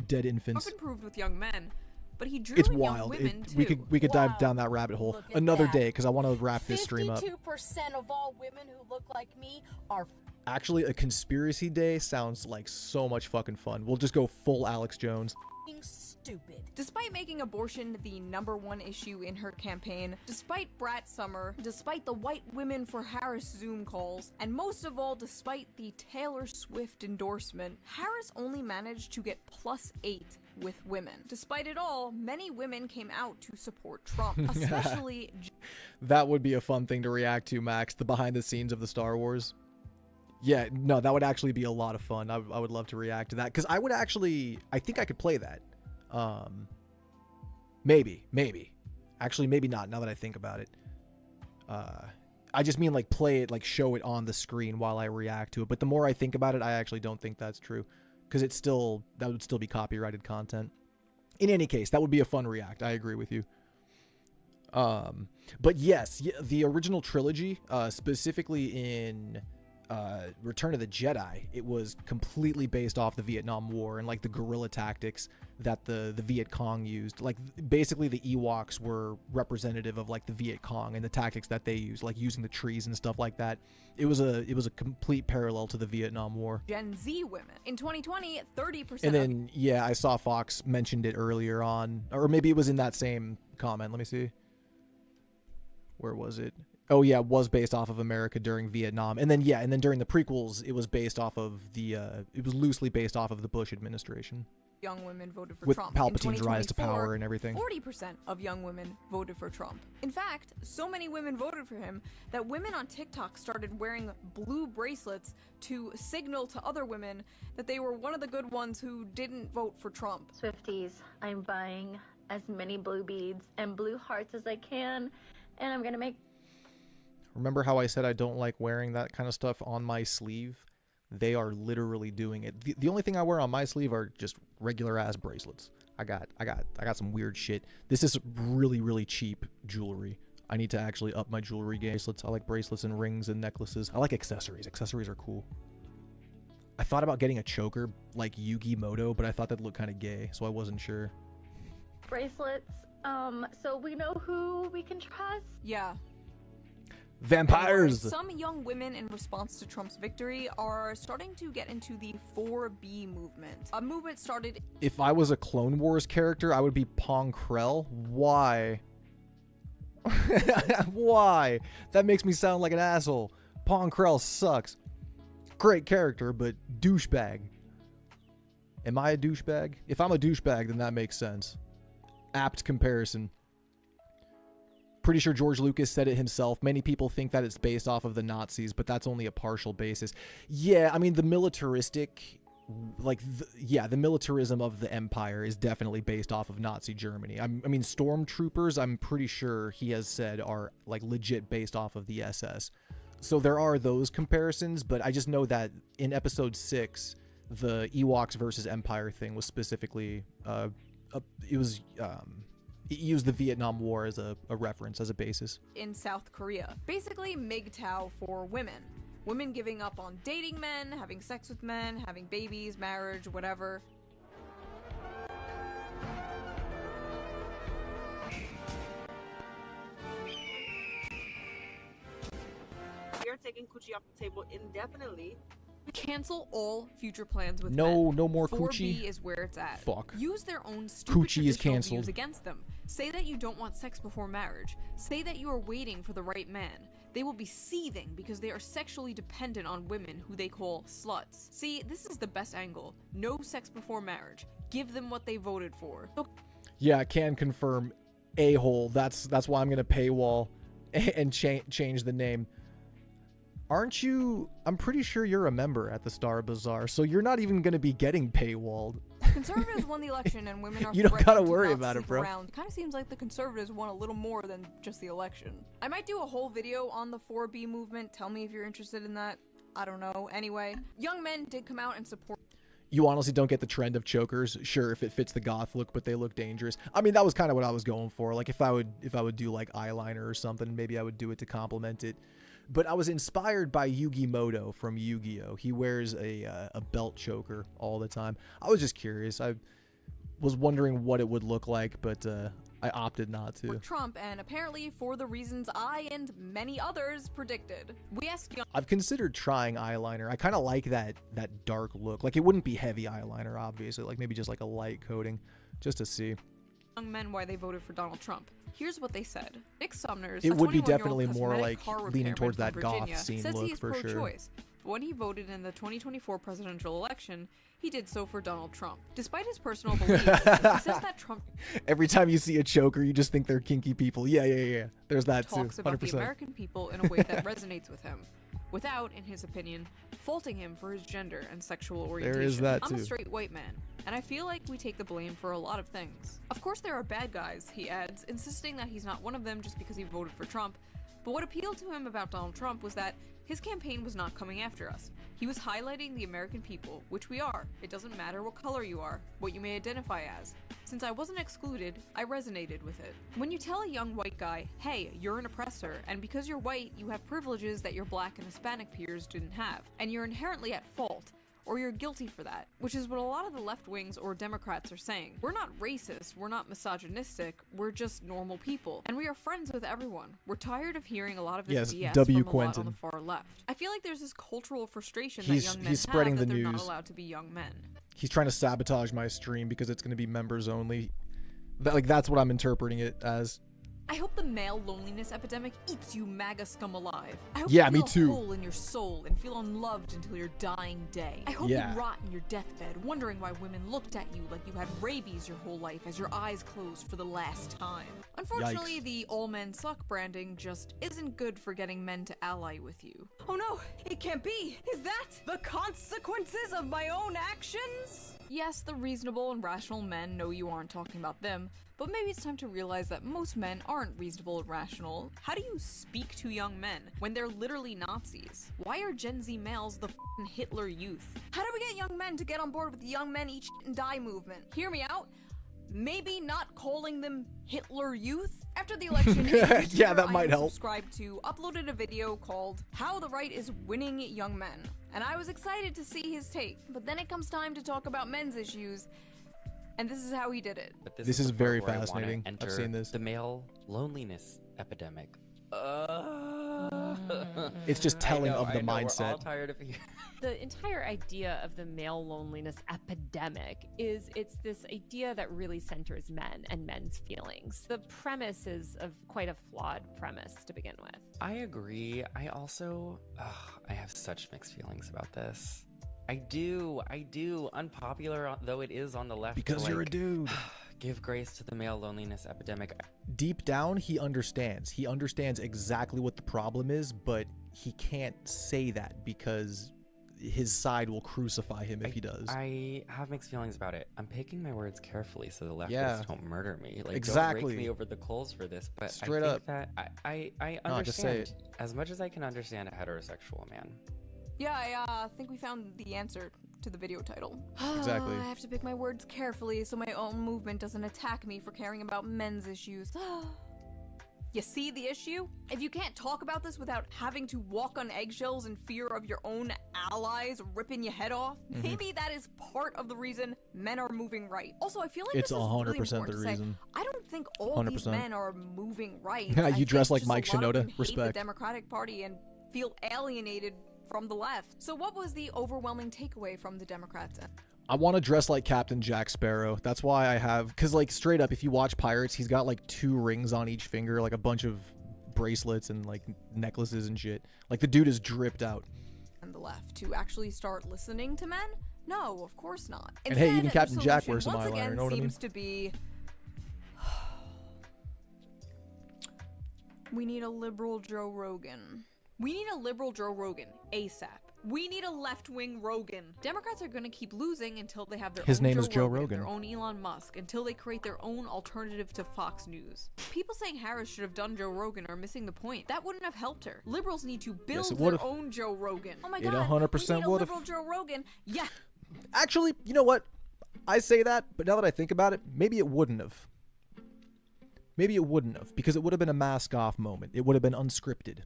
Dead infants. Often proved with young men, but he drew it's in wild. Young women too. We could dive down that rabbit hole another day because I want to wrap this stream up. 52% of all women who look like me are. Actually, a conspiracy day sounds like so much fucking fun. We'll just go full Alex Jones. stupid. Despite making abortion the #1 issue in her campaign, despite Brat Summer, despite the White Women for Harris Zoom calls, and most of all despite the Taylor Swift endorsement, Harris only managed to get +8 with women. Despite it all, many women came out to support Trump, especially... That would be a fun thing to react to, Max, the behind the scenes of the Star Wars. Yeah, no, that would actually be a lot of fun. I would love to react to that, because I would actually, I think I could play that. Maybe. Actually, maybe not, now that I think about it. I just mean, like, play it, like, show it on the screen while I react to it. But the more I think about it, I actually don't think that's true. Because that would still be copyrighted content. In any case, that would be a fun react. I agree with you. But yes, the original trilogy, specifically in Return of the Jedi, it was completely based off the Vietnam War and like the guerrilla tactics that the Viet Cong used. Like basically the Ewoks were representative of like the Viet Cong and the tactics that they used, like using the trees and stuff like that. It was a complete parallel to the Vietnam War. Gen Z women. In 2020, 30%. And then yeah, I saw Fox mentioned it earlier on, or maybe it was in that same comment. Let me see. Where was it? Oh yeah, it was based off of America during Vietnam, and then during the prequels, it was based off of it was loosely based off of the Bush administration. Young women voted for With Trump. Palpatine's rise to power and everything. 40% of young women voted for Trump. In fact, so many women voted for him that women on TikTok started wearing blue bracelets to signal to other women that they were one of the good ones who didn't vote for Trump. Swifties, I'm buying as many blue beads and blue hearts as I can, and I'm gonna make... Remember how I said I don't like wearing that kind of stuff on my sleeve? They are literally doing it. The only thing I wear on my sleeve are just regular ass bracelets. I got some weird shit. This is really, really cheap jewelry. I need to actually up my jewelry game. Bracelets. I like bracelets and rings and necklaces. I like accessories. Accessories are cool. I thought about getting a choker like Yugi Moto, but I thought that'd look kind of gay, so I wasn't sure. Bracelets, so we know who we can trust? Yeah. Vampires! Some young women, in response to Trump's victory, are starting to get into the 4B movement. A movement started... If I was a Clone Wars character, I would be Pong Krell. Why? Why? That makes me sound like an asshole. Pong Krell sucks. Great character, but douchebag. Am I a douchebag? If I'm a douchebag, then that makes sense. Apt comparison. Pretty sure George Lucas said it himself. Many people think that it's based off of the Nazis, but that's only a partial basis. Yeah, I mean, the militaristic, the militarism of the Empire is definitely based off of Nazi Germany. I mean, stormtroopers, I'm pretty sure he has said are like legit based off of the SS. So there are those comparisons, but I just know that in episode 6, the Ewoks versus Empire thing was specifically, it used the Vietnam War as a reference, as a basis. In South Korea. Basically MGTOW for women. Women giving up on dating men, having sex with men, having babies, marriage, whatever. We are taking coochie off the table indefinitely. Cancel all future plans with no men. more 4B coochie. is where it's at. Fuck. Use their own stupid Coochie is traditional canceled. views against them. Say that you don't want sex before marriage. Say that you are waiting for the right man. They will be seething because they are sexually dependent on women who they call sluts. See, this is the best angle. No sex before marriage. Give them what they voted for. Yeah, I can confirm. A-hole. That's why I'm gonna paywall and change the name. Aren't you? I'm pretty sure you're a member at the Star Bazaar, so you're not even gonna be getting paywalled. Conservatives won the election and women are You don't gotta threatening to worry not about it, sleep bro. around. Kind of seems like the conservatives won a little more than just the election. I might do a whole video on the 4B movement. Tell me if you're interested in that. I don't know. Anyway, young men did come out and support. You honestly don't get the trend of chokers. Sure, if it fits the goth look, but they look dangerous. I mean, that was kind of what I was going for. Like if I would do like eyeliner or something, maybe I would do it to complement it. But I was inspired by Yugi Moto from Yu-Gi-Oh! He wears a belt choker all the time. I was just curious. I was wondering what it would look like, but I opted not to. Trump, and apparently for the reasons I and many others predicted. We asked young... I've considered trying eyeliner. I kind of like that dark look. Like it wouldn't be heavy eyeliner, obviously. Like maybe just like a light coating. just to see. Young men why they voted for Donald Trump. Here's what they said. Nick Sumners, It would be 21-year-old definitely more cosmetic like car leaning repairman towards from that Virginia, goth scene says look he is for sure. pro-choice. But when he voted in the 2024 presidential election, he did so for Donald Trump. Despite his personal beliefs, he says that Trump Every time you see a choker, you just think they're kinky people. Yeah. There's that too. talks about 100%. the American people in a way that resonates with him, without, in his opinion, faulting him for his gender and sexual orientation. There is that I'm a too. straight white man, and I feel like we take the blame for a lot of things. Of course there are bad guys, he adds, insisting that he's not one of them just because he voted for Trump. But what appealed to him about Donald Trump was that his campaign was not coming after us. He was highlighting the American people, which we are. It doesn't matter what color you are, what you may identify as. Since I wasn't excluded, I resonated with it. When you tell a young white guy, hey, you're an oppressor, and because you're white, you have privileges that your black and Hispanic peers didn't have, and you're inherently at fault, or you're guilty for that, which is what a lot of the left wings or Democrats are saying. We're not racist, we're not misogynistic, we're just normal people, and we are friends with everyone. We're tired of hearing a lot of this BS W. from a lot on Quentin. the far left. I feel like there's this cultural frustration He's- that young men he's spreading have that the they're not news. allowed to be young men. He's trying to sabotage my stream because it's going to be members only. That's what I'm interpreting it as. I hope the male loneliness epidemic eats you MAGA scum alive. I hope Yeah, you me feel too. a hole in your soul and feel unloved until your dying day. I hope Yeah. you rot in your deathbed, wondering why women looked at you like you had rabies your whole life as your eyes closed for the last time. Unfortunately, Yikes. the all men suck branding just isn't good for getting men to ally with you. Oh no, it can't be. Is that the consequences of my own actions? Yes, the reasonable and rational men know you aren't talking about them, but maybe it's time to realize that most men aren't reasonable and rational. How do you speak to young men when they're literally Nazis? Why are Gen Z males the f***ing Hitler youth? How do we get young men to get on board with the Young Men Eat Shit and Die movement? Hear me out. Maybe not calling them Hitler youth? After the election, Yeah, that might help. Subscribed to uploaded a video called "How the Right is Winning Young Men," and I was excited to see his take. But then it comes time to talk about men's issues, and this is how he did it. But This is the part very where I wanna fascinating. I've enter seen this. The male loneliness epidemic. It's just telling of the We're all mindset. tired of hearing. The entire idea of the male loneliness epidemic is it's this idea that really centers men and men's feelings. The premise is of quite a flawed premise to begin with. I agree. I also, I have such mixed feelings about this. I do. Unpopular though it is on the left. Because to, you're a dude. Give grace to the male loneliness epidemic. Deep down, he understands. He understands exactly what the problem is, but he can't say that because his side will crucify him if he does. I have mixed feelings about it. I'm picking my words carefully so the leftists Yeah. don't murder me. Like, Exactly. don't rake me over the coals for this. But Straight I up. think that I No, just say understand as much as I can understand a heterosexual man. Yeah, I think we found the answer to the video title. Exactly. I have to pick my words carefully so my own movement doesn't attack me for caring about men's issues. You see the issue? If you can't talk about this without having to walk on eggshells in fear of your own allies ripping your head off, maybe that is part of the reason men are moving right. Also, I feel like It's this is 100% really important the to say. reason. I don't think all these 100%. men are moving right. Yeah, I you think dress like just Mike a lot of Shinoda. them hate Respect. the Democratic Party and feel alienated from the left. So what was the overwhelming takeaway from the Democrats? I want to dress like Captain Jack Sparrow. That's why I have, because like straight up, if you watch Pirates, he's got like 2 rings on each finger, like a bunch of bracelets and like necklaces and shit. Like the dude is dripped out. And the left to actually start listening to men? No, of course not. And hey, even Instead, Captain the Jack solution wears some once eyeliner, again know what I mean? seems to be we need a liberal Joe Rogan. We need a liberal Joe Rogan ASAP. We need a left-wing Rogan. Democrats are going to keep losing until they have their His own name Joe is Joe Rogan, their Rogan. own Elon Musk, until they create their own alternative to Fox News. People saying Harris should have done Joe Rogan are missing the point. That wouldn't have helped her. Liberals need to build it their would've. own Joe Rogan. Oh my It god, 100% we need a would've. liberal Joe Rogan. Yeah. Actually, you know what? I say that, but now that I think about it, maybe it wouldn't have. Maybe it wouldn't have, because it would have been a mask-off moment. It would have been unscripted.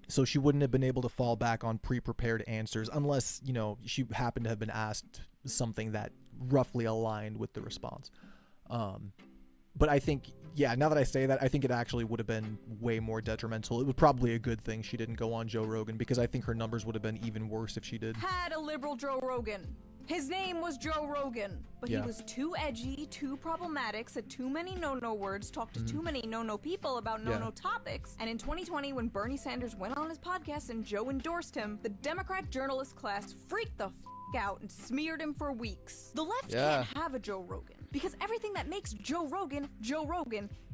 So she wouldn't have been able to fall back on pre-prepared answers unless, you know, she happened to have been asked something that roughly aligned with the response. But I think, yeah, now that I say that, I think it actually would have been way more detrimental. It was probably a good thing she didn't go on Joe Rogan, because I think her numbers would have been even worse if she did. Had a liberal Joe Rogan. His name was Joe Rogan, but he was too edgy, too problematic, said too many no-no words, talked to too many no-no people about no-no topics, and in 2020, when Bernie Sanders went on his podcast and Joe endorsed him, the Democrat journalist class freaked the out and smeared him for weeks. The left can't have a Joe Rogan, because everything that makes Joe Rogan,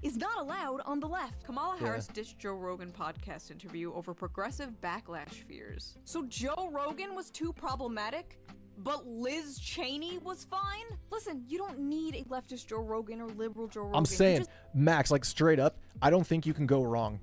is not allowed on the left. Kamala Harris ditched Joe Rogan podcast interview over progressive backlash fears. So Joe Rogan was too problematic, but Liz Cheney was fine? Listen, you don't need a leftist Joe Rogan or liberal Joe Rogan. I'm saying, Max, like straight up, I don't think you can go wrong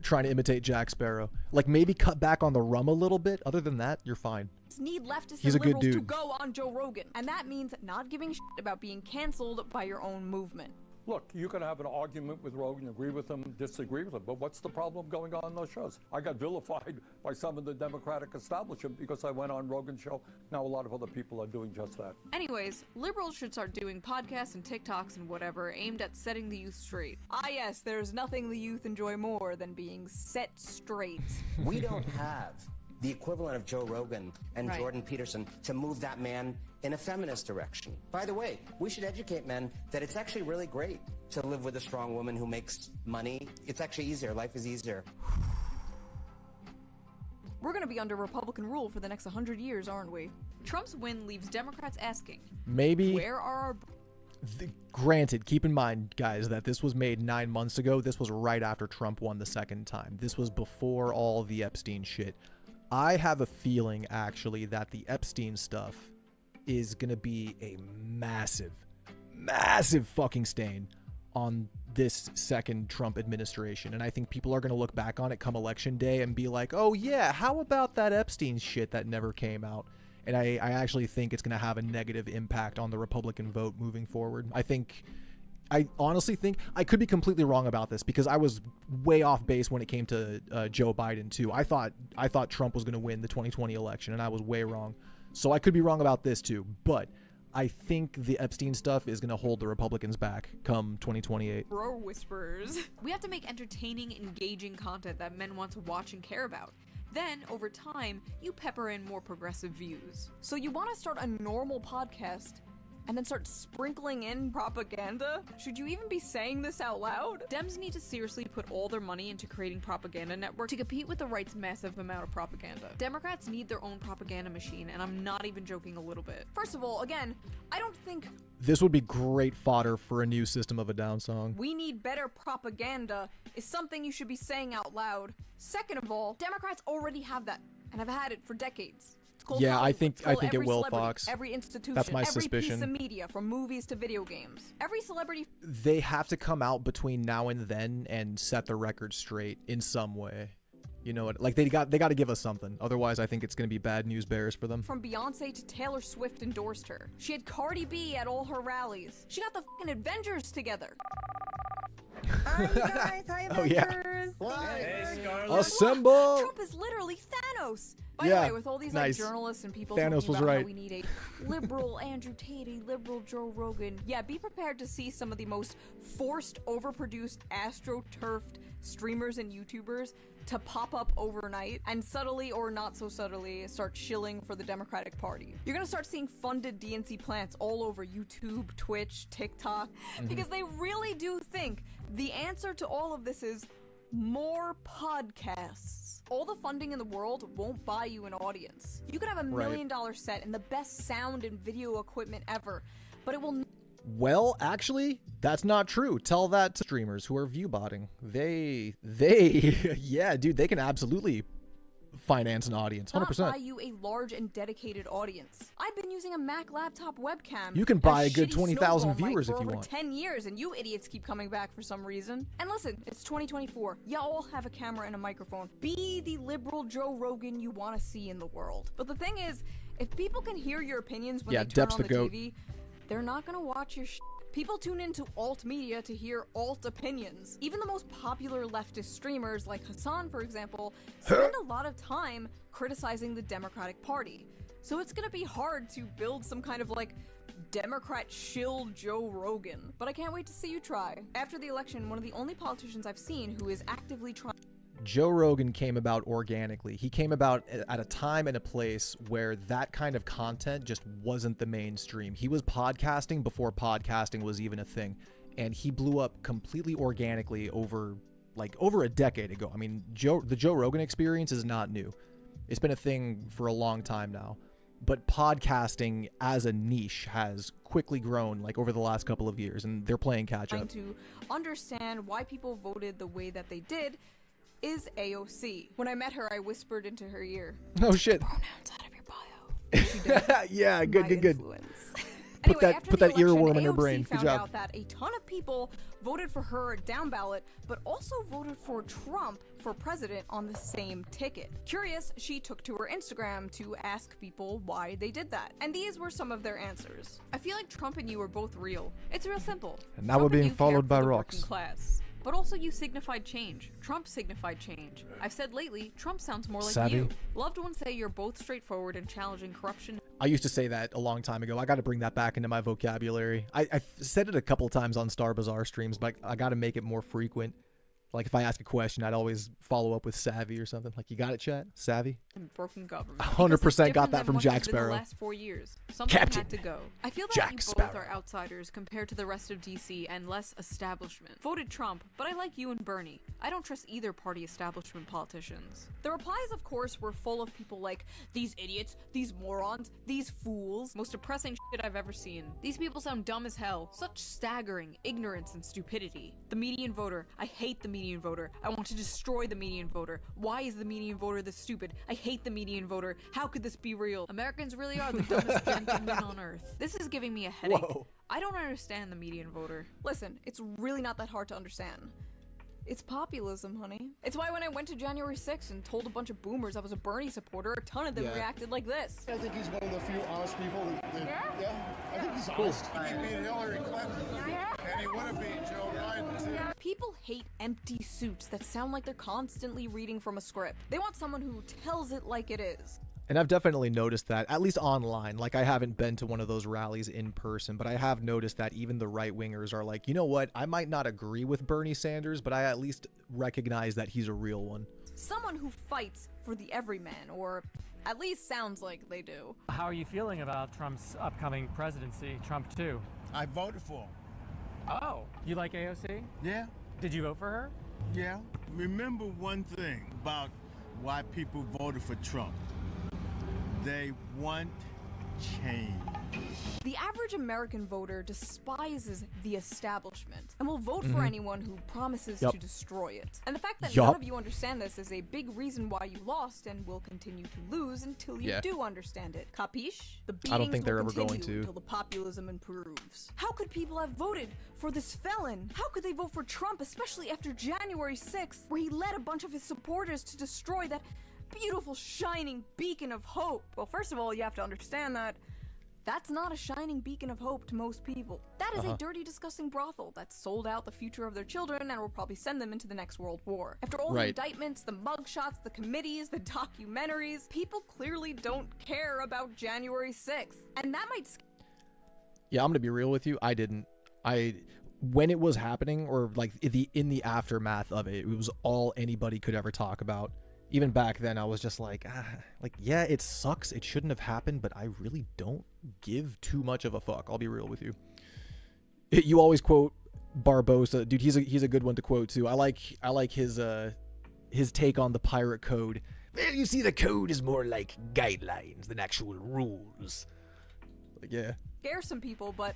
trying to imitate Jack Sparrow. Like maybe cut back on the rum a little bit. Other than that, you're fine. Need leftists He's and a good liberals to dude. go on Joe Rogan. And that means not giving a shit about being canceled by your own movement. Look, you can have an argument with Rogan, agree with him, disagree with him, but what's the problem going on those shows? I got vilified by some of the Democratic establishment because I went on Rogan's show. Now a lot of other people are doing just that. Anyways, liberals should start doing podcasts and TikToks and whatever aimed at setting the youth straight. Ah yes, there's nothing the youth enjoy more than being set straight. We don't have the equivalent of Joe Rogan and Right. Jordan Peterson to move that man in a feminist direction. By the way, we should educate men that it's actually really great to live with a strong woman who makes money. It's actually easier. Life is easier. We're gonna be under Republican rule for the next 100 years, aren't we? Trump's win leaves Democrats asking, Maybe. where are our... Granted, keep in mind, guys, that this was made 9 months ago. This was right after Trump won the second time. This was before all the Epstein shit. I have a feeling, actually, that the Epstein stuff is going to be a massive, massive fucking stain on this second Trump administration. And I think people are going to look back on it come election day and be like, oh yeah, how about that Epstein shit that never came out? And I actually think it's going to have a negative impact on the Republican vote moving forward. I honestly think, I could be completely wrong about this because I was way off base when it came to Joe Biden too. I thought Trump was going to win the 2020 election, and I was way wrong. So I could be wrong about this too, but I think the Epstein stuff is going to hold the Republicans back come 2028. Bro whisperers. We have to make entertaining, engaging content that men want to watch and care about. Then, over time, you pepper in more progressive views. So you want to start a normal podcast and then start sprinkling in propaganda? Should you even be saying this out loud? Dems need to seriously put all their money into creating propaganda networks to compete with the right's massive amount of propaganda. Democrats need their own propaganda machine, and I'm not even joking a little bit. First of all, again, I don't think This would be great fodder for a new System of a Down song. we need better propaganda is something you should be saying out loud. Second of all, Democrats already have that, and have had it for decades. It's called Yeah, Hollywood. I think It's called it every will, celebrity, Fox. Every institution, That's my every suspicion. piece of media, from movies to video games. Every celebrity They have to come out between now and then and set the record straight in some way. You know what? Like they got to give us something. Otherwise, I think it's going to be bad news bears for them. from Beyonce to Taylor Swift endorsed her. She had Cardi B at all her rallies. She got the fucking Avengers together. Hi, you guys. Hi, Oh, yeah. Avengers. Hey, Scarlett. Assemble! Trump is literally Thanos. By Yeah, the way, with all these nice. journalists and people Thanos talking was about how right. we need a liberal Andrew Tate, a liberal Joe Rogan. Yeah, be prepared to see some of the most forced, overproduced, astroturfed streamers and YouTubers to pop up overnight and subtly or not so subtly start shilling for the Democratic Party. You're gonna start seeing funded DNC plants all over YouTube, Twitch, TikTok, because they really do think the answer to all of this is more podcasts. All the funding in the world won't buy you an audience. You could have $1 Right. million set and the best sound and video equipment ever, but it will Well, actually, that's not true. Tell that to streamers who are viewbotting. They, yeah, dude, they can absolutely finance an audience, not 100%. buy you a large and dedicated audience. I've been using a Mac laptop webcam. You can and buy a good shitty 20,000 snowball mic viewers for if you over want. 10 years, and you idiots keep coming back for some reason. And listen, it's 2024. Y'all have a camera and a microphone. Be the liberal Joe Rogan you want to see in the world. But the thing is, if people can hear your opinions when Yeah, they turn Depp's on the the goat. TV, they're not gonna watch your People tune into alt media to hear alt opinions. Even the most popular leftist streamers, like Hassan, for example, spend a lot of time criticizing the Democratic Party. So it's gonna be hard to build some kind of Democrat shill Joe Rogan. But I can't wait to see you try. After the election, one of the only politicians I've seen who is actively trying. Joe Rogan came about organically. He came about at a time and a place where that kind of content just wasn't the mainstream. He was podcasting before podcasting was even a thing. And he blew up completely organically over a decade ago. I mean, the Joe Rogan experience is not new. It's been a thing for a long time now. But podcasting as a niche has quickly grown like over the last couple of years, and they're playing catch up. Trying to understand why people voted the way that they did is AOC. When I met her, I whispered into her ear. Oh shit. Pronouns out of your bio. She did. Yeah, good. Anyway, Put that earworm in her AOC brain. Good found job. out that a ton of people voted for her down ballot, but also voted for Trump for president on the same ticket. Curious, she took to her Instagram to ask people why they did that. And these were some of their answers. I feel like Trump and you are both real. It's real simple. And now we're being followed by rocks. Class. But also you signified change. Trump signified change. I've said lately, Trump sounds more like Savvy. you. Loved ones say you're both straightforward and challenging corruption. I used to say that a long time ago. I got to bring that back into my vocabulary. I said it a couple times on Bazaar streams, but I got to make it more frequent. Like if I ask a question, I'd always follow up with savvy or something. Like, you got it, chat? Savvy? And broken government. 100% got that from Jack Sparrow. The last 4 years, something Captain had to go. I feel that Jack you both Sparrow. are outsiders compared to the rest of DC and less establishment. Voted Trump, but I like you and Bernie. I don't trust either party establishment politicians. The replies, of course, were full of people like, these idiots, these morons, these fools, most depressing shit I've ever seen. These people sound dumb as hell. Such staggering ignorance and stupidity. The median voter. I hate the median voter. I want to destroy the median voter. Why is the median voter this stupid? I hate the median voter. How could this be real? Americans really are the dumbest gentlemen on earth. This is giving me a headache. Whoa. I don't understand the median voter. Listen, it's really not that hard to understand. It's populism, honey. It's why when I went to January 6th and told a bunch of boomers I was a Bernie supporter, a ton of them reacted like this. I think he's one of the few honest people that I think he's honest. He beat Hillary Clinton, and he would have beat Joe Biden, too. People hate empty suits that sound like they're constantly reading from a script. They want someone who tells it like it is. And I've definitely noticed that, at least online. Like, I haven't been to one of those rallies in person, but I have noticed that even the right-wingers are like, you know what? I might not agree with Bernie Sanders, but I at least recognize that he's a real one. Someone who fights for the everyman, or at least sounds like they do. How are you feeling about Trump's upcoming presidency, Trump 2? I voted for him. Oh, you like AOC? Yeah. Did you vote for her? Yeah. Remember one thing about why people voted for Trump. They want change. The average American voter despises the establishment and will vote for anyone who promises to destroy it. And the fact that none of you understand this is a big reason why you lost and will continue to lose until you do understand it. Capiche? The beatings I don't think they're will ever going continue to. until the populism improves. How could people have voted for this felon? How could they vote for Trump, especially after January 6th, where he led a bunch of his supporters to destroy that beautiful shining beacon of hope? Well, first of all, you have to understand that that's not a shining beacon of hope to most people. That is a dirty, disgusting brothel that sold out the future of their children and will probably send them into the next world war. After all the indictments, the mugshots, the committees, the documentaries, people clearly don't care about January 6th. And that might... Yeah, I'm gonna be real with you. I didn't. When it was happening, or like in the aftermath of it, it was all anybody could ever talk about. Even back then, I was just like, yeah, it sucks. It shouldn't have happened, but I really don't give too much of a fuck. I'll be real with you. You always quote Barbosa, dude. He's a good one to quote too. I like his take on the pirate code. Well, you see, the code is more like guidelines than actual rules. Like, yeah. Scare some people, but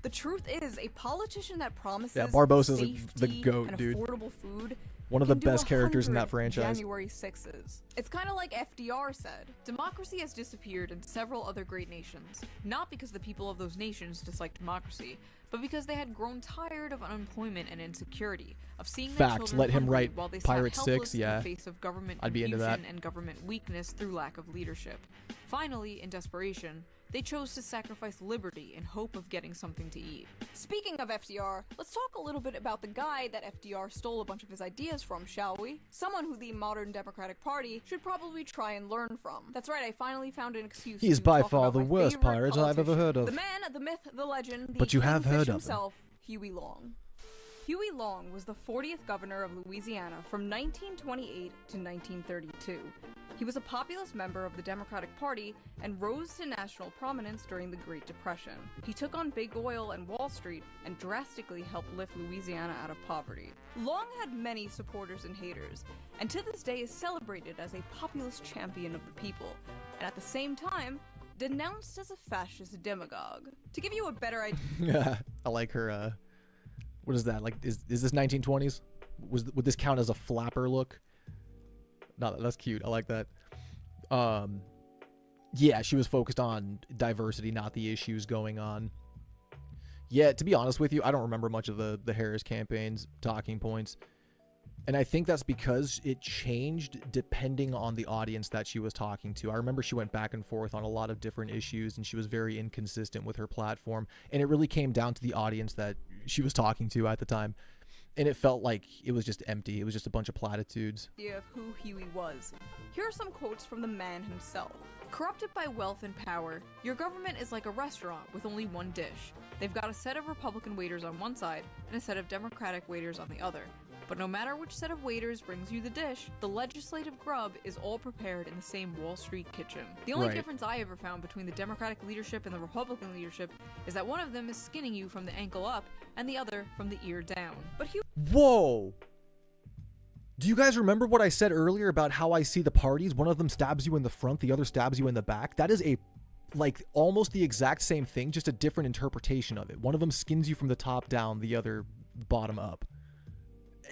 the truth is, a politician that promises Barbosa's the goat, and dude. affordable food. One of the best characters in that franchise. January 6s. It's kind of like FDR said. Democracy has disappeared in several other great nations. Not because the people of those nations disliked democracy, but because they had grown tired of unemployment and insecurity, of seeing their children Let him hungry write while they Pirate sat 6, helpless yeah. in the face of government I'd be into confusion that. and government weakness through lack of leadership. Finally, in desperation, they chose to sacrifice liberty in hope of getting something to eat. Speaking of FDR, let's talk a little bit about the guy that FDR stole a bunch of his ideas from, shall we? Someone who the modern Democratic Party should probably try and learn from. That's right, I finally found an excuse He's to by talk far about the my worst favorite pirate I've ever heard of. The man, the myth, the legend, the But you have kingfish heard of him. himself, Huey Long. Huey Long was the 40th governor of Louisiana from 1928 to 1932. He was a populist member of the Democratic Party and rose to national prominence during the Great Depression. He took on big oil and Wall Street and drastically helped lift Louisiana out of poverty. Long had many supporters and haters, and to this day is celebrated as a populist champion of the people, and at the same time, denounced as a fascist demagogue. To give you a better idea... I like her, what is that? Like, is this 1920s? Would this count as a flapper look? No, that's cute. I like that. Yeah, she was focused on diversity, not the issues going on. Yeah, to be honest with you, I don't remember much of the Harris campaign's talking points. And I think that's because it changed depending on the audience that she was talking to. I remember she went back and forth on a lot of different issues, and she was very inconsistent with her platform. And it really came down to the audience that she was talking to at the time. And it felt like it was just empty. It was just a bunch of platitudes. Of who Huey was. Here are some quotes from the man himself. Corrupted by wealth and power, your government is like a restaurant with only one dish. They've got a set of Republican waiters on one side and a set of Democratic waiters on the other. But no matter which set of waiters brings you the dish, the legislative grub is all prepared in the same Wall Street kitchen. The only difference I ever found between the Democratic leadership and the Republican leadership is that one of them is skinning you from the ankle up and the other from the ear down. But Whoa! Do you guys remember what I said earlier about how I see the parties? One of them stabs you in the front, the other stabs you in the back. That is almost the exact same thing, just a different interpretation of it. One of them skins you from the top down, the other bottom up.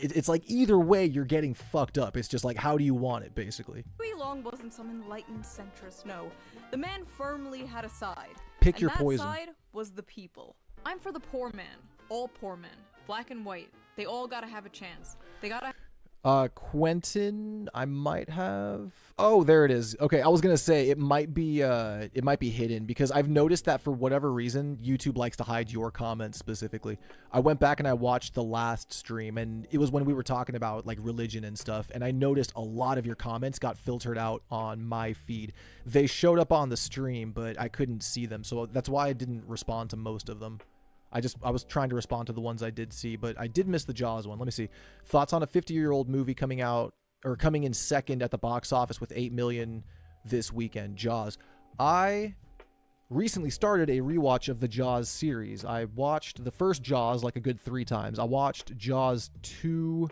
It's like either way you're getting fucked up. It's just like, how do you want it, basically? Huey Long wasn't some enlightened centrist, no. The man firmly had a side. Pick your poison. And that side was the people. I'm for the poor man. All poor men. Black and white. They all gotta have a chance. They gotta... Quentin, I might have... Oh, there it is. Okay, I was gonna say it might be hidden because I've noticed that for whatever reason, YouTube likes to hide your comments specifically. I went back and I watched the last stream, and it was when we were talking about like religion and stuff, and I noticed a lot of your comments got filtered out on my feed. They showed up on the stream, but I couldn't see them, so that's why I didn't respond to most of them. I was trying to respond to the ones I did see, but I did miss the Jaws one. Let me see. Thoughts on a 50-year-old movie coming in second at the box office with 8 million this weekend? Jaws. I recently started a rewatch of the Jaws series. I watched the first Jaws like a good 3 times. I watched Jaws 2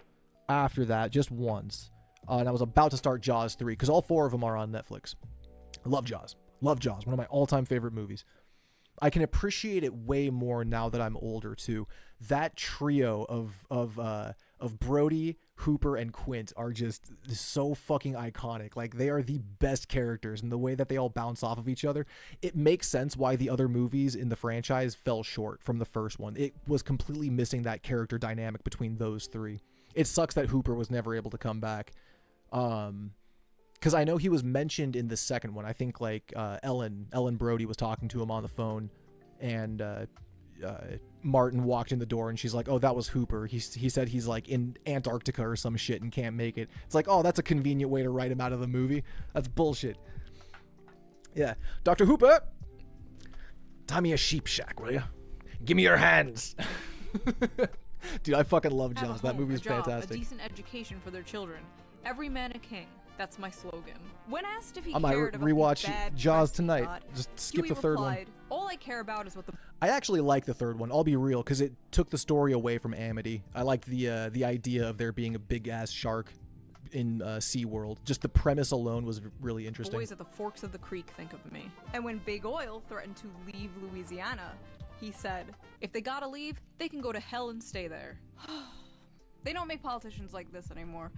after that just once. And I was about to start Jaws 3 because all 4 of them are on Netflix. I love Jaws. Love Jaws. One of my all-time favorite movies. I can appreciate it way more now that I'm older too. That trio of Brody, Hooper, and Quint are just so fucking iconic. Like, they are the best characters, and the way that they all bounce off of each other, it makes sense why the other movies in the franchise fell short from the first one. It was completely missing that character dynamic between those 3. It sucks that Hooper was never able to come back. Because I know he was mentioned in the second one. I think like Ellen Brody was talking to him on the phone, and Martin walked in the door, and she's like, "Oh, that was Hooper. He said he's like in Antarctica or some shit and can't make it." It's like, oh, that's a convenient way to write him out of the movie. That's bullshit. Yeah, Dr. Hooper, tie me a sheep shack, will you? Give me your hands. Dude, I fucking love Jaws. That movie is fantastic. A decent education for their children. Every man a king. That's my slogan. When asked if he I might cared about rewatch the bad Jaws press he tonight. got, Just skip Huey the third replied, one. All I care about is what the... I actually like the third one. I'll be real, because it took the story away from Amity. I like the idea of there being a big ass shark in SeaWorld. Just the premise alone was really interesting. boys at the forks of the creek think of me. And when Big Oil threatened to leave Louisiana, he said, if they gotta leave, they can go to hell and stay there. They don't make politicians like this anymore.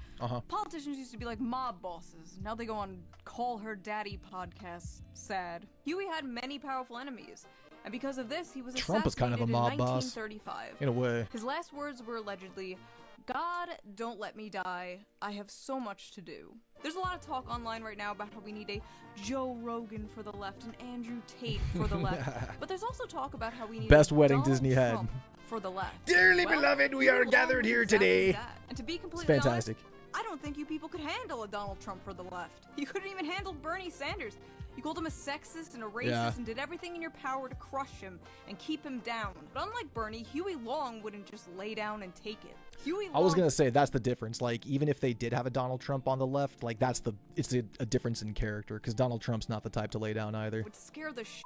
Politicians used to be like mob bosses. Now they go on Call Her Daddy podcasts. Sad. Huey had many powerful enemies. And because of this, he was Trump was kind of a mob boss. 1935. In a way. His last words were allegedly, God, don't let me die. I have so much to do. There's a lot of talk online right now about how we need a Joe Rogan for the left and Andrew Tate for the left. But there's also talk about how we need Best a wedding Donald Disney had. Trump for the left. Dearly beloved, we are gathered here today. And to be It's completely fantastic. honest, I don't think you people could handle a Donald Trump for the left. You couldn't even handle Bernie Sanders. You called him a sexist and a racist Yeah. and did everything in your power to crush him and keep him down. But unlike Bernie, Huey Long wouldn't just lay down and take it. Huey Long I was gonna say that's the difference. Like, even if they did have a Donald Trump on the left, like it's a difference in character, because Donald Trump's not the type to lay down either. would scare the shit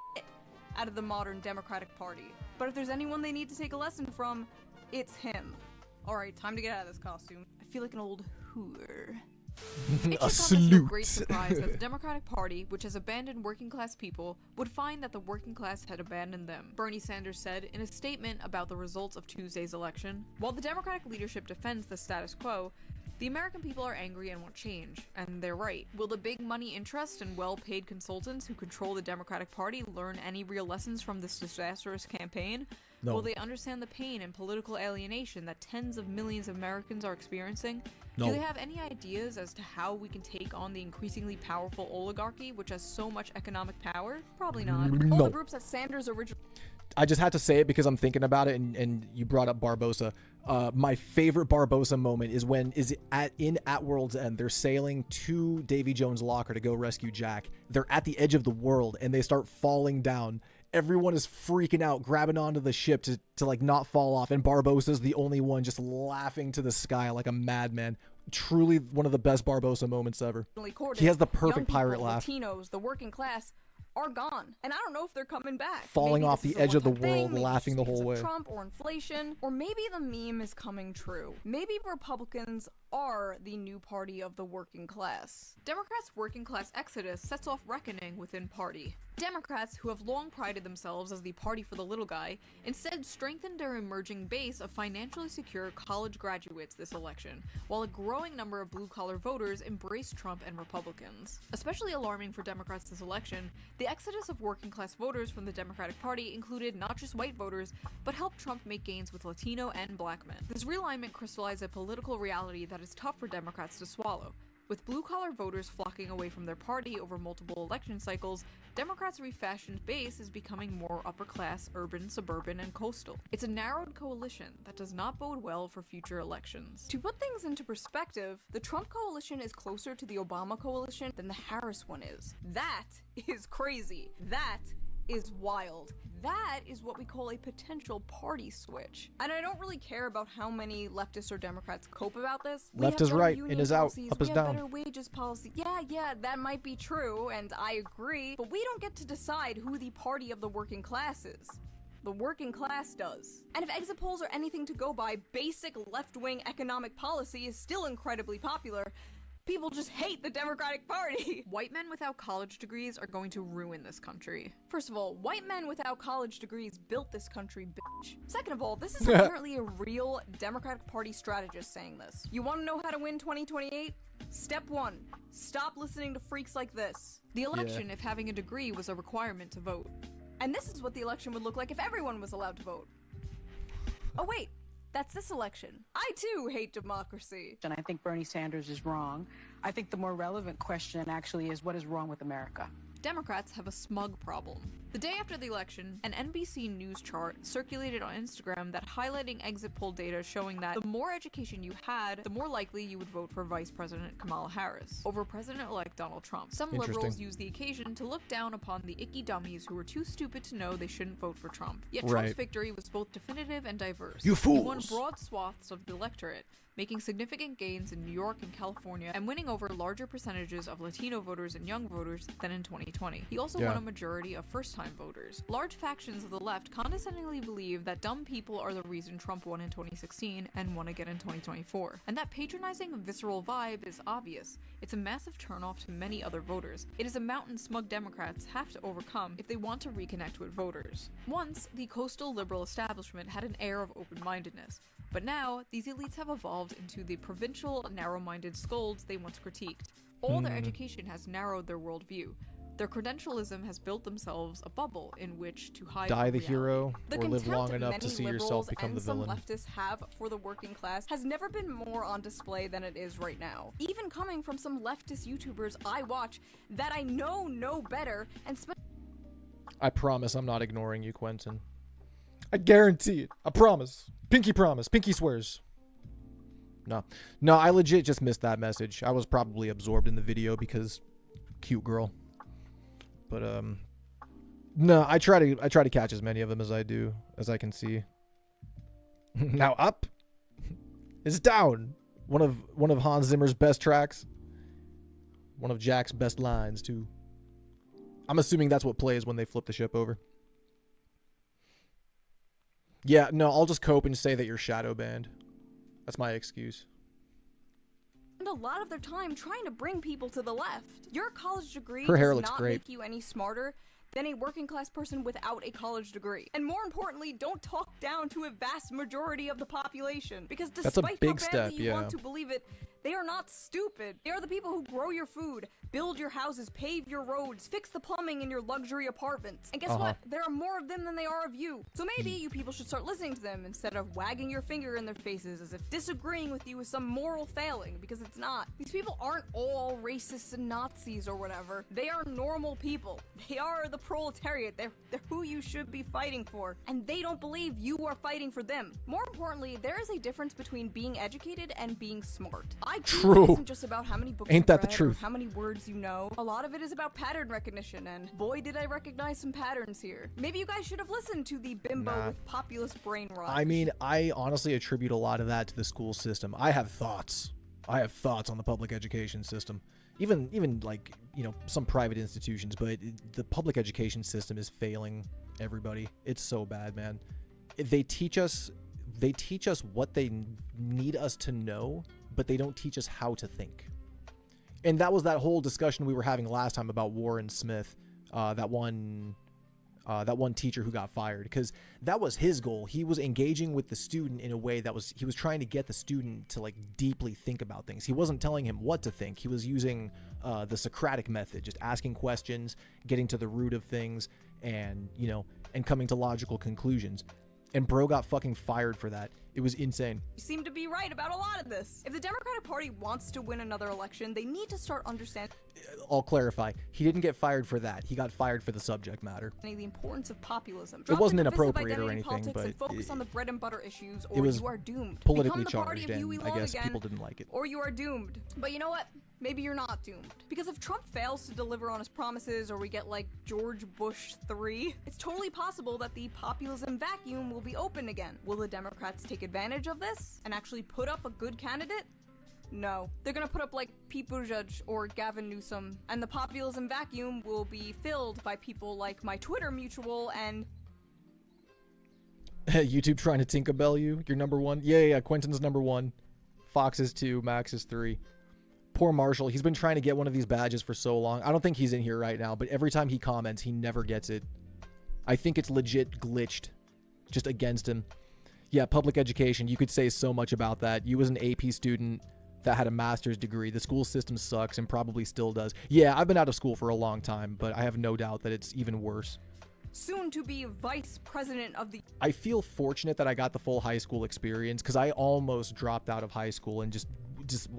out of the modern Democratic Party. But if there's anyone they need to take a lesson from, it's him. Alright, time to get out of this costume. I feel like an old hooer. It A should come as no great salute. surprise that the Democratic Party, which has abandoned working class people, would find that the working class had abandoned them. Bernie Sanders said in a statement about the results of Tuesday's election, while the Democratic leadership defends the status quo, the American people are angry and want change, and they're right. Will the big money interests and well-paid consultants who control the Democratic Party learn any real lessons from this disastrous campaign? No. Will they understand the pain and political alienation that tens of millions of Americans are experiencing? No. Do they have any ideas as to how we can take on the increasingly powerful oligarchy, which has so much economic power? Probably not. All No. the groups that Sanders originally... I just had to say it because I'm thinking about it, and you brought up Barbosa. My favorite Barbosa moment is when at World's End, they're sailing to Davy Jones' locker to go rescue Jack. They're at the edge of the world and they start falling down. Everyone is freaking out, grabbing onto the ship to like not fall off, and Barbosa's the only one just laughing to the sky like a madman. Truly one of the best Barbosa moments ever. courted, He has the young perfect people, pirate laugh. Latinos, the working class, are gone. And I don't know if they're coming back. Falling Maybe off this the is a edge of the one-time thing, world, maybe laughing it's the just whole because of way. Trump or inflation, or maybe the meme is coming true. Maybe Republicans are the new party of the working class. Democrats' working class exodus sets off reckoning within party. Democrats, who have long prided themselves as the party for the little guy, instead strengthened their emerging base of financially secure college graduates this election, while a growing number of blue-collar voters embraced Trump and Republicans. Especially alarming for Democrats this election, the exodus of working-class voters from the Democratic Party included not just white voters, but helped Trump make gains with Latino and black men. This realignment crystallized a political reality that is tough for Democrats to swallow. With blue-collar voters flocking away from their party over multiple election cycles, Democrats' refashioned base is becoming more upper-class, urban, suburban, and coastal. It's a narrowed coalition that does not bode well for future elections. To put things into perspective, the Trump coalition is closer to the Obama coalition than the Harris one is. That is crazy. That is wild. That is what we call a potential party switch. And I don't really care about how many leftists or Democrats cope about this. We Left have is better right, union in is out, policies, up is we have down. better wages policy. Yeah, that might be true, and I agree, but we don't get to decide who the party of the working class is. The working class does. And if exit polls are anything to go by, basic left-wing economic policy is still incredibly popular. People just hate the Democratic Party. White men without college degrees are going to ruin this country. First of all, white men without college degrees built this country, bitch. Second of all, this is apparently a real Democratic Party strategist saying this. You want to know how to win 2028? Step 1. Stop listening to freaks like this. The election, if having a degree was a requirement to vote. And this is what the election would look like if everyone was allowed to vote. Oh wait, that's this election. I too hate democracy. And I think Bernie Sanders is wrong. I think the more relevant question actually is what is wrong with America? Democrats have a smug problem. The day after the election, an NBC News chart circulated on Instagram that highlighting exit poll data showing that the more education you had, the more likely you would vote for Vice President Kamala Harris over President-elect Donald Trump. Some liberals used the occasion to look down upon the icky dummies who were too stupid to know they shouldn't vote for Trump. Yet Trump's victory was both definitive and diverse. You fools! He won broad swaths of the electorate, making significant gains in New York and California, and winning over larger percentages of Latino voters and young voters than in 2020. He also won a majority of first-time voters. Large factions of the left condescendingly believe that dumb people are the reason Trump won in 2016 and won again in 2024. And that patronizing, visceral vibe is obvious. It's a massive turnoff to many other voters. It is a mountain smug Democrats have to overcome if they want to reconnect with voters. Once, the coastal liberal establishment had an air of open-mindedness. But now, these elites have evolved into the provincial, narrow-minded scolds they once critiqued. All their education has narrowed their worldview. Their credentialism has built themselves a bubble in which to hide Die from the reality. hero, The or live long contempt enough to many see yourself liberals become and the some villain. leftists have for the working class has never been more on display than it is right now. Even coming from some leftist YouTubers I watch that I know better and spend I promise I'm not ignoring you, Quentin. I guarantee it. I promise. Pinky promise. Pinky swears. No, I legit just missed that message. I was probably absorbed in the video because cute girl. But no, I try to catch as many of them as I can see. Now up is down. One of Hans Zimmer's best tracks. One of Jack's best lines too. I'm assuming that's what plays when they flip the ship over. Yeah, no, I'll just cope and say that you're shadow banned. That's my excuse. And a lot of their time trying to bring people to the left. Your college degree Her hair does looks not great. make you any smarter than a working class person without a college degree. And more importantly, don't talk down to a vast majority of the population. Because That's a despite big how badly step, you yeah. want to believe it, they are not stupid. They are the people who grow your food, build your houses, pave your roads, fix the plumbing in your luxury apartments. And guess what? There are more of them than there are of you. So maybe you people should start listening to them instead of wagging your finger in their faces as if disagreeing with you is some moral failing, because it's not. These people aren't all racists and Nazis or whatever. They are normal people. They are the proletariat. They're who you should be fighting for. And they don't believe you are fighting for them. More importantly, there is a difference between being educated and being smart. True. IQ isn't just about how many books Ain't you've that the read or truth? how many words you know. A lot of it is about pattern recognition, and boy did I recognize some patterns here. Maybe you guys should have listened to the bimbo with populist brain rot. I mean, I honestly attribute a lot of that to the school system. I have thoughts on the public education system. Even like, you know, some private institutions, but the public education system is failing everybody. It's so bad, man. They teach us what they need us to know, but they don't teach us how to think. And that was that whole discussion we were having last time about Warren Smith, that one teacher who got fired, because that was his goal. He was engaging with the student in a way that he was trying to get the student to like deeply think about things. He wasn't telling him what to think. He was using the Socratic method, just asking questions, getting to the root of things, and, you know, and coming to logical conclusions. And bro got fucking fired for that. It was insane. You seem to be right about a lot of this. If the Democratic Party wants to win another election, they need to start understanding I'll clarify. He didn't get fired for that. He got fired for the subject matter. the importance of populism. It wasn't Drop the divisive inappropriate or identity anything, politics but and focus on the bread and butter issues, it or was you are doomed. politically Become the party charged, of Huey and I Long guess again, people didn't like it. or you are doomed. But you know what? Maybe you're not doomed. Because if Trump fails to deliver on his promises, or we get like George Bush 3, it's totally possible that the populism vacuum will be open again. Will the Democrats take advantage of this and actually put up a good candidate? No. They're gonna put up like Pete Buttigieg or Gavin Newsom, and the populism vacuum will be filled by people like my Twitter mutual and YouTube trying to Tinkerbell you. You're number one. Yeah. Quentin's number one. Fox is 2. Max is 3. Poor Marshall. He's been trying to get one of these badges for so long. I don't think he's in here right now, but every time he comments, he never gets it. I think it's legit glitched just against him. Yeah, public education. You could say so much about that. You as an AP student that had a master's degree, the school system sucks and probably still does. Yeah, I've been out of school for a long time, but I have no doubt that it's even worse. soon to be vice president of the I feel fortunate that I got the full high school experience, because I almost dropped out of high school and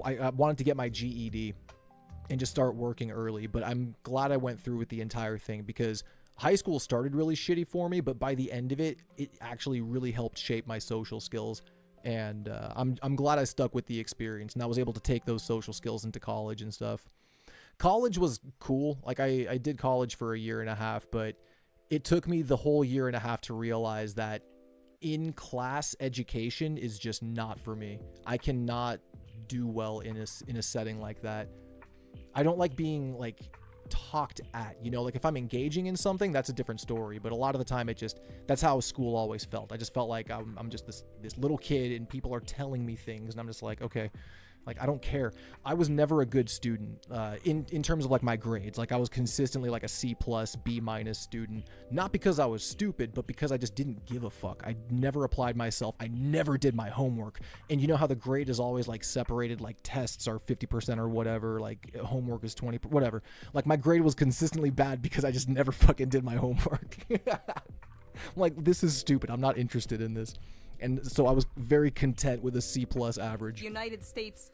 I wanted to get my GED and just start working early. But I'm glad I went through with the entire thing, because high school started really shitty for me, but by the end of it, it actually really helped shape my social skills. And I'm glad I stuck with the experience, and I was able to take those social skills into college and stuff. College was cool. Like I did college for a year and a half, but it took me the whole year and a half to realize that in-class education is just not for me. I cannot do well in a setting like that. I don't like being like talked at, you know, like if I'm engaging in something, that's a different story. But a lot of the time that's how school always felt. I just felt like I'm just this little kid and people are telling me things and I'm just like, okay, like I don't care. I was never a good student in terms of like my grades. Like I was consistently like a C+, B- student, not because I was stupid, but because I just didn't give a fuck. I never applied myself. I never did my homework. And you know how the grade is always like separated, like tests are 50% or whatever, like homework is 20, whatever. Like my grade was consistently bad because I just never fucking did my homework. I'm like, this is stupid. I'm not interested in this. And so I was very content with a C+ average. United States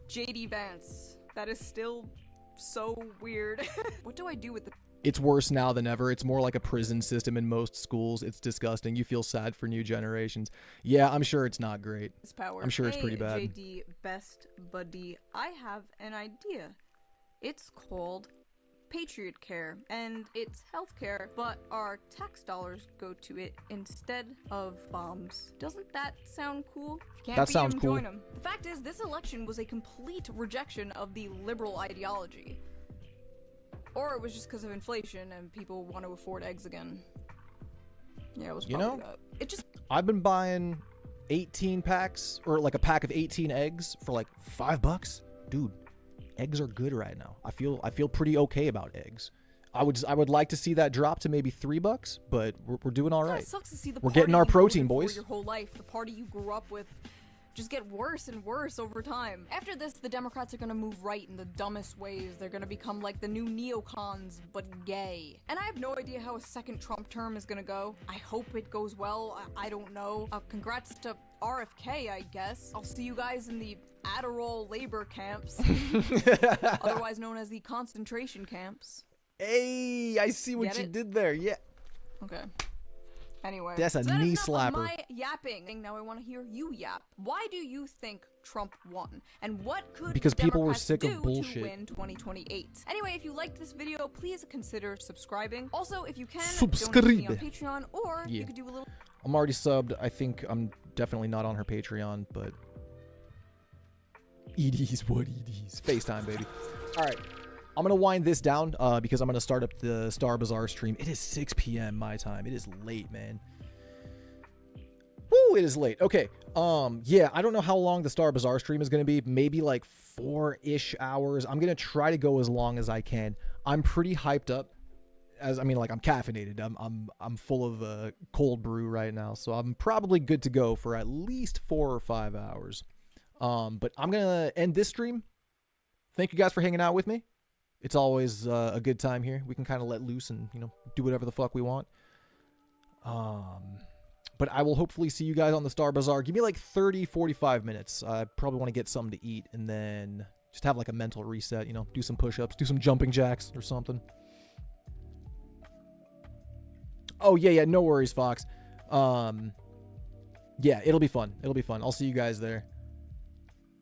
JD Vance. That is still so weird. What do I do with the... It's worse now than ever. It's more like a prison system in most schools. It's disgusting. You feel sad for new generations. Yeah, I'm sure it's not great. Power. I'm sure it's pretty bad. JD, best buddy, I have an idea. It's called Patriot Care, and it's healthcare, but our tax dollars go to it instead of bombs. Doesn't that sound cool? Can't That beat sounds 'em, cool. join 'em. The fact is, this election was a complete rejection of the liberal ideology. Or it was just because of inflation and people want to afford eggs again. Yeah, it was probably that. It just... I've been buying 18 packs, or like a pack of 18 eggs for like $5. Dude, eggs are good right now. I feel pretty okay about eggs. I would like to see that drop to maybe $3, but we're doing all right. It sucks to see the We're party getting our you protein, voted for boys. Your whole life, the party you grew up with, just get worse and worse over time. After this, the Democrats are gonna move right in the dumbest ways. They're gonna become like the new neocons, but gay. And I have no idea how a second Trump term is gonna go. I hope it goes well. I don't know. Congrats to RFK, I guess. I'll see you guys in the Adderall labor camps, otherwise known as the concentration camps. Hey, I see what you did there. Yeah. Okay. Anyway, That's a so that knee is enough of slapper. my yapping. Now I want to hear you yap. Why do you think Trump won? And what could Because people were Democrats sick of do bullshit. to win 2028? Anyway, if you liked this video, please consider subscribing. Also, if you can, Subscribe. donate to me on Patreon, or Yeah. you could do a little... I'm already subbed. I think I'm definitely not on her Patreon, but it is what it is. FaceTime, baby. All right. I'm going to wind this down because I'm going to start up the Star Bazaar stream. It is 6 p.m. my time. It is late, man. Woo, it is late. Okay. Yeah, I don't know how long the Star Bazaar stream is going to be. Maybe like 4-ish hours. I'm going to try to go as long as I can. I'm pretty hyped up. I'm caffeinated. I'm full of cold brew right now, so I'm probably good to go for at least 4 or 5 hours. But I'm gonna end this stream. Thank you guys for hanging out with me. It's always a good time here. We can kind of let loose and do whatever the fuck we want. But I will hopefully see you guys on the Star Bazaar. Give me like 30-45 minutes. I probably want to get something to eat and then just have like a mental reset. Do some push-ups, do some jumping jacks or something. Oh, yeah, no worries, Fox. Yeah, it'll be fun. I'll see you guys there.